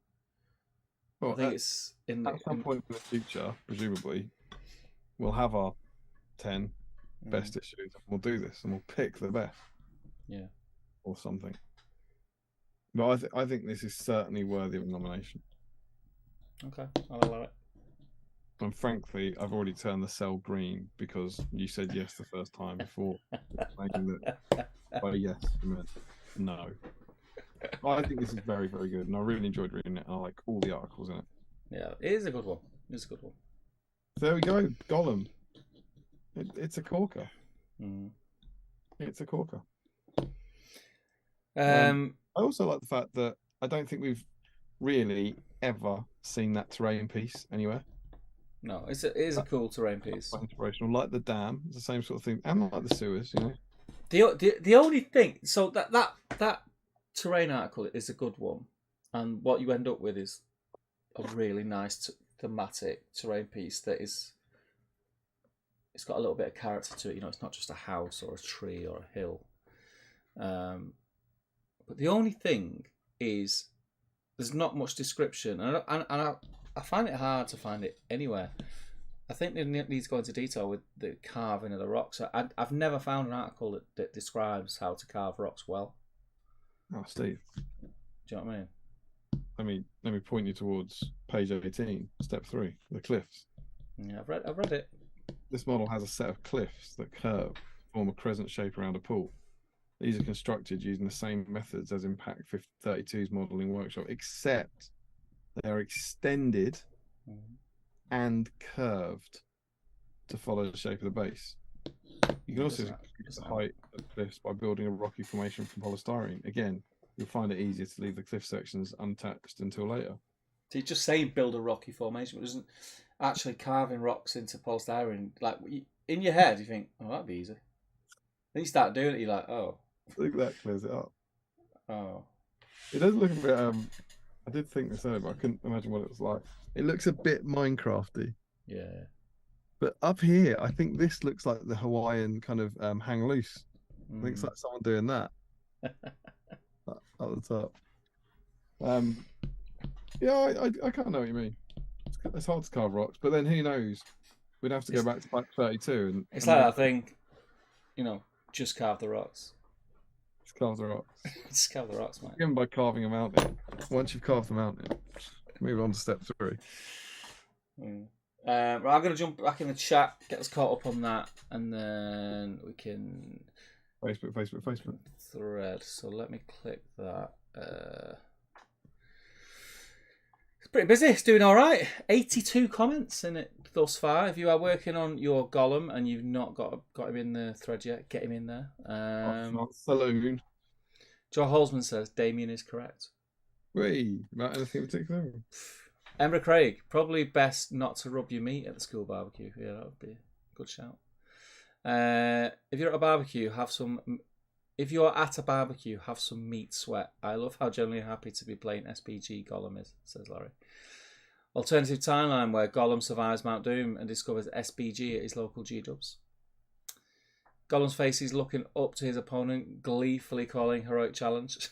Well, I think it's at some point in the future, presumably, we'll have our 10 best issues. We'll do this and we'll pick the best. Yeah. Or something. But I think this is certainly worthy of a nomination. Okay, I'll allow it. And frankly, I've already turned the cell green because you said yes the first time before explaining that by yes you meant no. I think this is very, very good, and I really enjoyed reading it. I like all the articles in it. Yeah, it is a good one. It's a good one. So there we go, Gollum. It's a corker. It's a corker. I also like the fact that I don't think we've really ever seen that terrain piece anywhere. No, it is a cool terrain piece. Quite inspirational, like the dam. It's the same sort of thing, and like the sewers, you know. The only thing, so that terrain article is a good one, and what you end up with is a really nice thematic terrain piece that is. It's got a little bit of character to it, you know. It's not just a house or a tree or a hill. But the only thing is, there's not much description, and I find it hard to find it anywhere. I think they need to go into detail with the carving of the rocks. I've never found an article that describes how to carve rocks well. Oh, Steve. Do you know what I mean? Let me point you towards page 18, step 3, the cliffs. Yeah, I've read it. This model has a set of cliffs that curve, form a crescent shape around a pool. These are constructed using the same methods as in Pack 32's modelling workshop, except they are extended and curved to follow the shape of the base. You can also increase the height of cliffs by building a rocky formation from polystyrene. Again, you'll find it easier to leave the cliff sections untouched until later. So you just say build a rocky formation, but it isn't actually carving rocks into polystyrene. Like in your head, you think, oh, that'd be easy. Then you start doing it, you're like, oh. I think that clears it up. Oh. It does look a bit. I did think this earlier, but I couldn't imagine what it was like. It looks a bit Minecrafty. Yeah. But up here, I think this looks like the Hawaiian kind of hang loose. I think it's like someone doing that. at the top. Yeah, I kind of know what you mean. It's hard to carve rocks, but then who knows? We'd have to go back to back 32 and It's and like make that thing, you know, just carve the rocks. just carve the rocks. Just carve the rocks, mate. Begin by carving a mountain. Once you've carved the mountain, move on to step 3. Right, I'm going to jump back in the chat, get us caught up on that, and then we can... Facebook. Thread. So let me click that. It's pretty busy. It's doing all right. 82 comments in it thus far. If you are working on your Gollum and you've not got him in the thread yet, get him in there. Saloon. Joe Holzman says Damien is correct. Wait, about anything in particular? Ember Craig, probably best not to rub your meat at the school barbecue. Yeah, that would be a good shout. If you're at a barbecue, have some. If you're at a barbecue, have some meat sweat. I love how generally happy to be playing SBG Gollum is, says Larry. Alternative timeline where Gollum survives Mount Doom and discovers SBG at his local G-dubs. Gollum's face is looking up to his opponent, gleefully calling heroic challenge.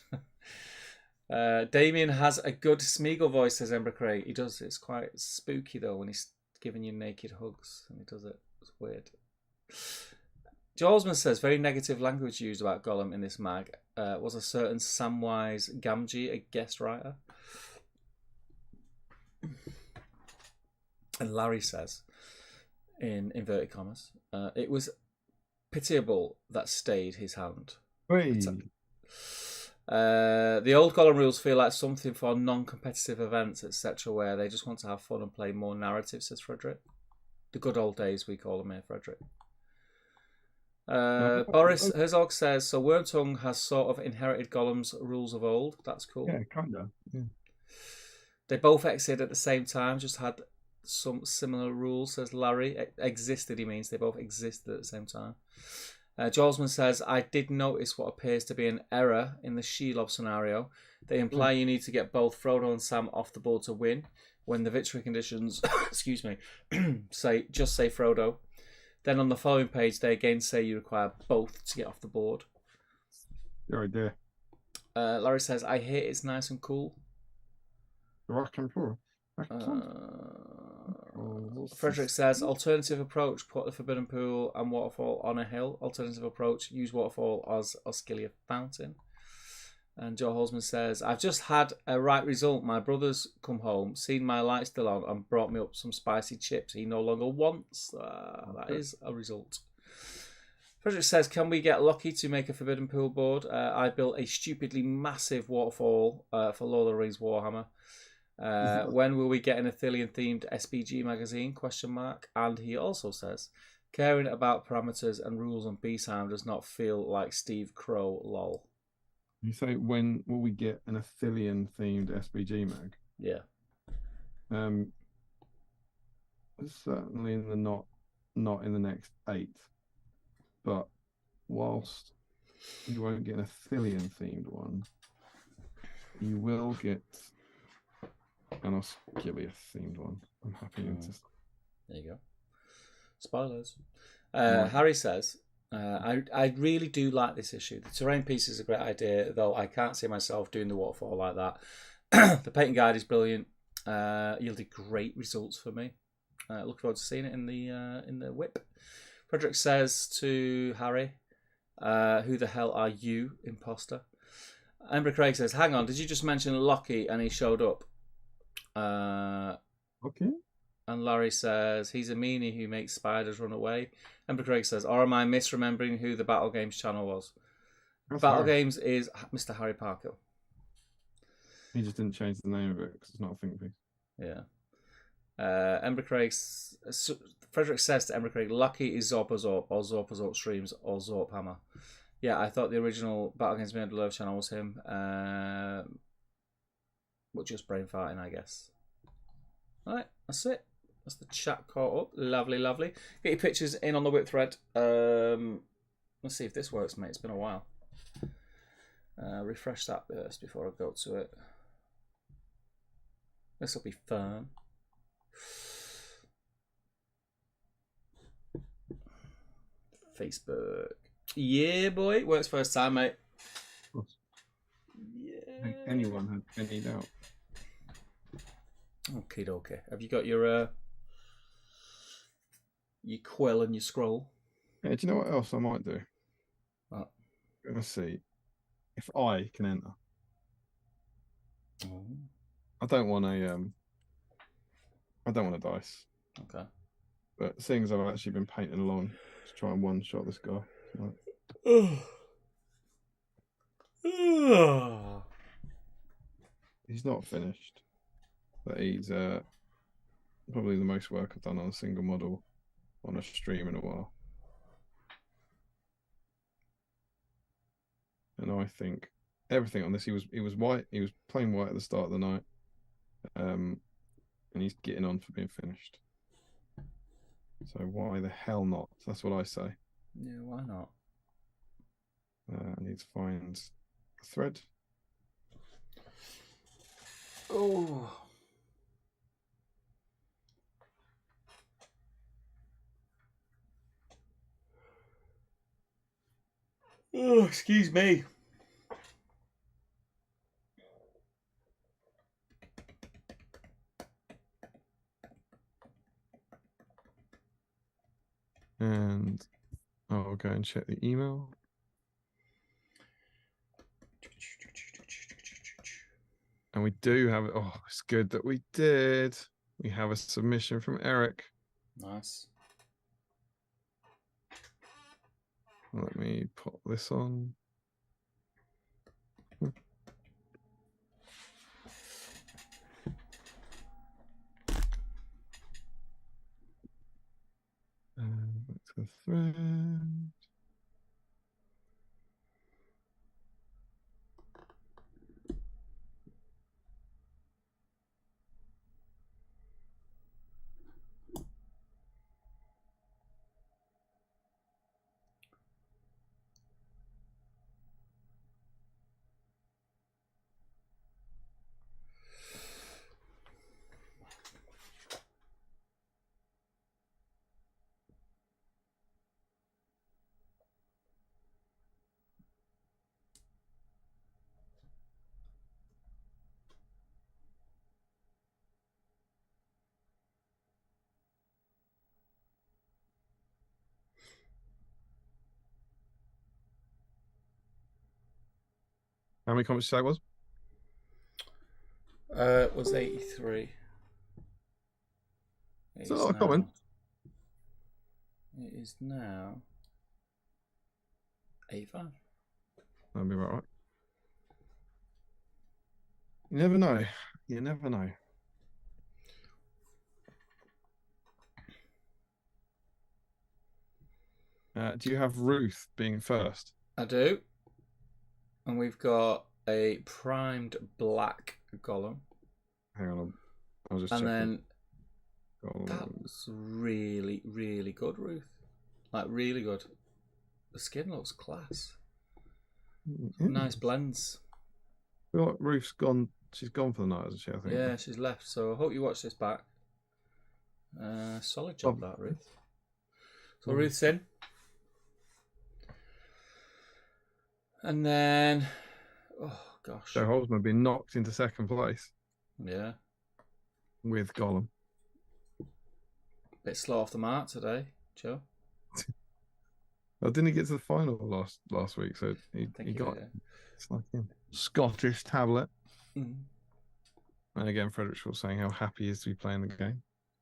Damien has a good Smeagol voice, says Ember Craig. He does. It's quite spooky though when he's giving you naked hugs and he does it. It's weird. Jolsman says very negative language used about Gollum in this mag. Was a certain Samwise Gamgee a guest writer? And Larry says, in inverted commas, it was pitiable that stayed his hand. Wait. The old Gollum rules feel like something for non-competitive events, etc., where they just want to have fun and play more narrative, says Frederick. The good old days, we call them here, Frederick. Boris Herzog says, so Wormtongue has sort of inherited Gollum's rules of old. That's cool. Yeah, kind of. Yeah. They both existed at the same time, just had some similar rules, says Larry. Existed, he means. They both existed at the same time. Jolsman says, I did notice what appears to be an error in the Shelob scenario. They imply you need to get both Frodo and Sam off the board to win, when the victory conditions, excuse me, say Frodo. Then on the following page, they again say you require both to get off the board. Your idea. Larry says, I hear it's nice and cool. Rock and roll. Frederick says, alternative approach, put the Forbidden Pool and Waterfall on a hill. Alternative approach, use Waterfall as Osgiliath Fountain. And Joe Holzman says, I've just had a right result. My brother's come home, seen my light still on, and brought me up some spicy chips he no longer wants. That is a result. Frederick says, can we get lucky to make a Forbidden Pool board? I built a stupidly massive waterfall for Lord of the Rings Warhammer. When will we get an Athelian-themed SBG magazine? ? And he also says, caring about parameters and rules on BSIME does not feel like Steve Crow, lol. You say, when will we get an Athelian-themed SBG mag? Yeah. Certainly in the not in the next 8. But whilst you won't get an Athelian-themed one, you will get an Osgiliath-themed one. I'm happy to... There you go. Spoilers. Harry says, I really do like this issue. The terrain piece is a great idea, though I can't see myself doing the waterfall like that. The painting guide is brilliant. Yielded great results for me. Look forward to seeing it in the whip. Frederick says to Harry, who the hell are you, imposter? Ember Craig says, hang on, did you just mention Lockie and he showed up? Okay. And Larry says, he's a meanie who makes spiders run away. Ember Craig says, or am I misremembering who the Battle Games channel was? That's Battle Harry. Games is Mr. Harry Parker. He just didn't change the name of it because it's not a think piece. Yeah. Ember Craig, Frederick says to Ember Craig, Lucky is Zorpazorp, or Zorpazorp Streams, or Zorp Hammer. Yeah, I thought the original Battle Games Middle-earth channel was him. But just brain farting, I guess. Alright, that's it. That's the chat caught up. Lovely, lovely. Get your pictures in on the whip thread. Let's see if this works, mate. It's been a while. Refresh that first before I go to it. This will be fun. Facebook. Yeah, boy. Works first time, mate. Yeah. think anyone had any doubt. Okay, okay. Have you got your quill and your scroll? Yeah, do you know what else I might do? What? Let's see if I can enter. Oh, I don't want a dice, okay. but seeing as I've actually been painting along to try and one shot this guy. He's not finished, but he's probably the most work I've done on a single model on a stream in a while. And I think everything on this, he was white, he was plain white at the start of the night, and he's getting on for being finished. So why the hell not? That's what I say. Yeah, why not? I need to find a thread. Oh. Oh, excuse me. And I'll go and check the email. And we do have, oh, it's good that we did. We have a submission from Eric. Nice. Let me put this on. Back to the thread. How many comments did you say it was? It was 83. It's a lot of comments. It is now 85. That'll be about right. You never know. You never know. Do you have Ruth being first? I do. And we've got a primed black Gollum. Hang on, I'll just and check. then Gollum. that was really, really good, Ruth. Like, really good. The skin looks class. Yeah. Nice blends. I feel like Ruth's gone. She's gone for the night, hasn't she? I think. Yeah, she's left. So I hope you watch this back. Solid job, that, Ruth. So Ruth's in. And then, oh gosh. So Holzman been knocked into second place. Yeah. With Gollum. Bit slow off the mark today, Joe. Well, didn't he get to the final last week? So he got it's like a Scottish tablet. Mm. And again, Frederick Shaw saying how happy he is to be playing the game.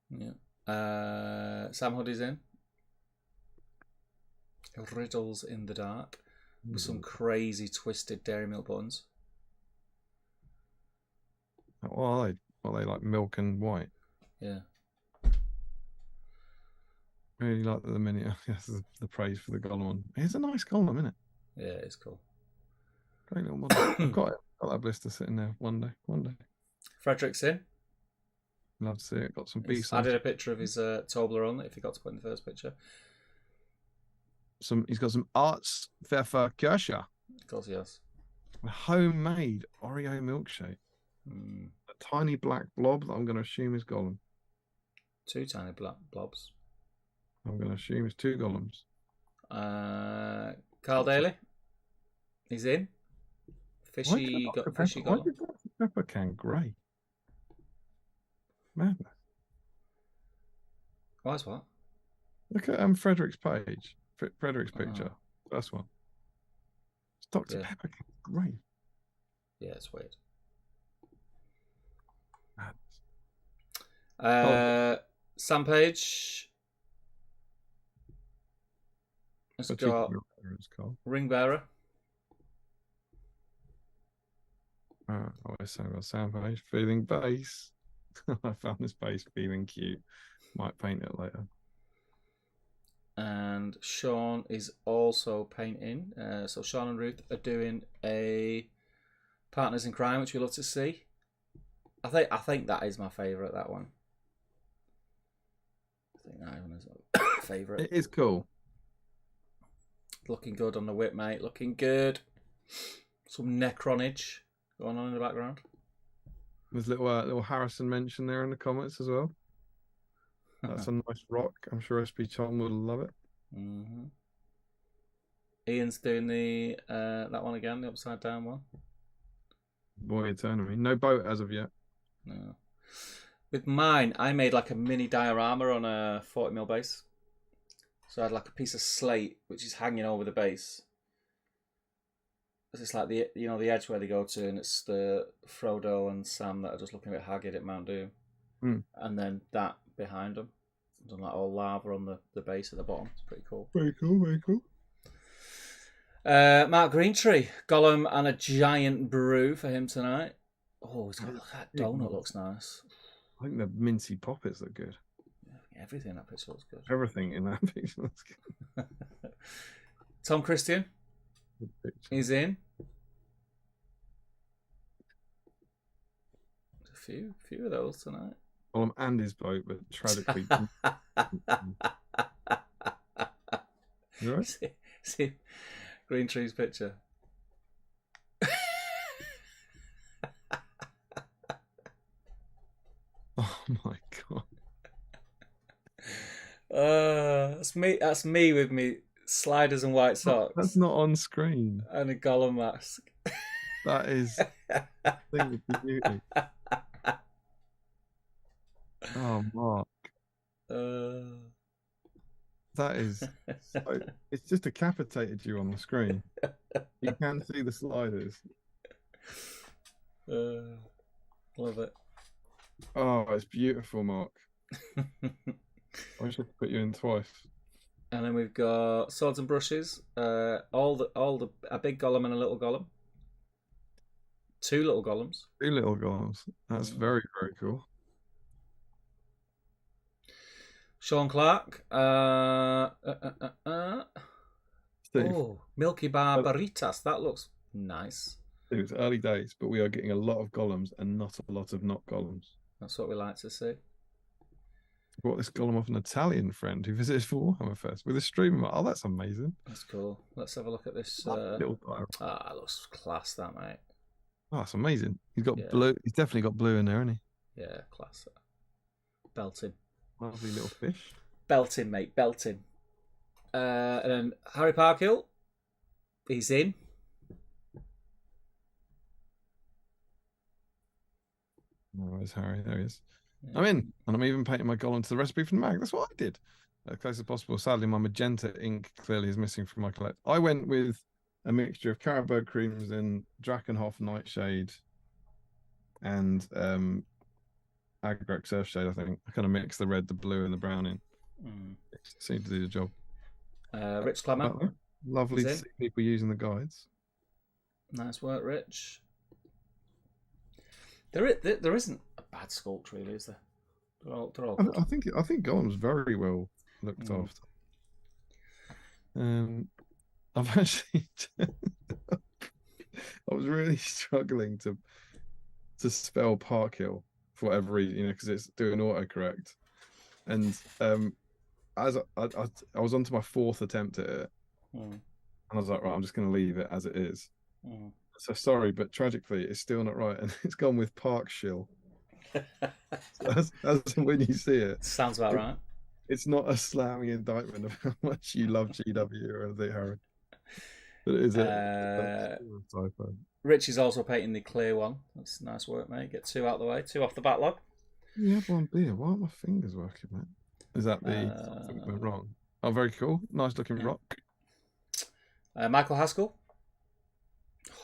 Yeah. Sam Hoodie's in. Riddles in the Dark. With some crazy twisted dairy milk buns. What are they? What are they, like milk and white? Yeah. Really like the miniature. Yes, the praise for the Gollum one. It's a nice Gollum, isn't it? Yeah, it's cool. Great little model. I've got it. Got that blister sitting there. One day. Frederick's in. Love to see it. Got some He's B-sides. added a picture of his Toblerone if he got to put in the first picture. He's got some Arts Pfefferkirche. Of course he has. A homemade Oreo milkshake. Mm. A tiny black blob that I'm going to assume is Gollum. 2 tiny black blobs. I'm going to assume it's 2 Gollums. Carl Daly. He's in. Fishy, fishy Why Gollum. did Dr. Pepper can grey? Madness. Why is what? Look at Frederick's page. Frederick's picture. First one. It's Dr. Yeah. Pepper can grey. Yeah, it's weird. Madness. Sam Page. Let's go. Ring Bearer. Always say about Sam Page. Feeling bass. I found this base feeling cute. Might paint it later. And Sean is also painting. So Sean and Ruth are doing a Partners in Crime, which we love to see. I think that is my favourite. That one. I think that one is my favourite. It is cool. Looking good on the whip, mate. Looking good. Some necronage going on in the background. There's little Harrison mention there in the comments as well. That's a nice rock. I'm sure SB Chong would love it. Mm-hmm. Ian's doing the that one again, the upside down one. Boy Eternity. No boat as of yet. No. With mine, I made like a mini diorama on a 40mm base. So I had like a piece of slate which is hanging over the base. It's like the the edge where they go to, and it's the Frodo and Sam that are just looking a bit haggard at Mount Doom. And then that behind them. Done like all lava on the base at the bottom. It's pretty cool. Very cool, very cool. Mark Greentree, Gollum and a giant brew for him tonight. Oh, he's got that donut looks nice. I think the mincy poppets look good. Everything in that picture looks good. Everything in that picture looks good. Tom Christian, he's in. A few of those tonight. Well, I'm and his boat, but tragically. You right? See Greentree's picture. Oh my god. That's me with me sliders and white socks. That's not on screen. And a Gollum mask. That is thing of beauty. Oh, Mark. That is so, it's just decapitated you on the screen. You can see the sliders. Love it. Oh, it's beautiful, Mark. I should put you in twice. And then we've got swords and brushes. A big Gollum and a little Gollum. Two little Gollums. Two little Gollums. That's very, very cool. Sean Clark. Milky Bar Burritas. That looks nice. It was early days, but we are getting a lot of Gollums and not a lot of not Gollums. That's what we like to see. Brought this Gollum off an Italian friend who visited for Warhammer Fest with a streamer. Oh, that's amazing. That's cool. Let's have a look at this. Little diary. It looks class, that, mate. Oh, that's amazing. He's got blue. He's definitely got blue in there, hasn't he? Yeah, class. Belting. Lovely little fish. Belting, mate. Belting. And then Harry Parkhill. He's in. Oh, where's Harry? There he is. Yeah. I'm in. And I'm even painting my Gollum to the recipe from the mag. That's what I did. As close as possible. Sadly, my magenta ink clearly is missing from my collect. I went with a mixture of Caribou creams and Drakenhof Nightshade and Agrek Surfshade, I think. I kind of mixed the red, the blue, and the brown in. It seemed to do the job. Rich Clement. Lovely to see people using the guides. Nice work, Rich. There isn't a bad sculpt, really, is there? They're all good. I think Gollum's very well looked after. I've actually I was really struggling to spell Parkhill for whatever reason, because it's doing autocorrect. And as I was on to my fourth attempt at it, and I was like, right, I'm just going to leave it as it is. So sorry, but tragically, it's still not right, and it's gone with Parkshill. That's when you see it. Sounds about right. It's not a slamming indictment of how much you love GW or anything, Harry. But is it Uh, a typo? Rich is also painting the clear one. That's nice work, mate. Get 2 out of the way, 2 off the backlog. We have one beer. Why aren't my fingers working, mate? Is that the something went wrong? Oh, very cool. Nice looking rock. Michael Haskell,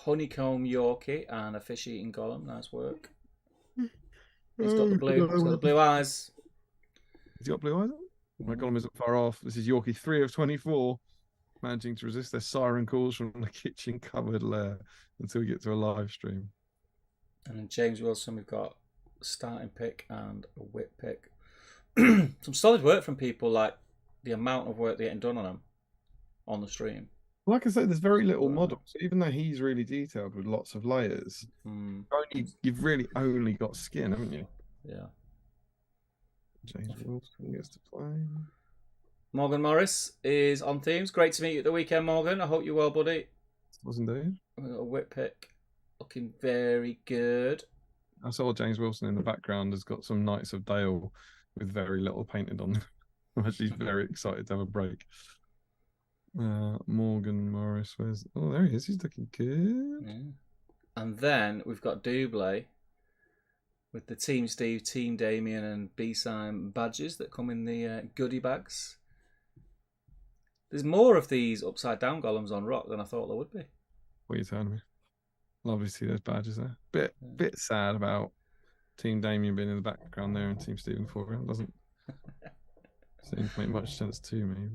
honeycomb Yorkie, and a fish eating Gollum. Nice work. He's got the blue. He's got the blue eyes. He's got blue eyes. My Gollum isn't far off. This is Yorkie 3 of 24, managing to resist their siren calls from the kitchen cupboard lair until we get to a live stream. And then James Wilson, we've got a starting pick and a whip pick. Some solid work from people, like the amount of work they're getting done on them on the stream. Like I said, there's very little models. So even though he's really detailed with lots of layers, you've really only got skin, haven't you? Yeah. James Wilson gets to play. Morgan Morris is on themes. Great to meet you at the weekend, Morgan. I hope you're well, buddy. Was indeed. We've got a whip pick. Looking very good. I saw James Wilson in the background has got some Knights of Dale with very little painted on them. I'm actually very excited to have a break. Morgan Morris, oh, there he is. He's looking good. Yeah. And then we've got Double with the Team Steve, Team Damien, and BSIME badges that come in the goodie bags. There's more of these upside down golems on rock than I thought there would be. What are you telling me? Lovely to see those badges there. Bit sad about Team Damien being in the background there and Team Stephen foreground. Doesn't seem to make much sense to me.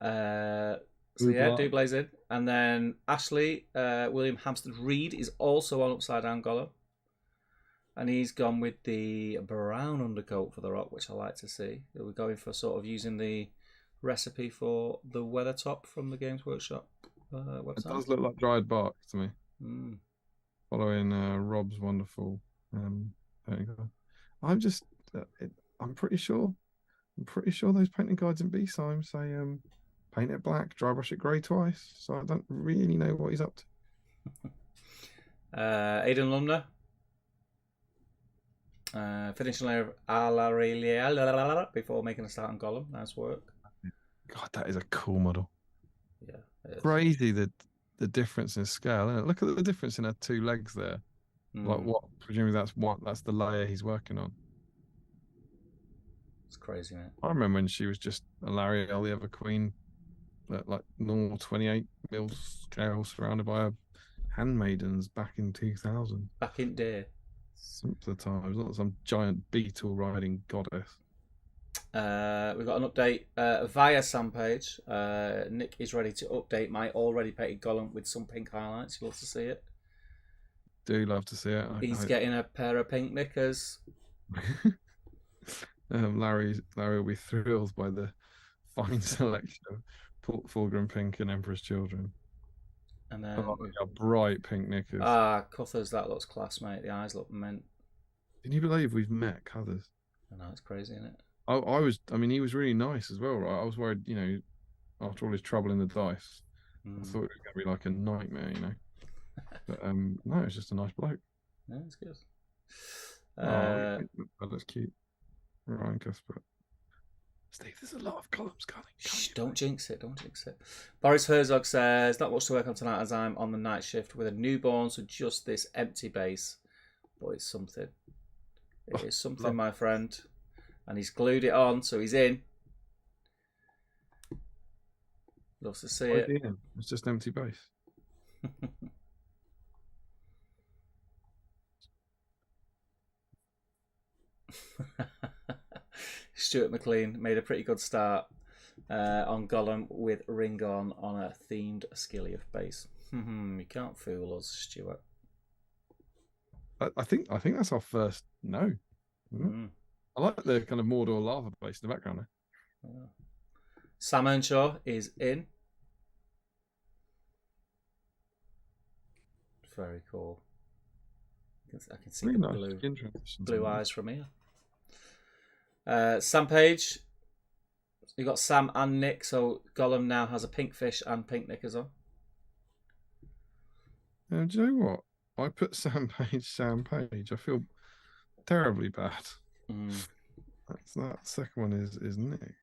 So yeah, Dublay's in. And then Ashley, William Hampstead Reed is also on upside down golem. And he's gone with the brown undercoat for the rock, which I like to see. We're going for sort of using the recipe for the weather top from the Games Workshop website. It does look like dried bark to me. Following Rob's wonderful I'm pretty sure those painting guides in BSIME say paint it black, dry brush it grey twice. So I don't really know what he's up to. Aidan Lumner. Finishing layer of Alarelia before making a start on Gollum. Nice work. God, that is a cool model. Yeah. Crazy the difference in scale, isn't it? Look at the difference in her 2 legs there. Like what? Presumably that's the layer he's working on. It's crazy, man. I remember when she was just a Lariel, the other queen, like normal 28 mil scale, surrounded by her handmaidens back in 2000. Back in day. Simpler times, not some giant beetle riding goddess. We've got an update via Sam page. Nick is ready to update my already painted Gollum with some pink highlights. You love to see it. Do love to see it. He's getting a pair of pink knickers. Larry will be thrilled by the fine selection of Fulgrim Pink and Emperor's Children. And then bright pink knickers. Cuthers, that looks class, mate. The eyes look mint. Can you believe we've met Cuthers? I know, it's crazy, isn't it? He was really nice as well, right? I was worried, after all his trouble in the dice, I thought it was going to be like a nightmare, But no, it's just a nice bloke. Yeah, it's good. That looks cute. Ryan Cuthbert. Steve, there's a lot of columns coming. Don't jinx it. Boris Herzog says, not much to work on tonight as I'm on the night shift with a newborn, so just this empty base. But it's something. It is something, my friend. And he's glued it on, so he's in. Loves to see it. Yeah, it's just empty base. Stuart McLean made a pretty good start on Gollum with Ring on a themed Skilly of base. You can't fool us, Stuart. I think that's our first no. I like the kind of Mordor lava base in the background there. Sam Earnshaw is in. Very cool. I can see really the nice blue eyes from here. Sam Page. You got Sam and Nick, so Gollum now has a pink fish and pink knickers on. Do you know what? I put Sam Page. I feel terribly bad. That second one is Nick.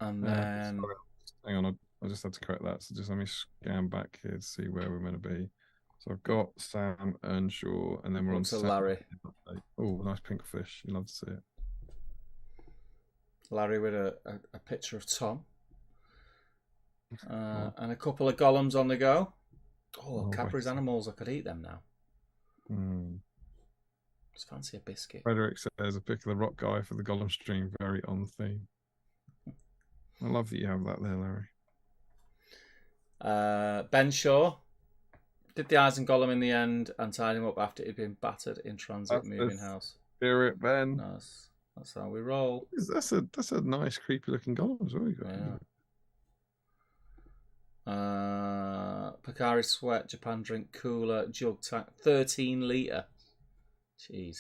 And then sorry, hang on, I just had to correct that. So just let me scan back here to see where we're going to be. So I've got Sam Earnshaw, and then we're on to Sam. Larry. Oh, nice pink fish. You love to see it. Larry with a picture of Tom. And a couple of Gollums on the go. Oh, Cadbury's animals. I could eat them now. Just fancy a biscuit. Frederick says a pick of the rock guy for the Gollum stream. Very on theme. I love that you have that there, Larry. Ben Shaw did the eyes and Gollum in the end and tied him up after he'd been battered in transit moving house. Spirit, Ben. Nice. That's how we roll. That's a nice, creepy looking Gollum as well. Yeah. Pocari Sweat, Japan drink cooler, jug tank, 13 litre. Jeez.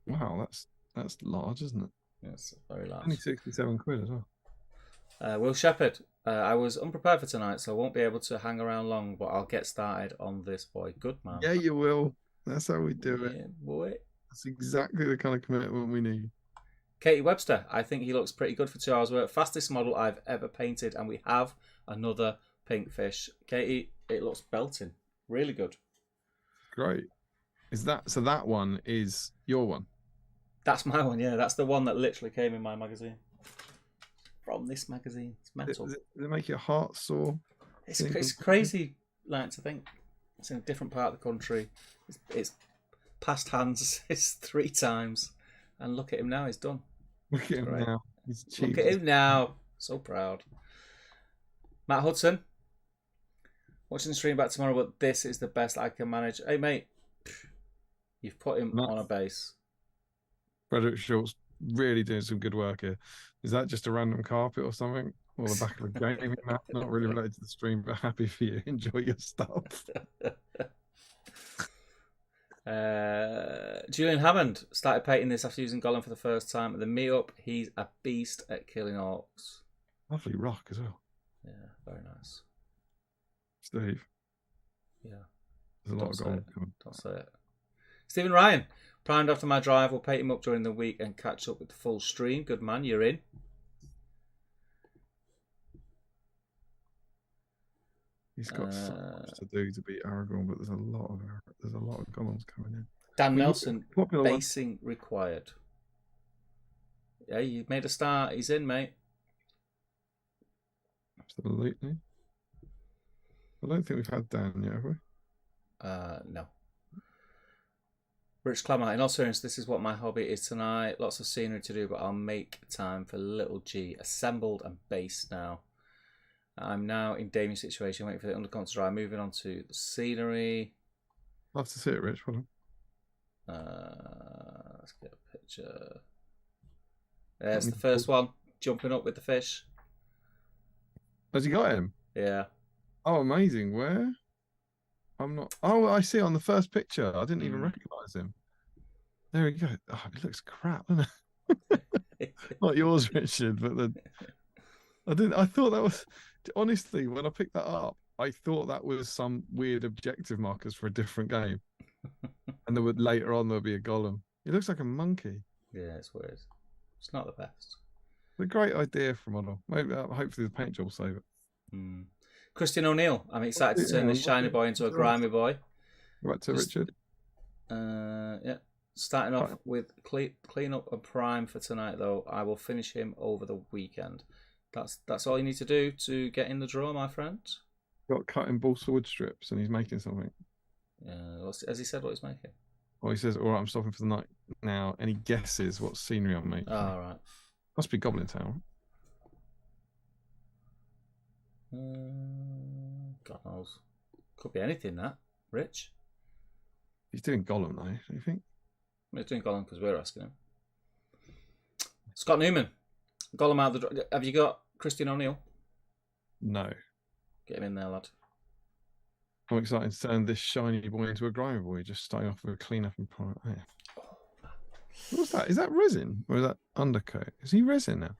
Wow, that's large, isn't it? Yes, very large. Only 67 quid as well. Will Shepherd, I was unprepared for tonight, so I won't be able to hang around long, but I'll get started on this, boy. Good man. Yeah, you will. That's how we do it. Yeah, boy. That's exactly the kind of commitment we need. Katie Webster, I think he looks pretty good for 2 hours work. Fastest model I've ever painted, and we have another pink fish. Katie, it looks belting. Really good. Great. So that one is your one? That's my one, yeah. That's the one that literally came in my magazine. From this magazine. It's mental. Does it make your heart sore? It's crazy, like, to think it's in a different part of the country. It's passed hands 3 times. And look at him now, he's done. Look at him now. He's cheap. Look at him now. So proud. Matt Hudson. Watching the stream back tomorrow, but this is the best I can manage. Hey, mate. You've put him on a base. Frederick Schultz really doing some good work here. Is that just a random carpet or something? Or the back of a gaming map? Not really related to the stream, but happy for you. Enjoy your stuff. Julian Hammond started painting this after using Gollum for the first time at the Meetup. He's a beast at killing orcs. Lovely rock as well. Yeah, very nice. Steve. Yeah. There's a lot of Gollum coming. Don't say it. Stephen Ryan. Primed after my drive. We'll paint him up during the week and catch up with the full stream. Good man, you're in. He's got so much to do to beat Aragorn, but there's a lot of Gollums coming in. Dan Nelson, basing required. Yeah, you made a start. He's in, mate. Absolutely. I don't think we've had Dan yet, have we? No. Rich Clammer, in all seriousness, this is what my hobby is tonight. Lots of scenery to do, but I'll make time for little G. Assembled and based now. I'm now in Damien's situation, waiting for the undercon to dry. Moving on to the scenery. Love to see it, Rich. Hold on. Let's get a picture. There's the first one, jumping up with the fish. Has he got him? Yeah. Oh, amazing. Where? I'm not. Oh, I see on the first picture. I didn't even recognise him. There we go. Oh, he looks crap, doesn't it? Not yours, Richard, but I thought that was. Honestly, when I picked that up, I thought that was some weird objective markers for a different game. And there would later on there'll be a Gollum. He looks like a monkey. Yeah, it's weird. It's not the best. It's a great idea for model. Maybe hopefully the paint job will save it. Christian O'Neill. I'm excited to turn this shiny boy into a grimy boy. Right to Richard. Yeah. Starting off with clean up and prime for tonight, though. I will finish him over the weekend. That's all you need to do to get in the draw, my friend. Got cutting balsa wood strips and he's making something. Has he said what he's making? Well, he says, all right, I'm stopping for the night now. And he guesses what scenery I'm making. Oh, right. Must be Goblin Town. God knows. Could be anything, that. Rich? He's doing Gollum, though, do you think? He's doing Gollum because we're asking him. Scott Newman. Gollum out the... Have you got Christian O'Neill? No. Get him in there, lad. I'm excited to turn this shiny boy into a grimy boy, just starting off with a clean up and prime. Oh, yeah. What's that? Is that resin? Or is that undercoat? Is he resin now?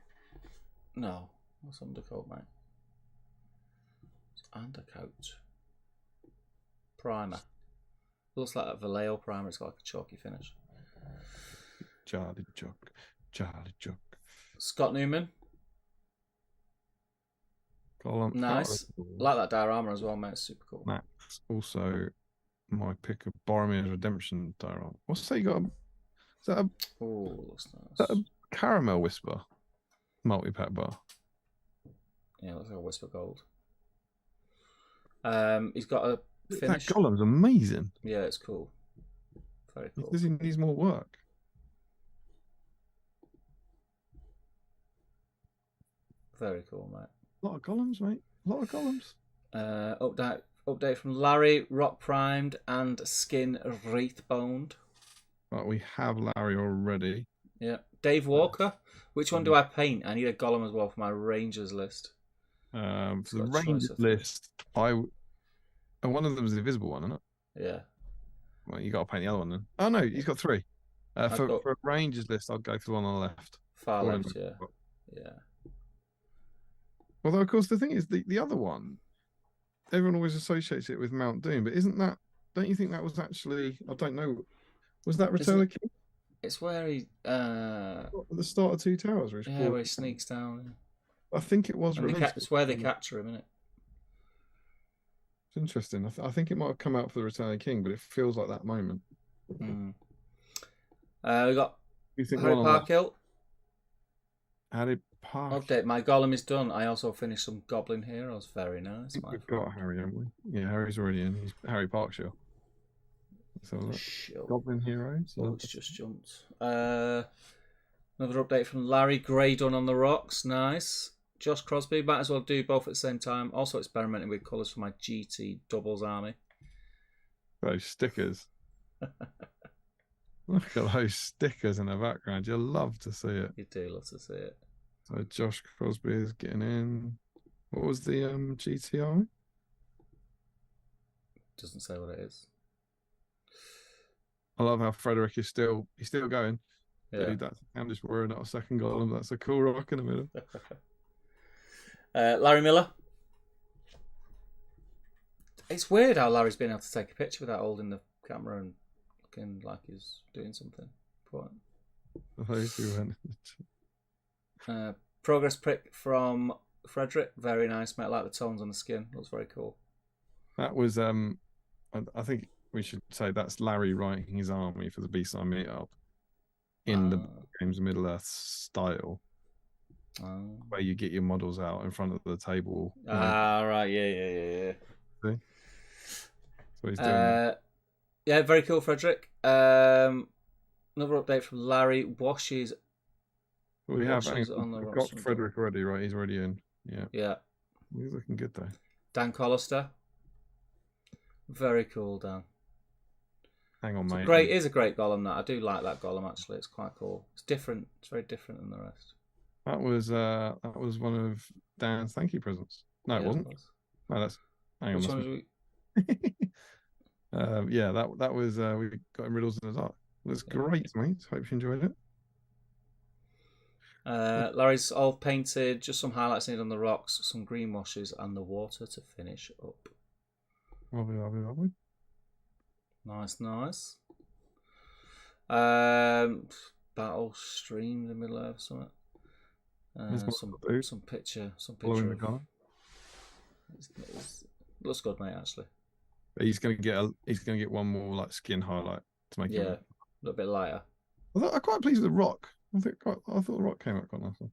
No. What's undercoat, mate? It's undercoat. Primer. Looks like a Vallejo primer. It's got like a chalky finish. Charlie Chuck. Scott Newman. Gollum. Nice. Like that diorama as well, mate. It's super cool. That's also my pick of Boromir's Redemption diorama. What's that you got? Is that a, Oh, looks nice. is that a Caramel Whisper multi-pack bar? Yeah, looks like a Whisper Gold. He's got a finish. That Gollum's amazing. Yeah, it's cool. Very cool. He needs more work. Very cool, mate. A lot of Gollums, mate. A lot of Gollums. Update from Larry, rock primed and skin wreath boned. Right, we have Larry already. Yeah. Dave Walker. Which one do I paint? I need a Gollum as well for my Rangers list. For the Rangers list, one of them is the invisible one, isn't it? Yeah. Well, you got to paint the other one then. Oh no, he's got 3. For a Rangers list, I'll go for the one on the left. Far left, yeah. Yeah. Although, of course, the thing is, the other one, everyone always associates it with Mount Doom, but isn't that? Don't you think that was actually? I don't know. Was that Return of the King? It's where he. At the start of Two Towers, where he sneaks down. I think it was released. It's where they capture him, isn't it? It's interesting. I think it might have come out for the Return of the King, but it feels like that moment. Mm. We got Harry Parkhill. Harry Park. Update. My Gollum is done. I also finished some Goblin Heroes. Very nice. We've got Harry, haven't we? Yeah, Harry's already in. He's Harry Parkshill. So Goblin Heroes. Oh, it's just jumped. Another update from Larry. Grey done on the rocks. Nice. Josh Crosby. Might as well do both at the same time. Also experimenting with colours for my GT doubles army. Those stickers. Look at those stickers in the background. You love to see it. You do love to see it. So Josh Crosby is getting in. What was the GTI? Doesn't say what it is. I love how Frederick is still going. Yeah. Dude, I'm just worrying out a second Gollum. That's a cool rock in the middle. Larry Miller. It's weird how Larry's been able to take a picture without holding the camera and looking like he's doing something important. Progress pick from Frederick. Very nice, mate. I like the tones on the skin. Looks very cool. That was I think we should say that's Larry writing his army for the BSIME Meetup in the Games of Middle Earth style, where you get your models out in front of the table. Right, yeah. See? That's what he's doing. Yeah, very cool, Frederick. Another update from Larry. Washes. We have got Frederick already, right? He's already in. Yeah. He's looking good though. Dan Collister. Very cool, Dan. Hang on, mate. Great, is a great Gollum. That I do like that Gollum. Actually, it's quite cool. It's different. It's very different than the rest. That was one of Dan's thank you presents. No, it wasn't. No, that's. Hang on. Which one was we? Yeah, that was we got in Riddles in the Dark. It was great, mate. Hope you enjoyed it. Larry's all painted. Just some highlights needed on the rocks, some green washes, and the water to finish up. Lovely. Nice. Battle stream, the middle of something. Some picture. Of, looks good, mate. Actually, he's gonna get one more like skin highlight to make it a little bit lighter. I'm quite pleased with the rock. I thought the rock came out quite nicely.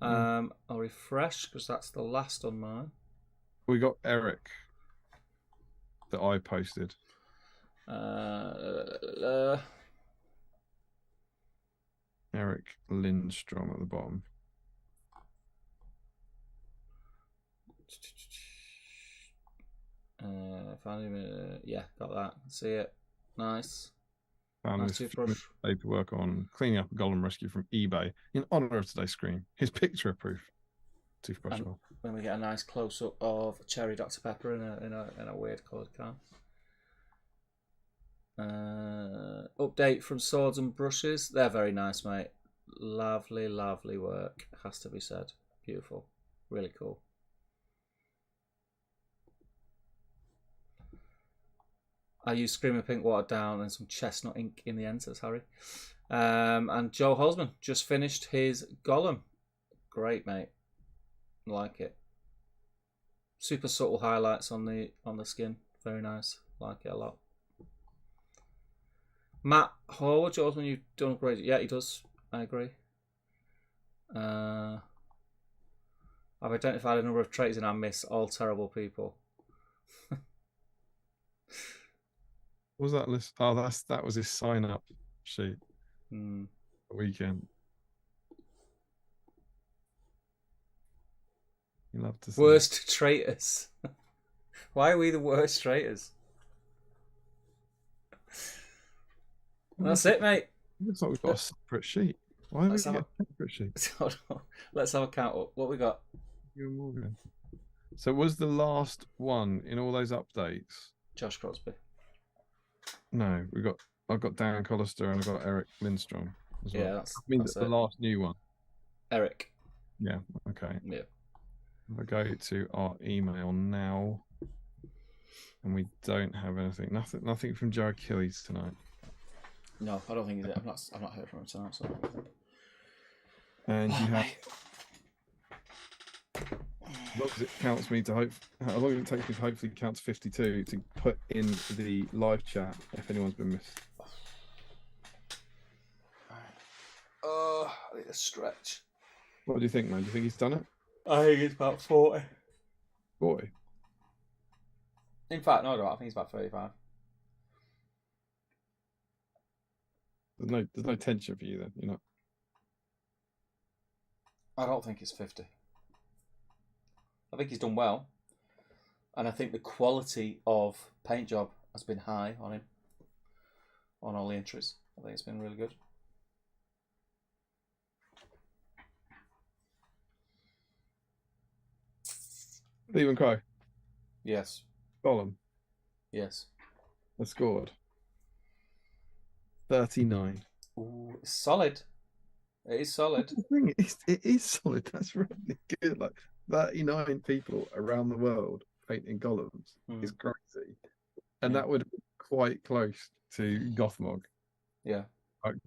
I'll refresh because that's the last on mine. We got Eric that I posted. Eric Lindstrom at the bottom. Got that. See it. Nice. Found this paperwork on cleaning up a Gollum rescue from eBay in honour of today's screen. His picture proof toothbrush. When we get a nice close up of cherry Dr Pepper in a weird coloured can. Update from Swords and Brushes. They're very nice, mate. Lovely work, has to be said. Beautiful, really cool. I used Screamer Pink watered down and some chestnut ink in the end, says Harry. And Joe Holzman just finished his Gollum. Great, mate. Like it. Super subtle highlights on the skin. Very nice. Like it a lot. Matt Howard, Jordan, you've done a great. Yeah, he does. I agree. I've identified a number of traits in our miss. All terrible people. What was that list? Oh, that was his sign up sheet. Hmm. Weekend. You love to see. Worst traitors. Why are we the worst traitors? That's it, mate. Looks like we've got a separate sheet. Why have we got a separate sheet? Let's have a count up. What we got? You and Morgan. So was the last one in all those updates? Josh Crosby. No, I've got Dan Collister and I've got Eric Lindstrom as well. Yeah, that's the last new one. Eric. Yeah, okay. Yeah. If I go to our email now, and we don't have anything. Nothing from Joe Achilles tonight. No, I don't think he's. I've not heard from him tonight. So. And you have. As long as it counts me to how long it takes me to hopefully count to 52 to put in the live chat if anyone's been missed. Oh, I need a stretch. What do you think, man? Do you think he's done it? I think it's about 40. 40? In fact, no, I think it's about 35. There's no tension for you then, you know. I don't think it's 50. I think he's done well, and I think the quality of paint job has been high on him, on all the entries. I think it's been really good. Stephen Crow. Yes. Gollum. Yes. Has scored 39. Ooh, it's solid. It is solid. The thing is, it is solid. That's really good. Like 39 people around the world painting Gollums is crazy, and that would be quite close to Gothmog. Yeah.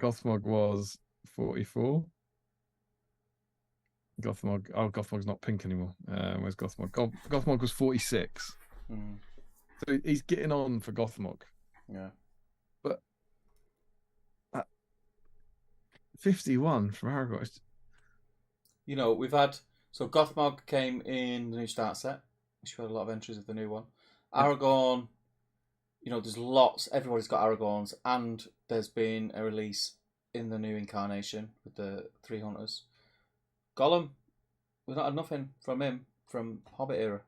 Gothmog was 44. Gothmog's not pink anymore. Where's Gothmog? Gothmog was 46. So he's getting on for Gothmog. Yeah. But 51 for Aragorn. You know, we've had... So Gothmog came in the new start set, which we had a lot of entries of the new one. Aragorn, you know, there's lots. Everybody's got Aragorns, and there's been a release in the new incarnation with the 3 hunters. Gollum, we've not had nothing from him from Hobbit era.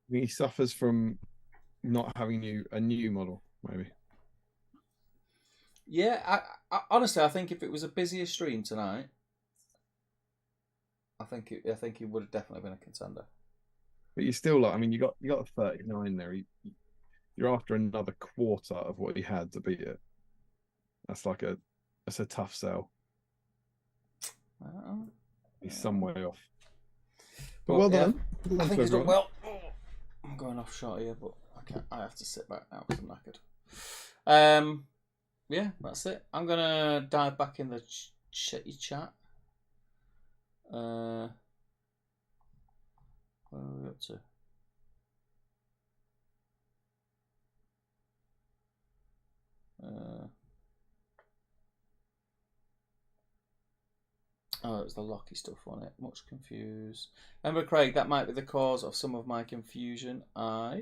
He suffers from not having a new model, maybe. Yeah, I honestly, I think if it was a busier stream tonight, I think he would have definitely been a contender. But you're still like, I mean, you got a 39 there. You're after another quarter of what he had to beat it. That's a tough sell. He's some way off. But well done. I think he's done well. I'm going off short here, but I have to sit back now because I'm knackered. Yeah, that's it. I'm gonna dive back in the chat. Where are we up to? Oh, it was the Locky stuff, wasn't it? Much confused. Remember, Craig, that might be the cause of some of my confusion. Love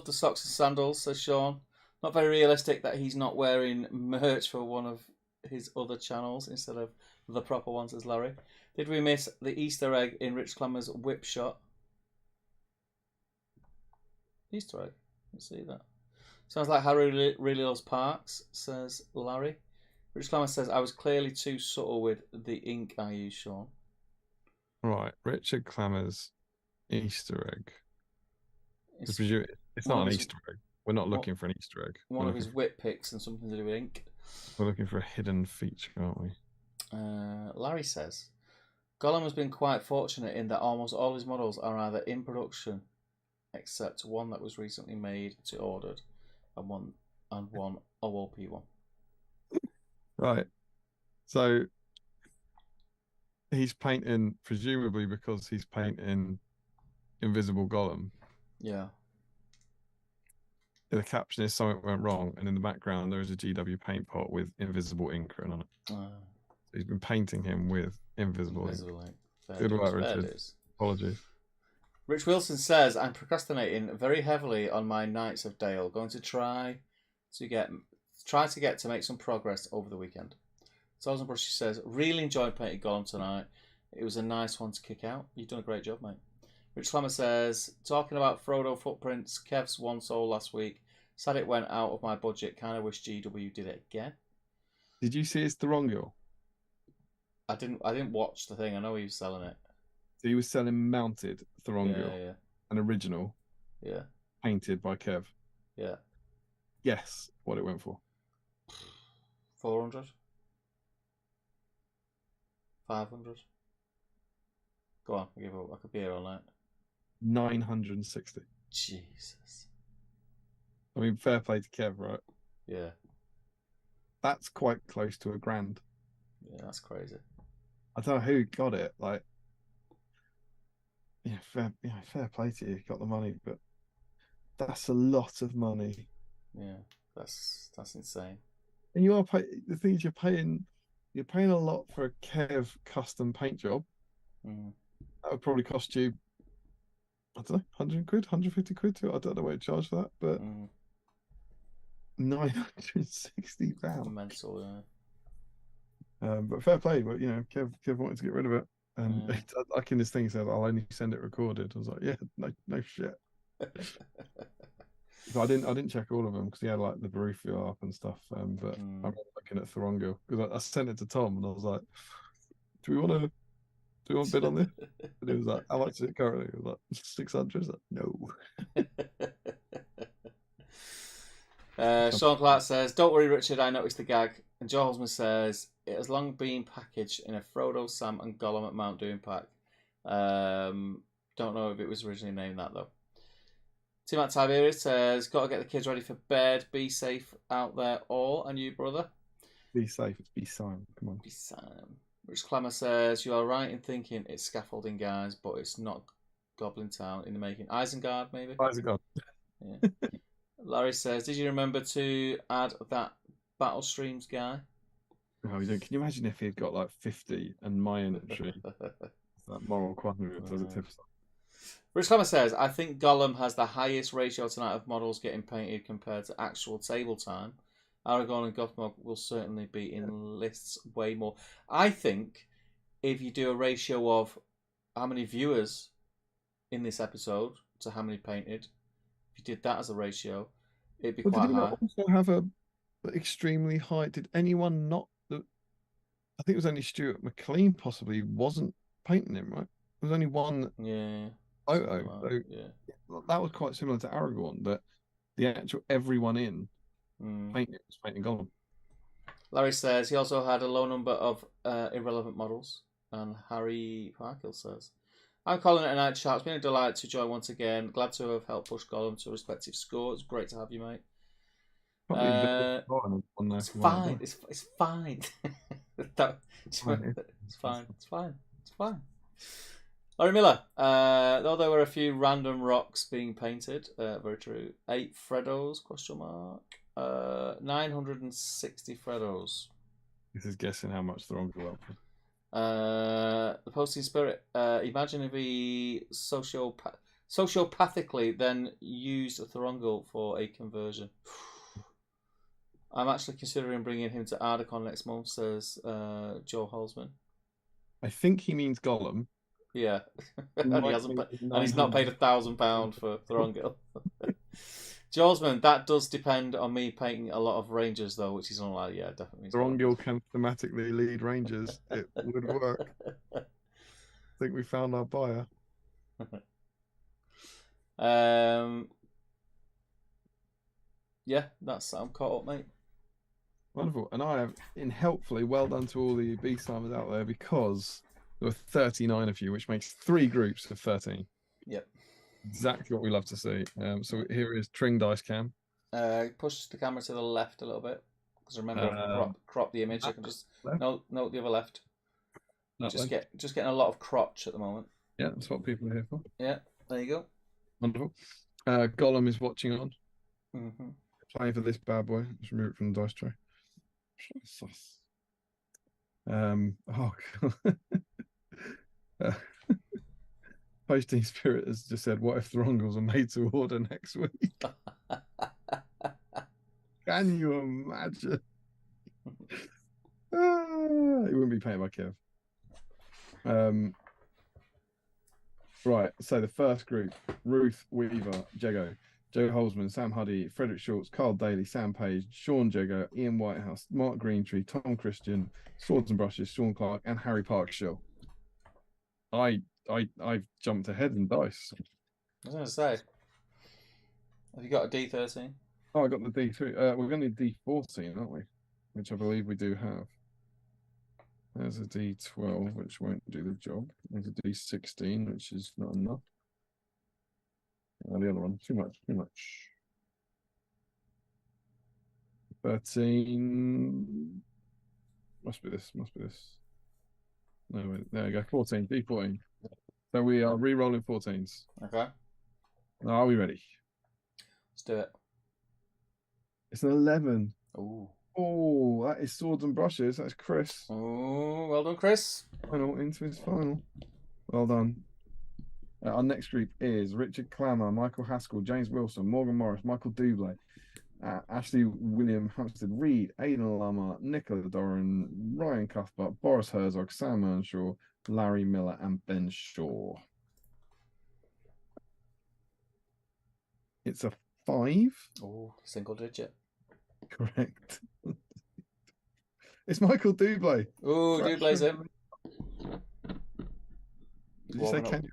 the socks and sandals, says Sean. Not very realistic that he's not wearing merch for one of his other channels instead of the proper one, says Larry. Did we miss the Easter egg in Rich Clemmer's whip shot? Easter egg? Let's see that. Sounds like Harry really loves parks, says Larry. Rich Clemmer says, I was clearly too subtle with the ink I used, Sean. Right, Richard Clemmer's Easter egg. It's not an Easter egg. We're not looking for an Easter egg. One of his whip picks and something to do with ink. We're looking for a hidden feature, aren't we? Larry says, Gollum has been quite fortunate in that almost all his models are either in production, except one that was recently made to ordered, and one OOP one. Right. So he's painting, presumably because he's painting Invisible Gollum. Yeah. The caption is something went wrong, and in the background there is a GW paint pot with invisible ink written on it. He's been painting him with invisible ink. Good work, Richard. Apologies. Rich Wilson says, I'm procrastinating very heavily on my Knights of Dale. Going to try to get to make some progress over the weekend. Sausenbrush says, really enjoyed painting Gollum tonight. It was a nice one to kick out. You've done a great job, mate. Rich Slammer says, talking about Frodo footprints, Kev's one soul last week. Sad it went out of my budget. Kind of wish GW did it again. Did you see his Thorongil? I didn't watch the thing. I know he was selling it. So he was selling mounted Thorongil, Yeah. an original, painted by Kev. Yeah. Guess what it went for? 400. 500. Go on, I give up. I could be here all night. 960. Jesus. I mean, fair play to Kev, right? Yeah. That's quite close to $1,000. Yeah, that's crazy. I don't know who got it. Like, fair play to you. Got the money, but that's a lot of money. Yeah, that's insane. And you are the thing is, you're paying a lot for a Kev custom paint job. That would probably cost you, I don't know, 100 quid, 150 quid too. I don't know what you charge for that, but £960. Mental, yeah. But fair play. But Kev wanted to get rid of it, and like in this thing, he said, "I'll only send it recorded." I was like, "Yeah, no shit." But I didn't check all of them because he had like the Barufio up and stuff. But I'm looking at Thorongil because I sent it to Tom and I was like, "Do we want to bid on this?" And he was like, "How much is it currently?" He was like, 600. Like, no. Sean Clark says, "Don't worry, Richard. I noticed the gag." And Joe Holzman says, "It has long been packaged in a Frodo, Sam, and Gollum at Mount Doom pack. Don't know if it was originally named that though." Tim at Tiberius says, "Got to get the kids ready for bed. Be safe out there, all." And you, brother? Be safe. It's BSIME. Come on. BSIME. Rich Clemmer says, "You are right in thinking it's scaffolding, guys, but it's not Goblin Town in the making. Isengard, maybe." Isengard. Yeah. Larry says, "Did you remember to add that Battle Streams guy?" Oh, you don't. Can you imagine if he had got like 50 and my entry? That moral quandary does a tip. Rich Clemmer says, "I think Gollum has the highest ratio tonight of models getting painted compared to actual table time. Aragorn and Gothmog will certainly be in lists way more." I think if you do a ratio of how many viewers in this episode to how many painted, if you did that as a ratio, it'd be quite high. Did he also have a extremely high? Did anyone not? I think it was only Stuart McLean possibly wasn't painting him, right? There was only one photo. So that was quite similar to Aragorn, that the actual everyone in painting was painting Gollum. Larry says he also had a low number of irrelevant models, and Harry Parkill says, "I'm calling it a night, chat. It's been a delight to join once again. Glad to have helped push Gollum to a respective score. It's great to have you, mate." It's fine. It's fine. It's fine. Laurie Miller. Though there were a few random rocks being painted, very true. 8 Freddos? ? 960 Freddos. This is guessing how much the wrong go up. The posting spirit. Imagine if he sociopathically then used a Thorongil for a conversion. I'm actually considering bringing him to Aragorn next month, says Joe Holzman. I think he means Gollum. Yeah, and he's not paid £1,000 for Thorongil. Joe Holzman, that does depend on me painting a lot of Rangers, though, which is not like, yeah, definitely. Thorongil can thematically lead Rangers. It would work. I think we found our buyer. Yeah, I'm caught up, mate. Wonderful. And I have, helpfully, well done to all the B-Simers out there, because there were 39 of you, which makes 3 groups of 13. Yep. Exactly what we love to see. So here is Tring Dice Cam. Push the camera to the left a little bit, because remember, I've cropped the image. I can just... No, the other left. Just getting a lot of crotch at the moment. Yeah, that's what people are here for. Yeah, there you go. Wonderful. Gollum is watching on, Mm-hmm. playing for this bad boy. Let's remove it from the dice tray. Oh, God. Posting Spirit has just said, "What if the Rongles are made to order next week?" Can you imagine? It wouldn't be paid by Kev. Right, so the first group: Ruth Weaver, Jego, Joe Holzman, Sam Huddy, Frederick Schultz, Carl Daly, Sam Page, Sean Jego, Ian Whitehouse, Mark Greentree, Tom Christian, Swords and Brushes, Sean Clark, and Harry Parkshill. I've jumped ahead in dice. I was going to say, have you got a D13? Oh, I got the D3. We're going to need D14, aren't we? Which I believe we do have. There's a D12, which won't do the job. There's a D16, which is not enough. The other one, too much. 13. Must be this. No, wait, there we go. 14, D14. So we are re-rolling 14s. Okay. Are we ready? Let's do it. It's an 11. Ooh. Oh, that is Swords and Brushes. That's Chris. Oh, well done, Chris. Final into his final. Well done. Our next group is Richard Clammer, Michael Haskell, James Wilson, Morgan Morris, Michael Dublé, Ashley William Hampstead Reed, Aidan Lama, Nicola Doran, Ryan Cuthbert, Boris Herzog, Sam Earnshaw, Larry Miller, and Ben Shaw. It's a 5. Oh, single digit. Correct. It's Michael Dublé. Oh, Dublé's in. Did you say can you?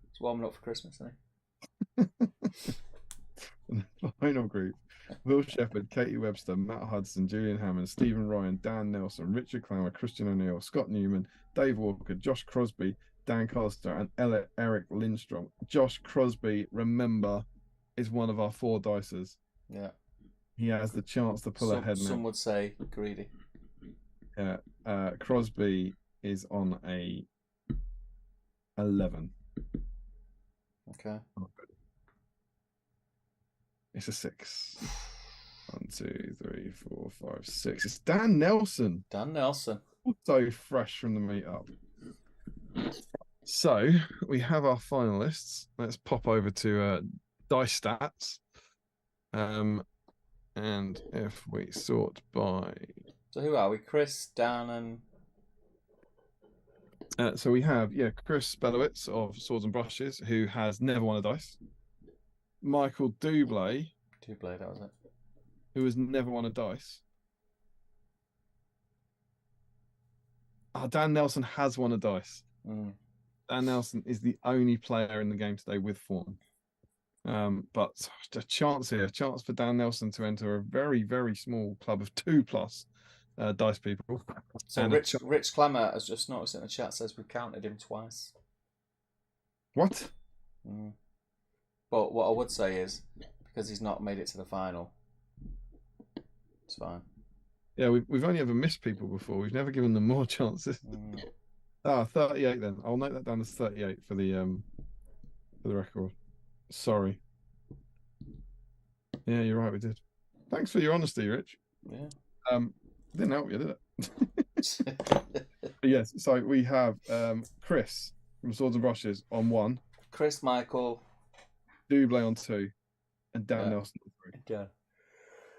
It's warming up for Christmas, isn't The final group: Will Shepherd, Katie Webster, Matt Hudson, Julian Hammond, Stephen Ryan, Dan Nelson, Richard Clammer, Christian O'Neill, Scott Newman, Dave Walker, Josh Crosby, Dan Collister, and Eric Lindstrom. Josh Crosby, remember, is one of our 4 dicers. Yeah. He has the chance to pull ahead now. Some would say greedy. Yeah. Crosby is on a 11. Okay. It's a 6. 1, 2, 3, 4, 5, 6. It's Dan Nelson. Dan Nelson. Also fresh from the meetup. So we have our finalists. Let's pop over to Dice Stats. And if we sort by... So who are we? Chris, Dan, and... so we have, Chris Belowitz of Swords and Brushes, who has never won a dice. Michael Dublé. Dublé, that was it. Who has never won a dice. Dan Nelson has won a dice. Mm. Dan Nelson is the only player in the game today with form. But a chance for Dan Nelson to enter a very, very small club of 2+ dice people. So Rich Clammer has just noticed in the chat says we counted him twice. What? Mm. But what I would say is, because he's not made it to the final, it's fine. Yeah, we've only ever missed people before. We've never given them more chances. 38 then. I'll note that down as 38 for the record. Sorry. Yeah, you're right, we did. Thanks for your honesty, Rich. Yeah. Didn't help you, did it? Yes, so we have Chris from Swords and Brushes on 1. Chris, Michael. Dublé on 2. And Dan Nelson on 3. Yeah.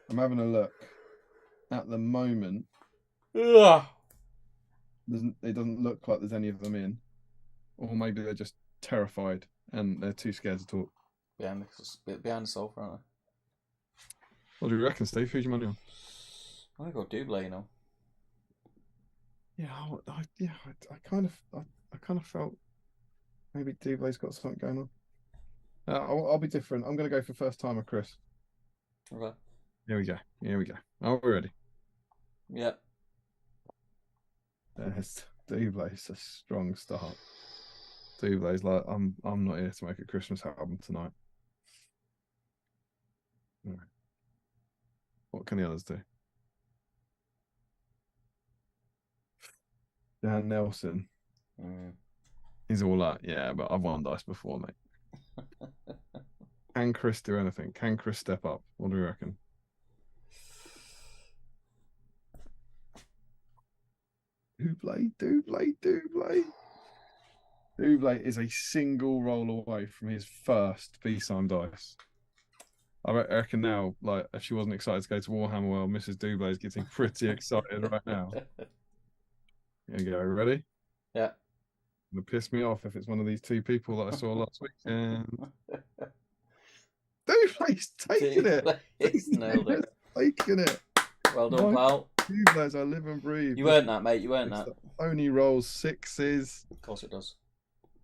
I'm having a look. At the moment, Ugh. it doesn't look like there's any of them in. Or maybe they're just terrified and they're too scared to talk. Behind the sofa, aren't they? What do you reckon, Steve? Who's your money on? I'm gonna go Dublé, you know. Yeah, I kind of felt maybe Dublé's got something going on. I'll be different. I'm going to go for first timer, Chris. Okay. Here we go. Are we ready? Yep. There's Dublé's a strong start. Dublé's like, I'm not here to make a Christmas album tonight. All right. What can the others do? Dan Nelson. He's all like, yeah, but I've won dice before, mate. Can Chris do anything? Can Chris step up? What do we reckon? Double. Double is a single roll away from his first BSIME dice. I reckon now, like, if she wasn't excited to go to Warhammer World, Mrs. Double is getting pretty excited right now. Here you go. Ready? Yeah. It'll piss me off if it's one of these two people that I saw last weekend. Double's taking it. He's nailed it. Taking it. Well done, pal. Double, I live and breathe. You earned that, mate. You earned that. Only rolls sixes. Of course it does.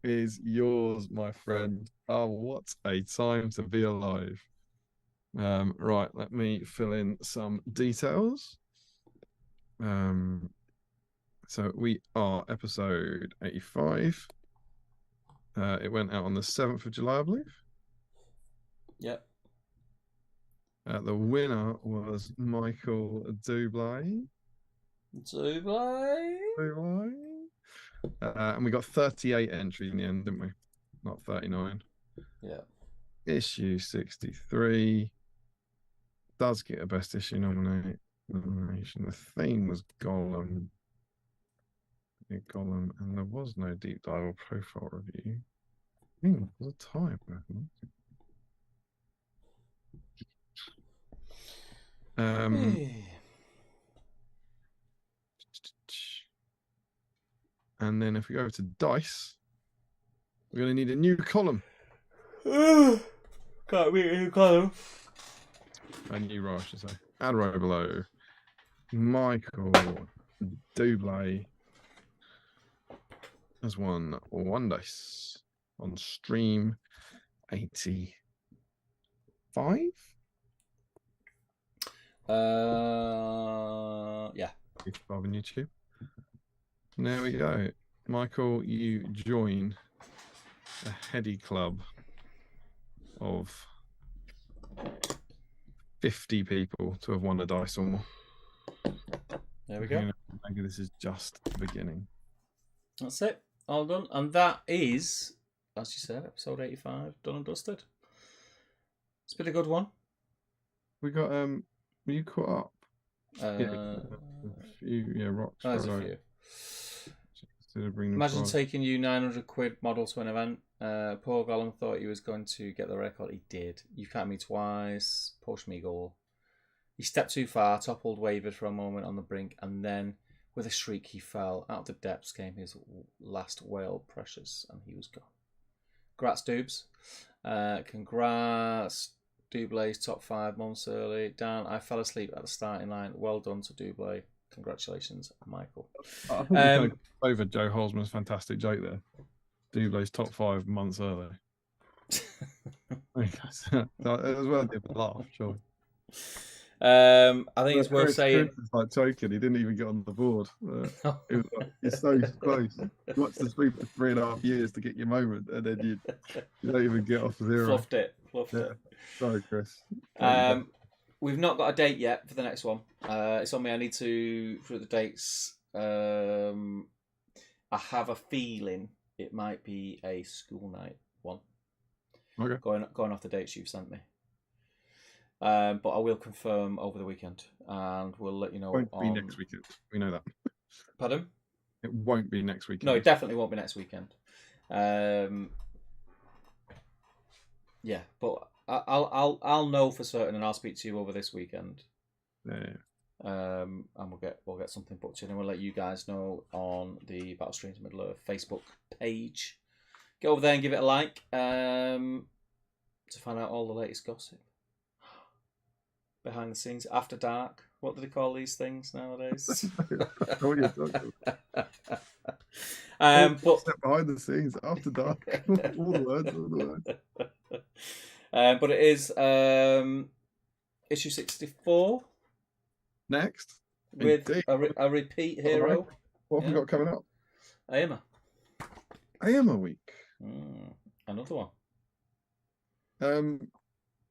Is yours, my friend. Oh, what a time to be alive. Right, let me fill in some details. So we are episode 85. It went out on the 7th of July, I believe. Yep. The winner was Michael Double. And we got 38 entries in the end, didn't we? Not 39. Yeah. Issue 63 does get a best issue nomination. The theme was Gollum. Gollum, and there was no deep dive or profile review. I think it was a tie. And then if we go over to dice, we're going to need a new column. Can't read a new column. A new row, I should say. Add row below. Michael Double has won one dice on stream 85. Yeah. 85 on YouTube. There we go. Michael, you join a heady club of 50 people to have won a dice or more. There we go. Maybe this is just the beginning. That's it. All done. And that is, as you said, episode 85, done and dusted. It's been a good one. We got, were you caught up? A few, rocks. There's a few. Imagine taking you 900 quid model to an event. Poor Gollum thought he was going to get the record. He did. You can't me twice. Pushed me goal. He stepped too far, toppled, wavered for a moment on the brink, and then with a shriek he fell. Out of the depths came his last whale, Precious, and he was gone. Congrats, Doobs. Congrats, Double's top 5 months early. Dan, I fell asleep at the starting line. Well done to Double. Congratulations, Michael. I think over Joe Holzman's fantastic joke there. Double's top 5 months early. It was worth a laugh, sure. I think it's worth saying. Chris is like choking. He didn't even get on the board. It was like, it's so close. You watch the stream for 3.5 years to get your moment, and then you don't even get off 0. Fluffed it. Sorry, Chris. We've not got a date yet for the next one. It's on me. I need to through the dates. I have a feeling it might be a school night one. Okay. Going off the dates you've sent me. But I will confirm over the weekend, and we'll let you know. It won't be next weekend. We know that. Pardon? It won't be next weekend. No, it definitely won't be next weekend. Yeah, but I'll know for certain, and I'll speak to you over this weekend. Yeah. And we'll get something booked in, and we'll let you guys know on the Battle Streams Middle Earth Facebook page. Get over there and give it a like to find out all the latest gossip. Behind the scenes, after dark. What do they call these things nowadays? But step behind the scenes, after dark. all the words. But it is issue 64. Next. With a repeat hero. Right. What have we got coming up? Aima week. Another one. Um,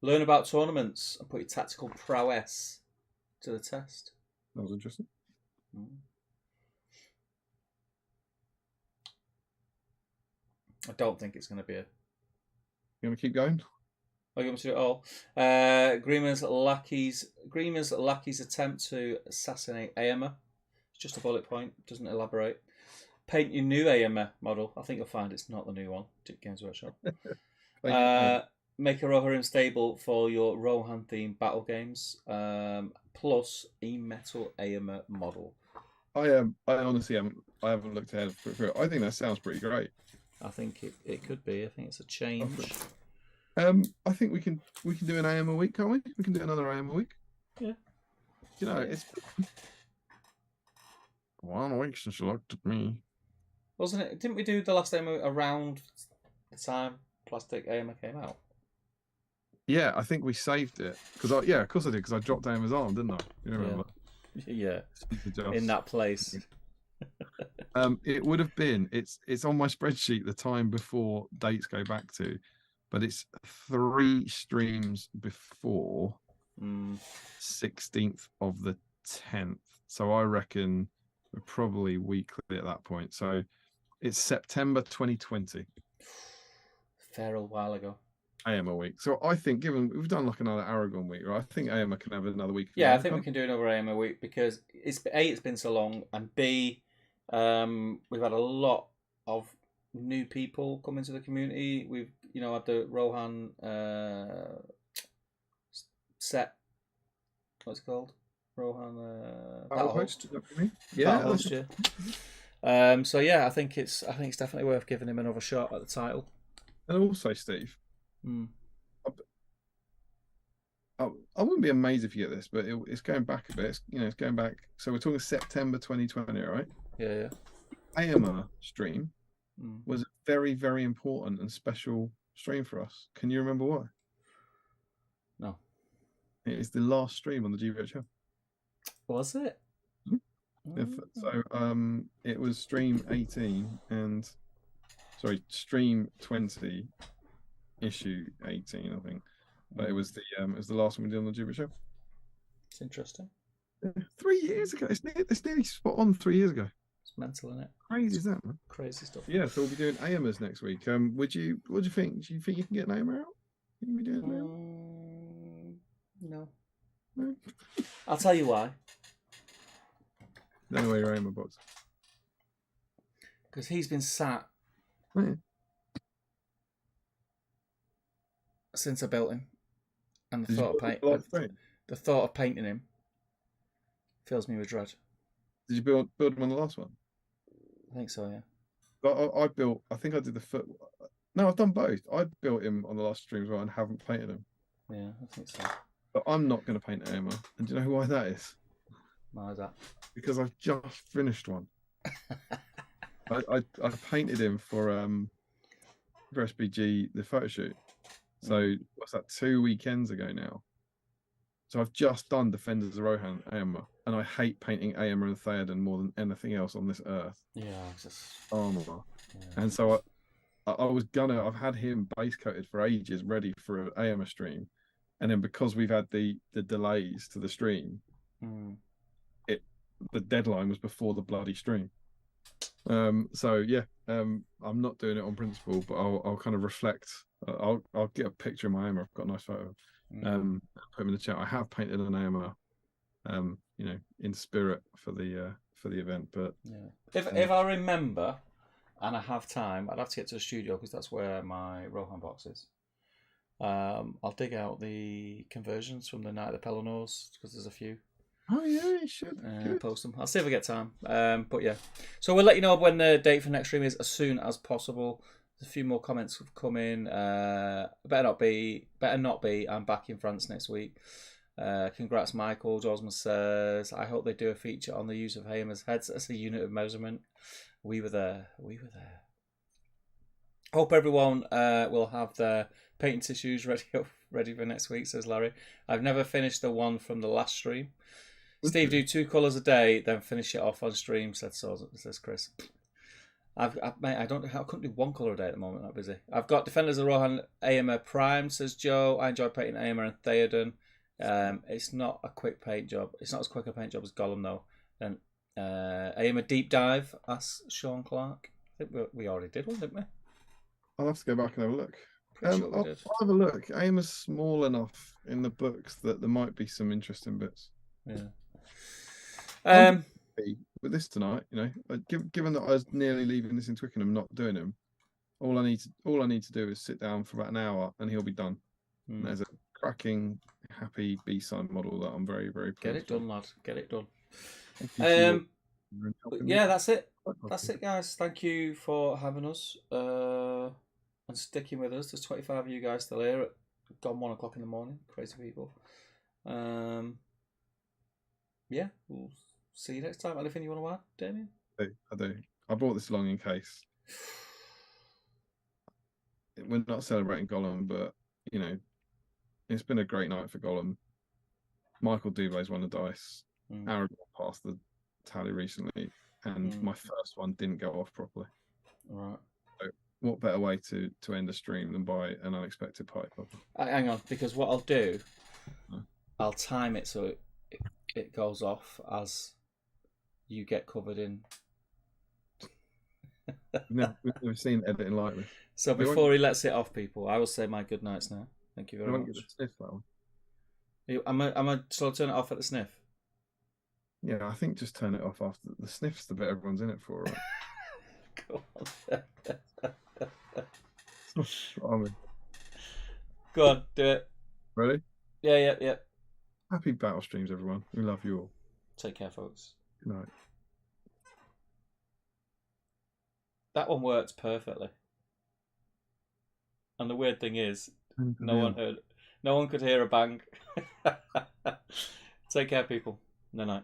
Learn about tournaments and put your tactical prowess to the test. That was interesting. I don't think it's going to be a... You want to keep going? Oh, you want me to do it all? Grima's lackey's attempt to assassinate Aemma. It's just a bullet point, doesn't elaborate. Paint your new Aemma model. I think you'll find it's not the new one. Games Workshop. Make a Rohirrim stable for your Rohan themed battle games. Plus a metal Aemma model. I honestly haven't looked ahead for it. I think that sounds pretty great. I think it could be. I think it's a change. I think we can do an AM a week, can't we? We can do another AM a week. Yeah. You know, it's 1 week since you looked at me. Wasn't it? Didn't we do the last AM around the time Plastic AM came out? Yeah, I think we saved it because of course I did because I dropped AM's arm, didn't I? You remember? Yeah. In that place. It would have been. It's on my spreadsheet the time before dates go back to. But it's 3 streams before 16th of the 10th. So I reckon we're probably weekly at that point. So it's September 2020. Fair old while ago. AM a week. So I think given we've done like another Aragorn week, right? I think AM can have another week. Yeah, I think we can do another AM a week because it's been so long, and B, we've had a lot of new people come into the community. We've had the Rohan set. What's it called? Rohan Battle Host. Yeah. Battle Host, yeah. So yeah, I think it's definitely worth giving him another shot at the title. And also, Steve, I wouldn't be amazed if you get this, but it's going back a bit. It's going back. So we're talking September 2020, right? Yeah. AMR stream was a very, very important and special stream for us. Can you remember why? No. It is the last stream on the GVHL. Was it? So it was stream 18 and stream 20 issue 18, I think. But it was the last one we did on the GVHL. It's interesting. 3 years ago. It's nearly spot on 3 years ago. It's mental, isn't it? Crazy, is that, man? Crazy stuff. Yeah, so we'll be doing AMers next week. What do you think? Do you think you can get an AMer out? You can be doing an No. No? I'll tell you why. Don't know where your AMer box. Because he's been sat since I built him, and the thought of painting him fills me with dread. Did you build him on the last one? I think so, yeah. But I think I did the foot. No, I've done both. I built him on the last stream as well and haven't painted him. Yeah, I think so. But I'm not going to paint AMer. And do you know why that is? Why is that? Because I've just finished one. I painted him for SBG, the photo shoot. So what's that, 2 weekends ago now? So I've just done Defenders of Rohan AMer, and I hate painting AMer and Theoden more than anything else on this earth. Yeah, it's just armor. Yeah. And so I've had him base coated for ages, ready for an AMer stream, and then because we've had the delays to the stream, the deadline was before the bloody stream. So yeah, I'm not doing it on principle, but I'll kind of reflect. I'll get a picture of my AMer. I've got a nice photo. Put them in the chat. I have painted an AMer, in spirit for the event. But if I remember and I have time, I'd have to get to the studio because that's where my Rohan box is. I'll dig out the conversions from the Night of the Pelennors because there's a few. Oh yeah, you should post them. I'll see if I get time. But yeah, so we'll let you know when the date for next stream is as soon as possible. There's a few more comments have come in. Better not be. I'm back in France next week. Congrats, Michael. Josman says, I hope they do a feature on the use of Hamer's heads as a unit of measurement. We were there. Hope everyone will have their painting tissues ready for next week, says Larry. I've never finished the one from the last stream. Steve, do 2 colours a day, then finish it off on stream, says Chris. I couldn't do 1 colour a day at the moment. I'm busy. I've got Defenders of Rohan Aemir Prime, says Joe. I enjoy painting Aemir and Theoden. It's not a quick paint job. It's not as quick a paint job as Gollum, though. And Aemir Deep Dive, asks Sean Clark. I think we already did one, didn't we? I'll have to go back and have a look. Pretty sure we I'll did. have a look. AIM is small enough in the books that there might be some interesting bits. Yeah. With this tonight, given that I was nearly leaving this in Twickenham, not doing them, all I need to do is sit down for about an hour, and he'll be done. And there's a cracking, happy BSIME model that I'm very, very pleased Get it done, with. lad. Get it done. Thank you for your- But yeah, that's it. That's it, guys. Thank you for having us and sticking with us. There's 25 of you guys still here at gone 1 o'clock in the morning. Crazy people. Yeah, we'll see you next time. Anything you want to add, Damien? I do. I brought this along in case. We're not celebrating Gollum, but it's been a great night for Gollum. Michael Dubé's won the dice. Aragorn passed the tally recently, and my first one didn't go off properly. All right. So what better way to end a stream than by an unexpected party popper? Hang on, because what I'll do, I'll time it so it goes off as you get covered in. We've never seen editing like this. So before he lets it off, people, I will say my good nights now. Thank you very much. Get the sniff, that one. Am I still turn it off at the sniff? Yeah, I think just turn it off after the sniff's the bit everyone's in it for, right? Go on. I mean, Go on, do it. ready? Yeah. Happy battle streams, everyone. We love you all. Take care, folks. Good night. That one worked perfectly. And the weird thing is, no one could hear a bang. Take care, people. Night night.